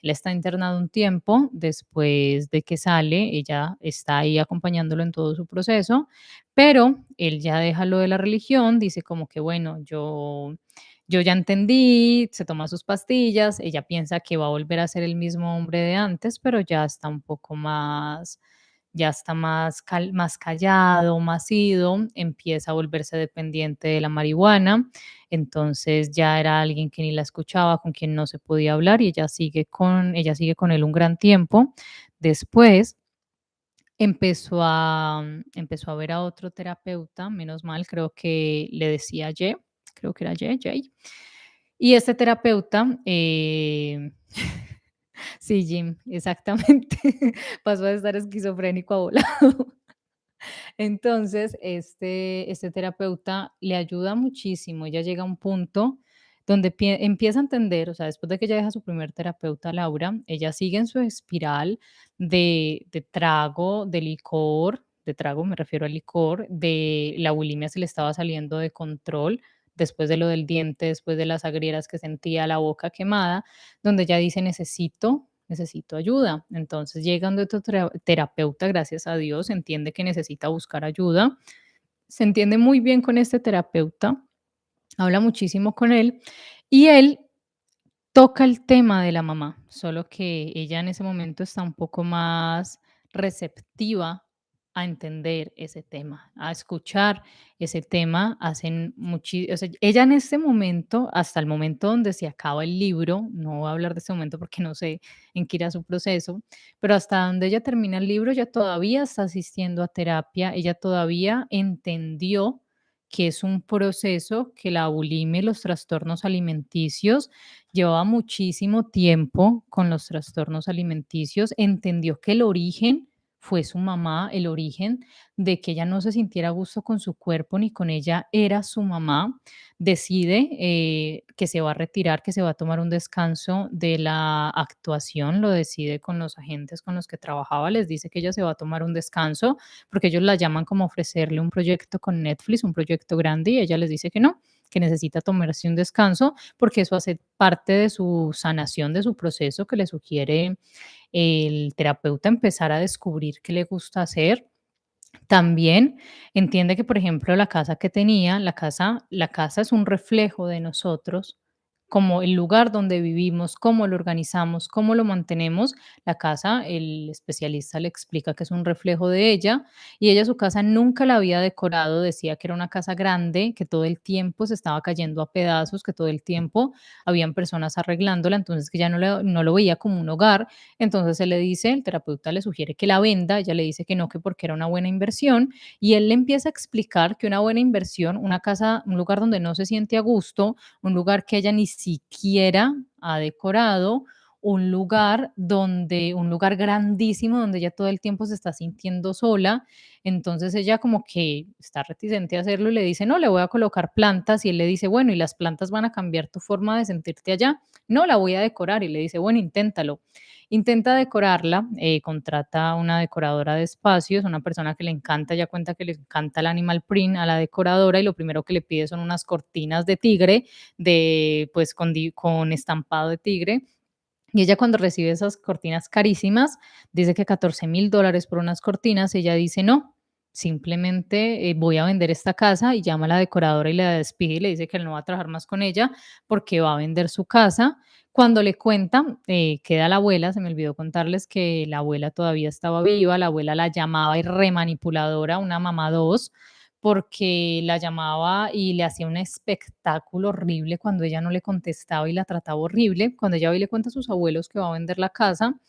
Él está internado un tiempo, después de que sale, ella está ahí acompañándolo en todo su proceso, pero él ya deja lo de la religión, dice como que bueno, yo ya entendí, se toma sus pastillas, ella piensa que va a volver a ser el mismo hombre de antes, pero ya está un poco más, ya está más callado, más ido, empieza a volverse dependiente de la marihuana, entonces ya era alguien que ni la escuchaba, con quien no se podía hablar y ella sigue con él un gran tiempo. Después empezó a ver a otro terapeuta, menos mal, creo que le decía Ye, creo que era Jay. Y este terapeuta, sí, Jim, exactamente, pasó de estar esquizofrénico a volado. Entonces, este terapeuta le ayuda muchísimo. Ella llega a un punto donde empieza a entender, o sea, después de que ella deja a su primer terapeuta, Laura, ella sigue en su espiral de trago, de trago, me refiero al licor, de la bulimia se le estaba saliendo de control después de lo del diente, después de las agrieras que sentía, la boca quemada, donde ella dice, necesito ayuda. Entonces llega donde otro terapeuta, gracias a Dios, entiende que necesita buscar ayuda, se entiende muy bien con este terapeuta, habla muchísimo con él y él toca el tema de la mamá, solo que ella en ese momento está un poco más receptiva a entender ese tema, a escuchar ese tema. O sea, ella en este momento, hasta el momento donde se acaba el libro, no voy a hablar de este momento porque no sé en qué irá su proceso, pero hasta donde ella termina el libro, ella todavía está asistiendo a terapia, ella todavía entendió que es un proceso que la bulimia y los trastornos alimenticios llevaba muchísimo tiempo con los trastornos alimenticios, entendió que el origen fue su mamá, el origen de que ella no se sintiera a gusto con su cuerpo ni con ella era su mamá, decide que se va a retirar, que se va a tomar un descanso de la actuación, lo decide con los agentes con los que trabajaba, les dice que ella se va a tomar un descanso porque ellos la llaman como a ofrecerle un proyecto con Netflix, un proyecto grande, y ella les dice que no, que necesita tomarse un descanso porque eso hace parte de su sanación, de su proceso que le sugiere el terapeuta empezar a descubrir qué le gusta hacer. También entiende que, por ejemplo, la casa que tenía, la casa es un reflejo de nosotros, como el lugar donde vivimos, cómo lo organizamos, cómo lo mantenemos. La casa, el especialista le explica que es un reflejo de ella y ella su casa nunca la había decorado, decía que era una casa grande, que todo el tiempo se estaba cayendo a pedazos, que todo el tiempo habían personas arreglándola, entonces que ya no lo veía como un hogar. Entonces él le dice, el terapeuta le sugiere que la venda, ella le dice que no, que porque era una buena inversión y él le empieza a explicar que una buena inversión, una casa, un lugar donde no se siente a gusto, un lugar que ella ni siquiera ha decorado, un lugar grandísimo donde ella todo el tiempo se está sintiendo sola. Entonces ella como que está reticente a hacerlo y le dice, no, le voy a colocar plantas y él le dice, bueno, ¿y las plantas van a cambiar tu forma de sentirte allá? No, la voy a decorar y le dice, bueno, inténtalo. Intenta decorarla, contrata a una decoradora de espacios, una persona que le encanta, ya cuenta que le encanta el animal print a la decoradora y lo primero que le pide son unas cortinas de tigre, de, pues con estampado de tigre. Y ella cuando recibe esas cortinas carísimas, dice que $14,000 por unas cortinas, ella dice no, simplemente voy a vender esta casa y llama a la decoradora y la despide y le dice que él no va a trabajar más con ella porque va a vender su casa. Cuando le cuenta, queda la abuela, se me olvidó contarles que la abuela todavía estaba viva, la abuela la llamaba y remanipuladora, una mamá dos, porque la llamaba y le hacía un espectáculo horrible cuando ella no le contestaba y la trataba horrible. Cuando ella va y le cuenta a sus abuelos que va a vender la casa,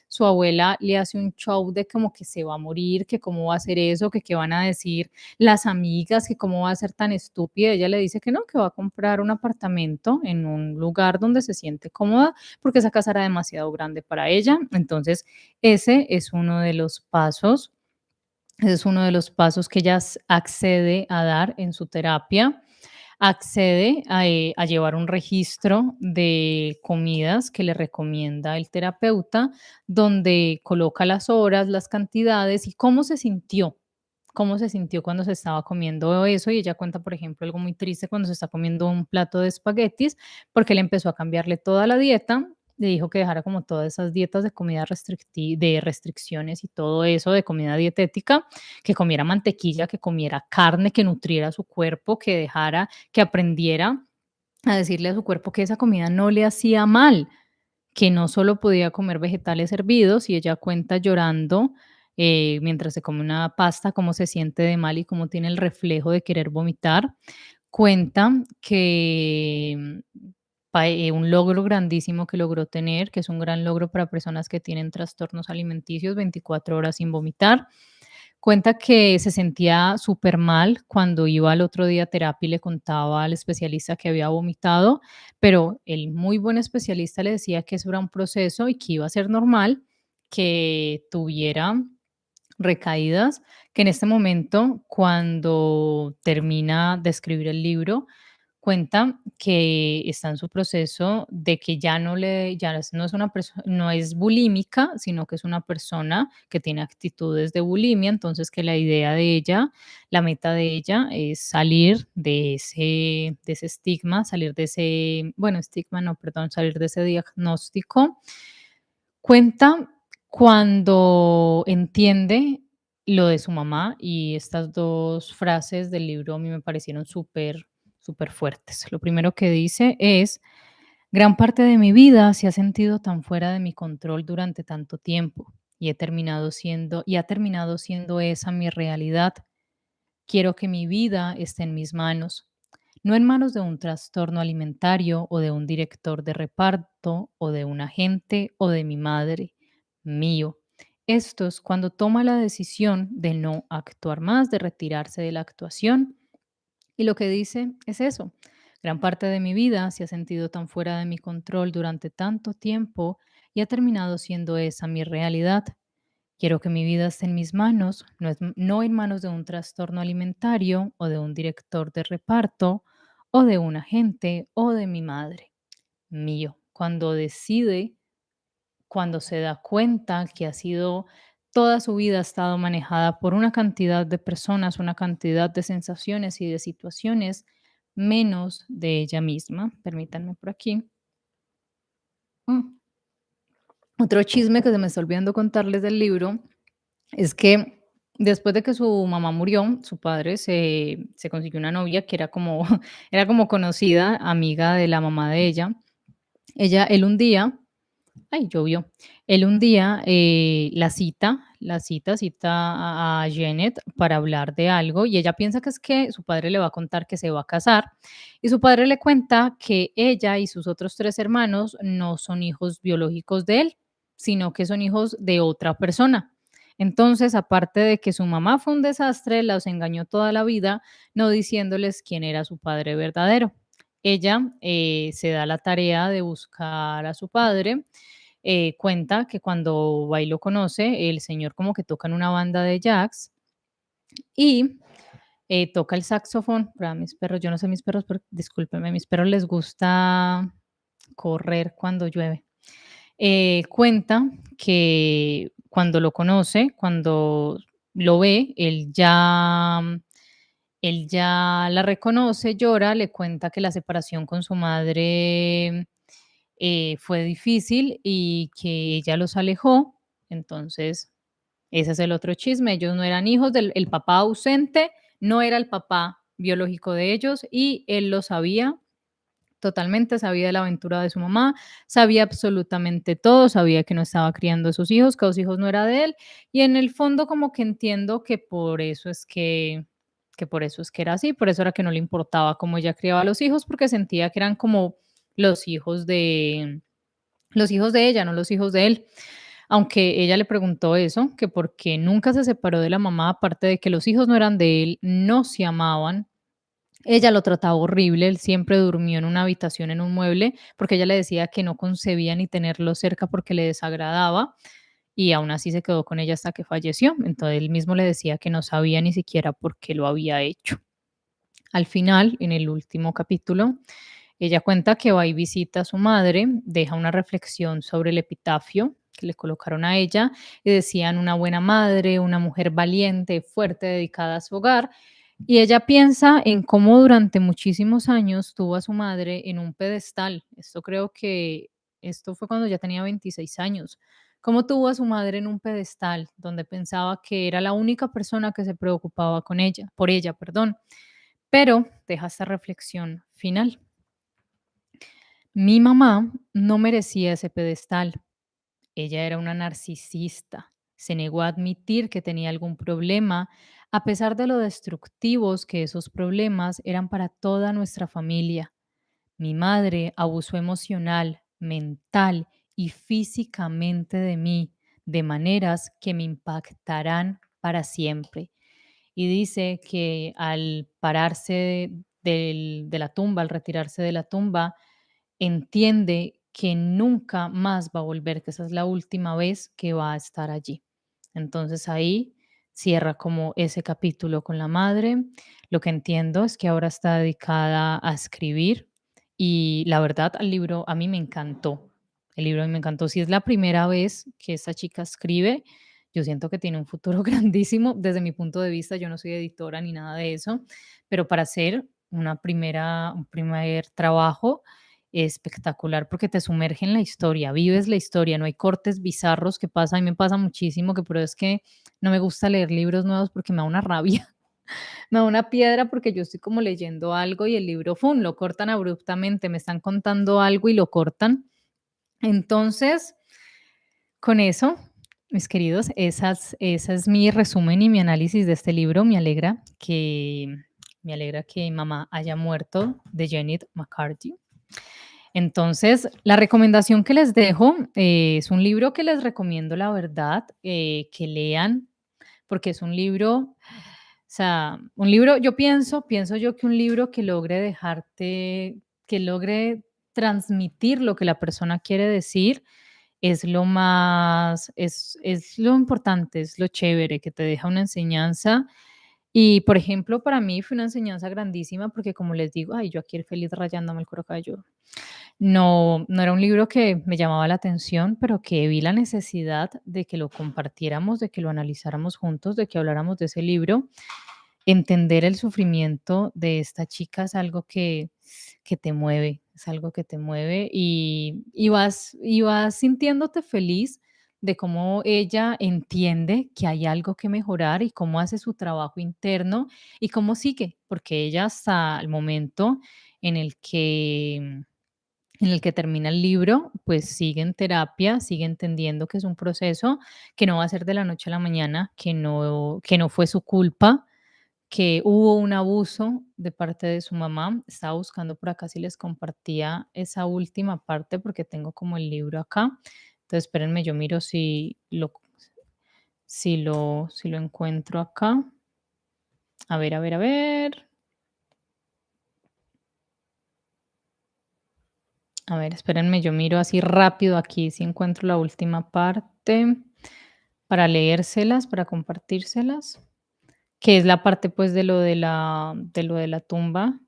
su abuela le hace un show de como que se va a morir, que cómo va a hacer eso, que qué van a decir las amigas, que cómo va a ser tan estúpida. Ella le dice que no, que va a comprar un apartamento en un lugar donde se siente cómoda, porque esa casa era demasiado grande para ella. Entonces, ese es uno de los pasos ese es uno de los pasos que ella accede a dar en su terapia. Accede a llevar un registro de comidas que le recomienda el terapeuta, donde coloca las horas, las cantidades y cómo se sintió cuando se estaba comiendo eso. Y ella cuenta, por ejemplo, algo muy triste cuando se está comiendo un plato de espaguetis, porque él empezó a cambiarle toda la dieta. Le dijo que dejara como todas esas dietas de comida de restricciones y todo eso de comida dietética, que comiera mantequilla, que comiera carne, que nutriera su cuerpo, que dejara, que aprendiera a decirle a su cuerpo que esa comida no le hacía mal, que no solo podía comer vegetales hervidos, y ella cuenta llorando mientras se come una pasta, cómo se siente de mal y cómo tiene el reflejo de querer vomitar. Cuenta que un logro grandísimo que logró tener, que es un gran logro para personas que tienen trastornos alimenticios, 24 horas sin vomitar. Cuenta que se sentía súper mal cuando iba al otro día a terapia y le contaba al especialista que había vomitado, pero el muy buen especialista le decía que eso era un proceso y que iba a ser normal que tuviera recaídas, que en este momento, cuando termina de escribir el libro, cuenta que está en su proceso de que no es una persona, no es bulímica, sino que es una persona que tiene actitudes de bulimia, entonces que la idea de ella, la meta de ella es salir de ese estigma, salir de ese, bueno, estigma no, perdón, salir de ese diagnóstico. Cuenta cuando entiende lo de su mamá y estas 2 frases del libro a mí me parecieron súper, súper fuertes. Lo primero que dice es: "Gran parte de mi vida se ha sentido tan fuera de mi control durante tanto tiempo y ha terminado siendo esa mi realidad. Quiero que mi vida esté en mis manos, no en manos de un trastorno alimentario o de un director de reparto o de un agente o de mi madre, mío. Esto es cuando toma la decisión de no actuar más, de retirarse de la actuación Y lo que dice es eso. Gran parte de mi vida se ha sentido tan fuera de mi control durante tanto tiempo y ha terminado siendo esa mi realidad. Quiero que mi vida esté en mis manos, no en manos de un trastorno alimentario o de un director de reparto o de un agente o de mi madre. Mío. Cuando decide, cuando se da cuenta que ha sido toda su vida ha estado manejada por una cantidad de personas, una cantidad de sensaciones y de situaciones, menos de ella misma. Permítanme por aquí. Mm. Otro chisme que se me está olvidando contarles del libro es que después de que su mamá murió, su padre se consiguió una novia que era como, era como conocida, amiga de la mamá de ella. Él un día, ay, llovió. Él un día cita a Janet para hablar de algo y ella piensa que es que su padre le va a contar que se va a casar y su padre le cuenta que ella y sus otros 3 hermanos no son hijos biológicos de él, sino que son hijos de otra persona. Entonces, aparte de que su mamá fue un desastre, los engañó toda la vida, no diciéndoles quién era su padre verdadero. Ella se da la tarea de buscar a su padre. Cuenta que cuando va y lo conoce, el señor como que toca en una banda de jazz y toca el saxofón para mis perros. Yo no sé mis perros, pero discúlpenme, mis perros les gusta correr cuando llueve. Cuenta que cuando lo conoce, cuando lo ve, él ya la reconoce, llora, le cuenta que la separación con su madre fue difícil y que ella los alejó. Entonces, ese es el otro chisme. Ellos no eran hijos del el papá ausente, no era el papá biológico de ellos y él lo sabía totalmente, sabía de la aventura de su mamá, sabía absolutamente todo, sabía que no estaba criando a sus hijos, que los hijos no era de él, y en el fondo como que entiendo que por eso es que por eso es que era así, por eso era que no le importaba cómo ella criaba a los hijos, porque sentía que eran como los hijos de los hijos de ella, no los hijos de él. Aunque ella le preguntó eso, que por qué nunca se separó de la mamá, aparte de que los hijos no eran de él, no se amaban, ella lo trataba horrible, él siempre durmió en una habitación, en un mueble, porque ella le decía que no concebía ni tenerlo cerca porque le desagradaba, y aún así se quedó con ella hasta que falleció. Entonces él mismo le decía que no sabía ni siquiera por qué lo había hecho. Al final, en el último capítulo, ella cuenta que va y visita a su madre, deja una reflexión sobre el epitafio que le colocaron a ella y decían una buena madre, una mujer valiente, fuerte, dedicada a su hogar. Y ella piensa en cómo durante muchísimos años tuvo a su madre en un pedestal. Esto fue cuando ya tenía 26 años. Cómo tuvo a su madre en un pedestal donde pensaba que era la única persona que se preocupaba por ella, perdón. Pero deja esta reflexión final. Mi mamá no merecía ese pedestal. Ella era una narcisista. Se negó a admitir que tenía algún problema, a pesar de lo destructivos que esos problemas eran para toda nuestra familia. Mi madre abusó emocional, mental y físicamente de mí, de maneras que me impactarán para siempre. Y dice que al pararse de la tumba, al retirarse de la tumba, entiende que nunca más va a volver, que esa es la última vez que va a estar allí. Entonces ahí cierra como ese capítulo con la madre. Lo que entiendo es que ahora está dedicada a escribir y la verdad al libro a mí me encantó. El libro a mí me encantó. Si es la primera vez que esta chica escribe, yo siento que tiene un futuro grandísimo. Desde mi punto de vista, yo no soy editora ni nada de eso, pero para hacer un primer trabajo espectacular porque te sumerge en la historia, vives la historia, no hay cortes bizarros que pasa, a mí me pasa muchísimo que pero es que no me gusta leer libros nuevos porque me da una rabia, me da una piedra porque yo estoy como leyendo algo y el libro, ¡fum!, lo cortan abruptamente, me están contando algo y lo cortan. Entonces, con eso, mis queridos, esa es mi resumen y mi análisis de este libro. Me alegra que mamá haya muerto de Janet McCarthy. Entonces, la recomendación que les dejo es un libro que les recomiendo, la verdad, que lean, porque es un libro, sea, un libro, yo pienso yo que un libro que logre dejarte, que logre transmitir lo que la persona quiere decir, es lo más, es lo importante, es lo chévere, que te deja una enseñanza. Y, por ejemplo, para mí fue una enseñanza grandísima porque, como les digo, ay, yo aquí feliz rayándome el cuero cabelludo. No era un libro que me llamaba la atención, pero que vi la necesidad de que lo compartiéramos, de que lo analizáramos juntos, de que habláramos de ese libro. Entender el sufrimiento de esta chica es algo que te mueve, es algo que te mueve y vas sintiéndote feliz de cómo ella entiende que hay algo que mejorar y cómo hace su trabajo interno y cómo sigue, porque ella hasta el momento en el que en el que termina el libro, pues sigue en terapia, sigue entendiendo que es un proceso que no va a ser de la noche a la mañana, que no fue su culpa, que hubo un abuso de parte de su mamá. Estaba buscando por acá si les compartía esa última parte, porque tengo como el libro acá. Entonces, espérenme, yo miro si lo encuentro acá. A ver, a ver, a ver. A ver, espérenme, yo miro así rápido aquí si encuentro la última parte para leérselas, para compartírselas, que es la parte pues de lo de la tumba,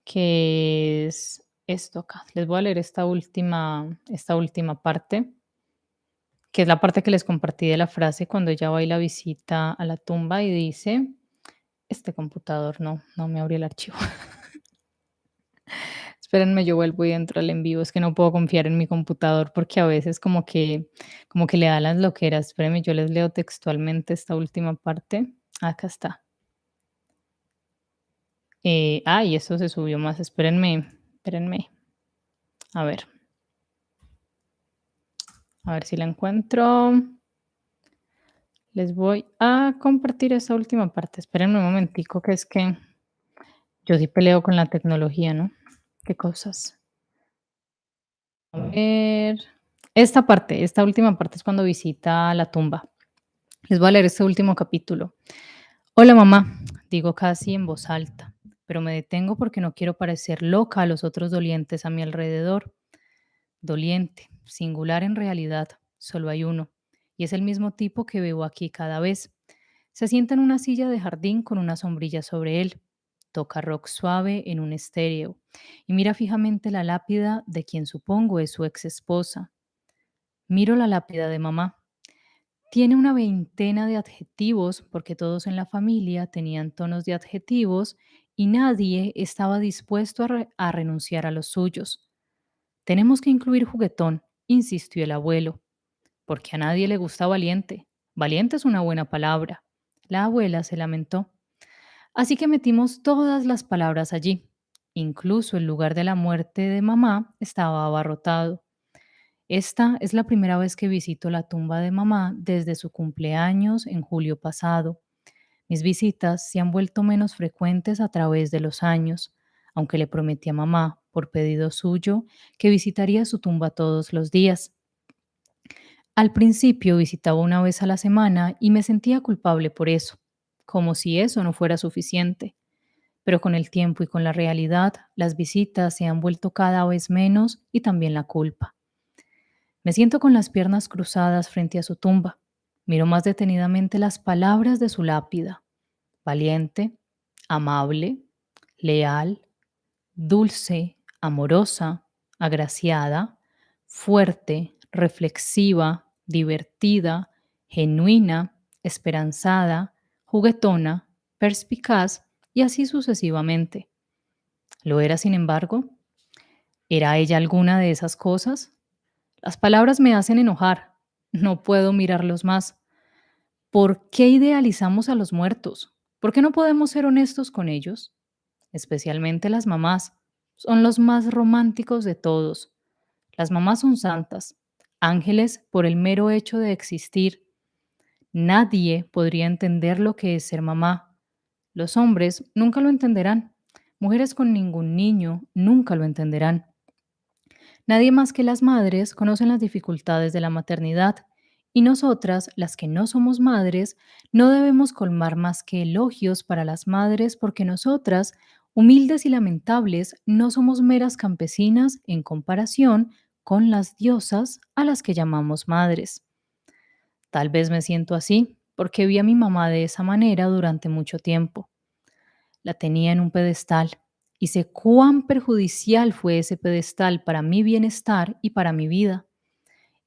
que es esto acá. Les voy a leer esta última parte, que es la parte que les compartí de la frase cuando ella va y la visita a la tumba y dice, este computador no me abrió el archivo. Espérenme, yo vuelvo y entro al en vivo. Es que no puedo confiar en mi computador porque a veces como que le da las loqueras. Espérenme, yo les leo textualmente esta última parte. Acá está. Y esto se subió más. Espérenme, espérenme. A ver si la encuentro. Les voy a compartir esta última parte. Espérenme un momentico, que es que yo sí peleo con la tecnología, ¿no? Qué cosas. A ver. Esta última parte es cuando visita la tumba. Les voy a leer este último capítulo. Hola mamá, digo casi en voz alta, pero me detengo porque no quiero parecer loca a los otros dolientes a mi alrededor. Doliente, singular en realidad, solo hay uno, y es el mismo tipo que veo aquí cada vez. Se sienta en una silla de jardín con una sombrilla sobre él. Toca rock suave en un estéreo y mira fijamente la lápida de quien supongo es su ex esposa. Miro la lápida de mamá. Tiene una veintena de adjetivos porque todos en la familia tenían tonos de adjetivos y nadie estaba dispuesto a renunciar a los suyos. Tenemos que incluir juguetón, insistió el abuelo, porque a nadie le gusta valiente. Valiente es una buena palabra. La abuela se lamentó. Así que metimos todas las palabras allí. Incluso el lugar de la muerte de mamá estaba abarrotado. Esta es la primera vez que visito la tumba de mamá desde su cumpleaños en julio pasado. Mis visitas se han vuelto menos frecuentes a través de los años, aunque le prometí a mamá, por pedido suyo, que visitaría su tumba todos los días. Al principio visitaba una vez a la semana y me sentía culpable por eso, como si eso no fuera suficiente. Pero con el tiempo y con la realidad, las visitas se han vuelto cada vez menos y también la culpa. Me siento con las piernas cruzadas frente a su tumba. Miro más detenidamente las palabras de su lápida. Valiente, amable, leal, dulce, amorosa, agraciada, fuerte, reflexiva, divertida, genuina, esperanzada, juguetona, perspicaz y así sucesivamente. ¿Lo era, sin embargo? ¿Era ella alguna de esas cosas? Las palabras me hacen enojar. No puedo mirarlos más. ¿Por qué idealizamos a los muertos? ¿Por qué no podemos ser honestos con ellos? Especialmente las mamás. Son los más románticos de todos. Las mamás son santas, ángeles por el mero hecho de existir. Nadie podría entender lo que es ser mamá. Los hombres nunca lo entenderán. Mujeres con ningún niño nunca lo entenderán. Nadie más que las madres conocen las dificultades de la maternidad Y nosotras, las que no somos madres, no debemos colmar más que elogios para las madres porque nosotras, humildes y lamentables, no somos meras campesinas en comparación con las diosas a las que llamamos madres. Tal vez me siento así porque vi a mi mamá de esa manera durante mucho tiempo. La tenía en un pedestal y sé cuán perjudicial fue ese pedestal para mi bienestar y para mi vida.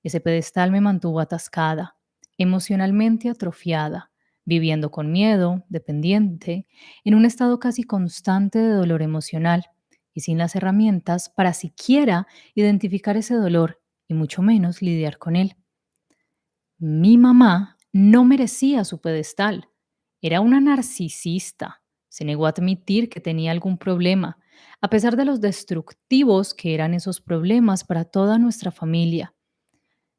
Ese pedestal me mantuvo atascada, emocionalmente atrofiada, viviendo con miedo, dependiente, en un estado casi constante de dolor emocional y sin las herramientas para siquiera identificar ese dolor y mucho menos lidiar con él. Mi mamá no merecía su pedestal. Era una narcisista. Se negó a admitir que tenía algún problema, a pesar de los destructivos que eran esos problemas para toda nuestra familia.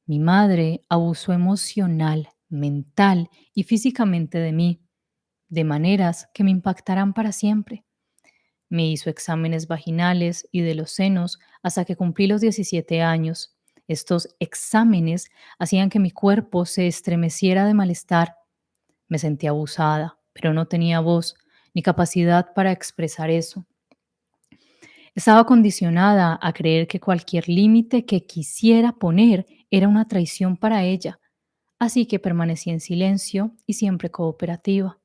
Mi madre abusó emocional, mental y físicamente de mí, de maneras que me impactarán para siempre. Me hizo exámenes vaginales y de los senos hasta que cumplí los 17 años. Estos exámenes hacían que mi cuerpo se estremeciera de malestar. Me sentía abusada, pero no tenía voz ni capacidad para expresar eso. Estaba condicionada a creer que cualquier límite que quisiera poner era una traición para ella, así que permanecí en silencio y siempre cooperativa.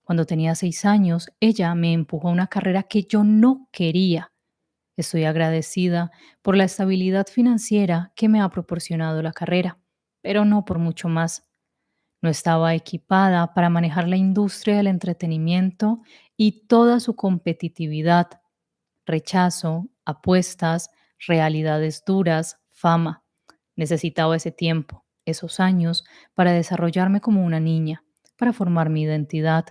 Cuando tenía 6 años, ella me empujó a una carrera que yo no quería. Estoy agradecida por la estabilidad financiera que me ha proporcionado la carrera, pero no por mucho más. No estaba equipada para manejar la industria del entretenimiento y toda su competitividad, rechazo, apuestas, realidades duras, fama. Necesitaba ese tiempo, esos años, para desarrollarme como una niña, para formar mi identidad,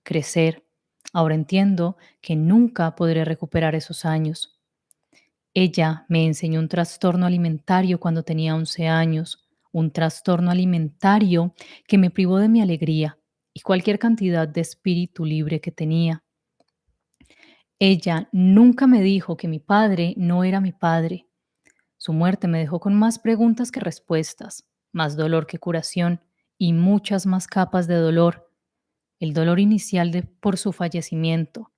crecer. Ahora entiendo que nunca podré recuperar esos años. Ella me enseñó un trastorno alimentario cuando tenía 11 años, un trastorno alimentario que me privó de mi alegría y cualquier cantidad de espíritu libre que tenía. Ella nunca me dijo que mi padre no era mi padre. Su muerte me dejó con más preguntas que respuestas, más dolor que curación y muchas más capas de dolor. El dolor inicial por su fallecimiento,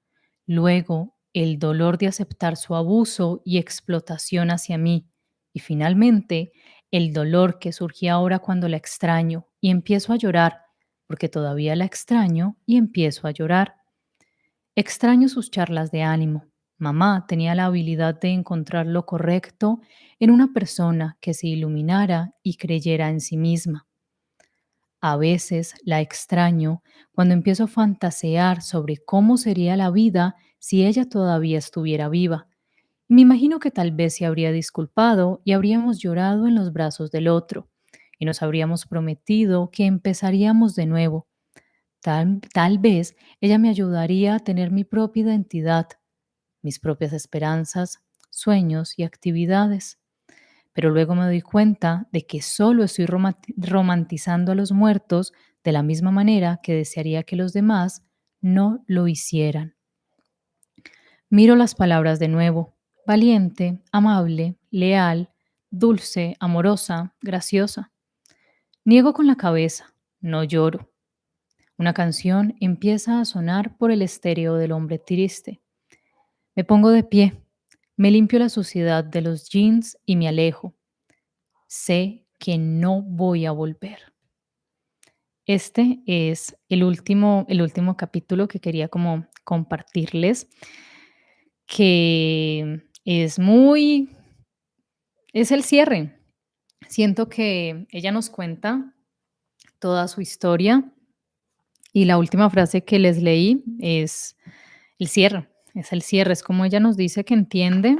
luego el dolor de aceptar su abuso y explotación hacia mí y finalmente el dolor que surge ahora cuando la extraño y empiezo a llorar, porque todavía la extraño y empiezo a llorar. Extraño sus charlas de ánimo. Mamá tenía la habilidad de encontrar lo correcto en una persona que se iluminara y creyera en sí misma. A veces la extraño cuando empiezo a fantasear sobre cómo sería la vida si ella todavía estuviera viva. Me imagino que tal vez se habría disculpado y habríamos llorado en los brazos del otro y nos habríamos prometido que empezaríamos de nuevo. Tal vez ella me ayudaría a tener mi propia identidad, mis propias esperanzas, sueños y actividades. Pero luego me doy cuenta de que solo estoy romantizando a los muertos de la misma manera que desearía que los demás no lo hicieran. Miro las palabras de nuevo: valiente, amable, leal, dulce, amorosa, graciosa. Niego con la cabeza, no lloro. Una canción empieza a sonar por el estéreo del hombre triste. Me pongo de pie, me limpio la suciedad de los jeans y me alejo. Sé que no voy a volver. Este es el último capítulo que quería como compartirles, que es el cierre. Siento que ella nos cuenta toda su historia y la última frase que les leí es el cierre, es como ella nos dice que entiende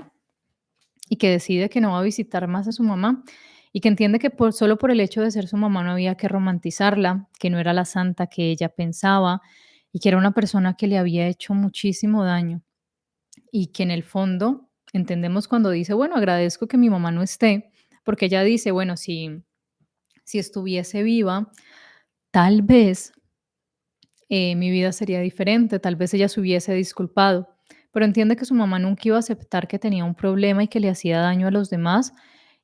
y que decide que no va a visitar más a su mamá y que entiende que solo por el hecho de ser su mamá no había que romantizarla, que no era la santa que ella pensaba y que era una persona que le había hecho muchísimo daño y que en el fondo entendemos cuando dice, bueno, agradezco que mi mamá no esté, porque ella dice, bueno, si estuviese viva, tal vez mi vida sería diferente, tal vez ella se hubiese disculpado, pero entiende que su mamá nunca iba a aceptar que tenía un problema y que le hacía daño a los demás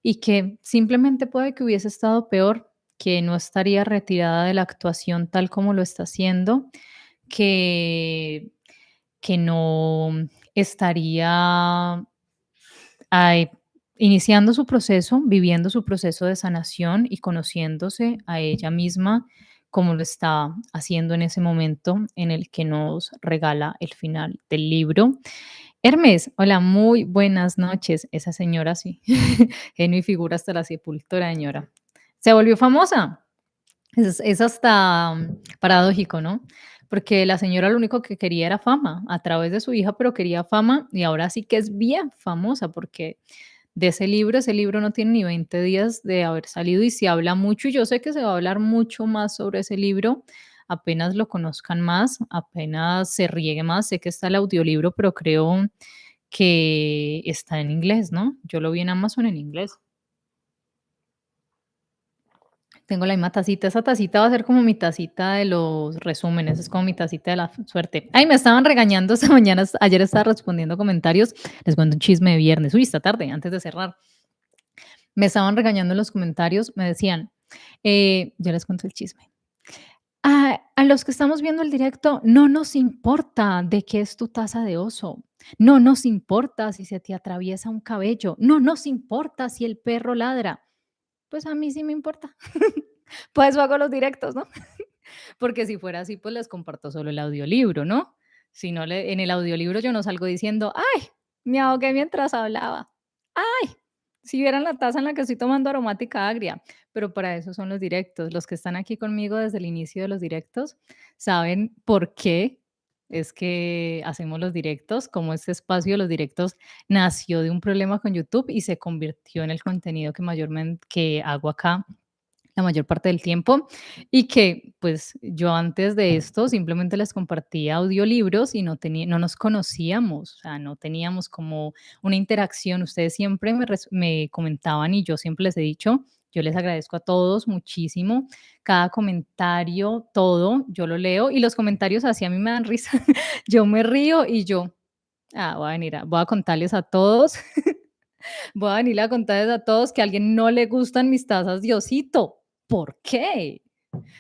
y que simplemente puede que hubiese estado peor, que no estaría retirada de la actuación tal como lo está haciendo, que que no estaría Ay, iniciando su proceso, viviendo su proceso de sanación y conociéndose a ella misma como lo está haciendo en ese momento en el que nos regala el final del libro. Hermes, hola, muy buenas noches. Esa señora sí, genio y figura hasta la sepultura, señora. Se volvió famosa. Es hasta paradójico, ¿no? Porque la señora lo único que quería era fama a través de su hija, pero quería fama y ahora sí que es bien famosa porque de ese libro no tiene ni 20 días de haber salido y se habla mucho y yo sé que se va a hablar mucho más sobre ese libro, apenas lo conozcan más, apenas se riegue más. Sé que está el audiolibro, pero creo que está en inglés, ¿no? Yo lo vi en Amazon en inglés. Tengo la misma tacita. Esa tacita va a ser como mi tacita de los resúmenes, es como mi tacita de la suerte. Ay, me estaban regañando esta mañana, ayer estaba respondiendo comentarios. Les cuento un chisme de viernes. Uy, esta tarde, antes de cerrar. Me estaban regañando en los comentarios, me decían, yo les cuento el chisme. A los que estamos viendo el directo, no nos importa de qué es tu taza de oso. No nos importa si se te atraviesa un cabello. No nos importa si el perro ladra. Pues a mí sí me importa. Por eso hago los directos, ¿no? Porque si fuera así, pues les comparto solo el audiolibro, ¿no? Si no, en el audiolibro yo no salgo diciendo, ay, me ahogué mientras hablaba. Ay, si vieran la taza en la que estoy tomando aromática agria. Pero para eso son los directos. Los que están aquí conmigo desde el inicio de los directos saben por qué es que hacemos los directos, como este espacio de los directos nació de un problema con YouTube y se convirtió en el contenido que mayormente que hago acá la mayor parte del tiempo y que pues yo antes de esto simplemente les compartía audiolibros y no nos conocíamos, o sea, no teníamos como una interacción. Ustedes siempre me comentaban y yo siempre les he dicho, yo les agradezco a todos muchísimo, cada comentario, todo, yo lo leo y los comentarios así a mí me dan risa, yo me río y yo, voy a venir, voy a contarles a todos. Voy a venirle a contarles a todos que a alguien no le gustan mis tazas de osito. ¿Por qué?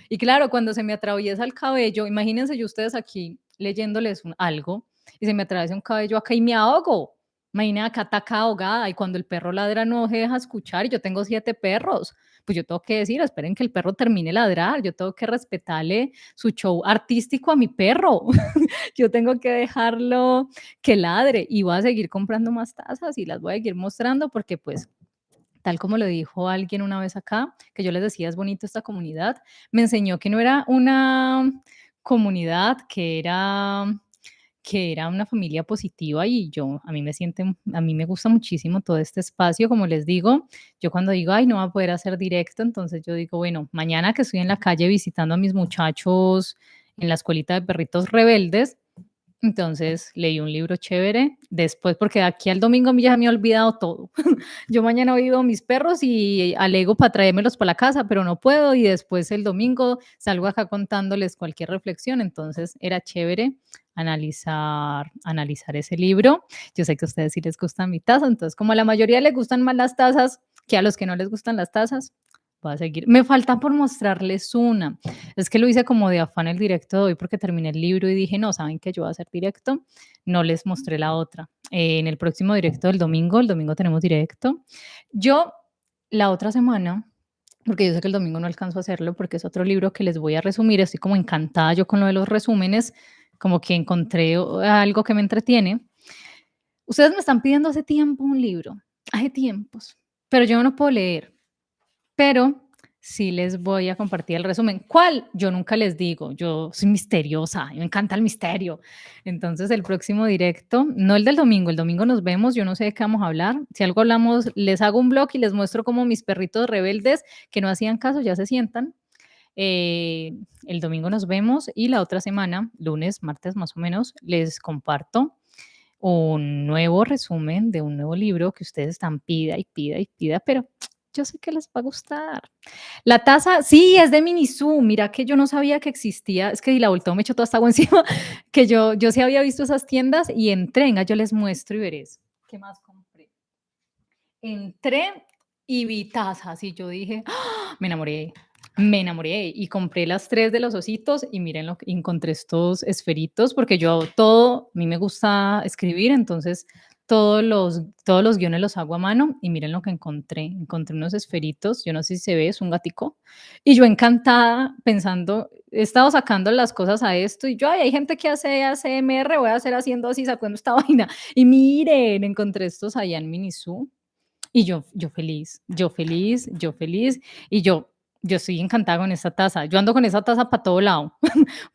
Y claro, cuando se me atraviesa el cabello, imagínense yo ustedes aquí leyéndoles algo y se me atraviesa un cabello acá y me ahogo. Imagina acá ataca ahogada y cuando el perro ladra no se deja escuchar y yo tengo 7 perros. Pues yo tengo que decir, esperen que el perro termine de ladrar, yo tengo que respetarle su show artístico a mi perro. Yo tengo que dejarlo que ladre y voy a seguir comprando más tazas y las voy a seguir mostrando porque pues tal como lo dijo alguien una vez acá, que yo les decía, es bonito esta comunidad, me enseñó que no era una comunidad, que era una familia positiva y yo, a mí me gusta muchísimo todo este espacio, como les digo, yo cuando digo, ay, no va a poder hacer directo, entonces yo digo, bueno, mañana que estoy en la calle visitando a mis muchachos en la escuelita de perritos rebeldes, entonces leí un libro chévere, después, porque de aquí al domingo a mí ya me he olvidado todo. Yo mañana vivo mis perros y alego para traérmelos para la casa, pero no puedo y después el domingo salgo acá contándoles cualquier reflexión, entonces era chévere analizar ese libro. Yo sé que a ustedes sí les gustan mi taza, entonces como a la mayoría les gustan más las tazas que a los que no les gustan las tazas, voy a seguir. Me falta por mostrarles una. Es que lo hice como de afán el directo de hoy porque terminé el libro y dije, no, saben que yo voy a hacer directo. No les mostré la otra. En el próximo directo del domingo, el domingo tenemos directo. Yo la otra semana, porque yo sé que el domingo no alcanzo a hacerlo porque es otro libro que les voy a resumir, estoy como encantada yo con lo de los resúmenes, como que encontré algo que me entretiene. Ustedes me están pidiendo hace tiempo un libro, hace tiempos, pero yo no puedo leer, pero sí les voy a compartir el resumen. ¿Cuál? Yo nunca les digo, yo soy misteriosa, me encanta el misterio. Entonces, el próximo directo, no el domingo nos vemos, yo no sé de qué vamos a hablar. Si algo hablamos, les hago un blog y les muestro cómo mis perritos rebeldes que no hacían caso ya se sientan. Eh, el domingo nos vemos y la otra semana, lunes, martes más o menos, les comparto un nuevo resumen de un nuevo libro que ustedes están pida y pida y pida, pero yo sé que les va a gustar. La taza, sí, es de Miniso. Mira que yo no sabía que existía, es que di la vuelta me echó toda esta agua encima, que yo sí había visto esas tiendas y entré, venga, yo les muestro y veréis. ¿Qué más compré? Entré y vi tazas y yo dije, ¡ah! Me enamoré. Me enamoré y compré las 3 de los ositos y miren lo que encontré estos esferitos, porque yo todo a mí me gusta escribir, entonces todos los guiones los hago a mano y miren lo que encontré. Encontré unos esferitos, yo no sé si se ve, es un gatico, y yo encantada pensando, he estado sacando las cosas a esto y yo: "Ay, hay gente que hace ASMR, voy a hacer haciendo así, sacando esta vaina". Y miren, encontré estos allá en Miniso y yo feliz, yo feliz, yo feliz, y yo estoy encantada con esta taza. Yo ando con esa taza para todo lado,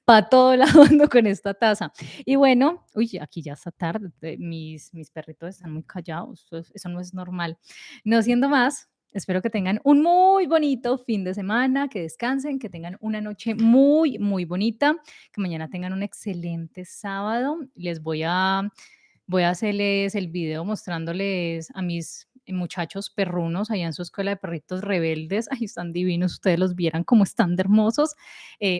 para todo lado ando con esta taza. Y bueno, uy, aquí ya está tarde, mis perritos están muy callados, eso no es normal. No siendo más, espero que tengan un muy bonito fin de semana, que descansen, que tengan una noche muy, muy bonita, que mañana tengan un excelente sábado. Voy a hacerles el video mostrándoles a mis muchachos perrunos allá en su escuela de perritos rebeldes. Ay, están divinos, ustedes los vieran cómo están de hermosos.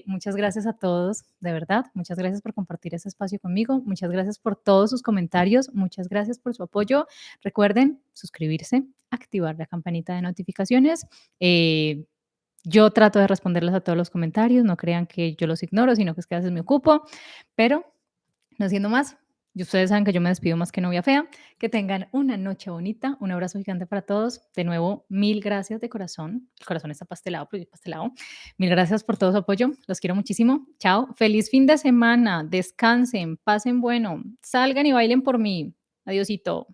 Muchas gracias a todos, de verdad. Muchas gracias por compartir este espacio conmigo. Muchas gracias por todos sus comentarios. Muchas gracias por su apoyo. Recuerden suscribirse, activar la campanita de notificaciones. Eh, yo trato de responderles a todos los comentarios. No crean que yo los ignoro, sino que es que a veces me ocupo. Pero no siendo más, y ustedes saben que yo me despido más que novia fea. Que tengan una noche bonita, un abrazo gigante para todos. De nuevo, mil gracias de corazón. El corazón está pastelado, pero yo pastelado. Mil gracias por todo su apoyo. Los quiero muchísimo. Chao. Feliz fin de semana. Descansen, pasen bueno. Salgan y bailen por mí. Adiosito.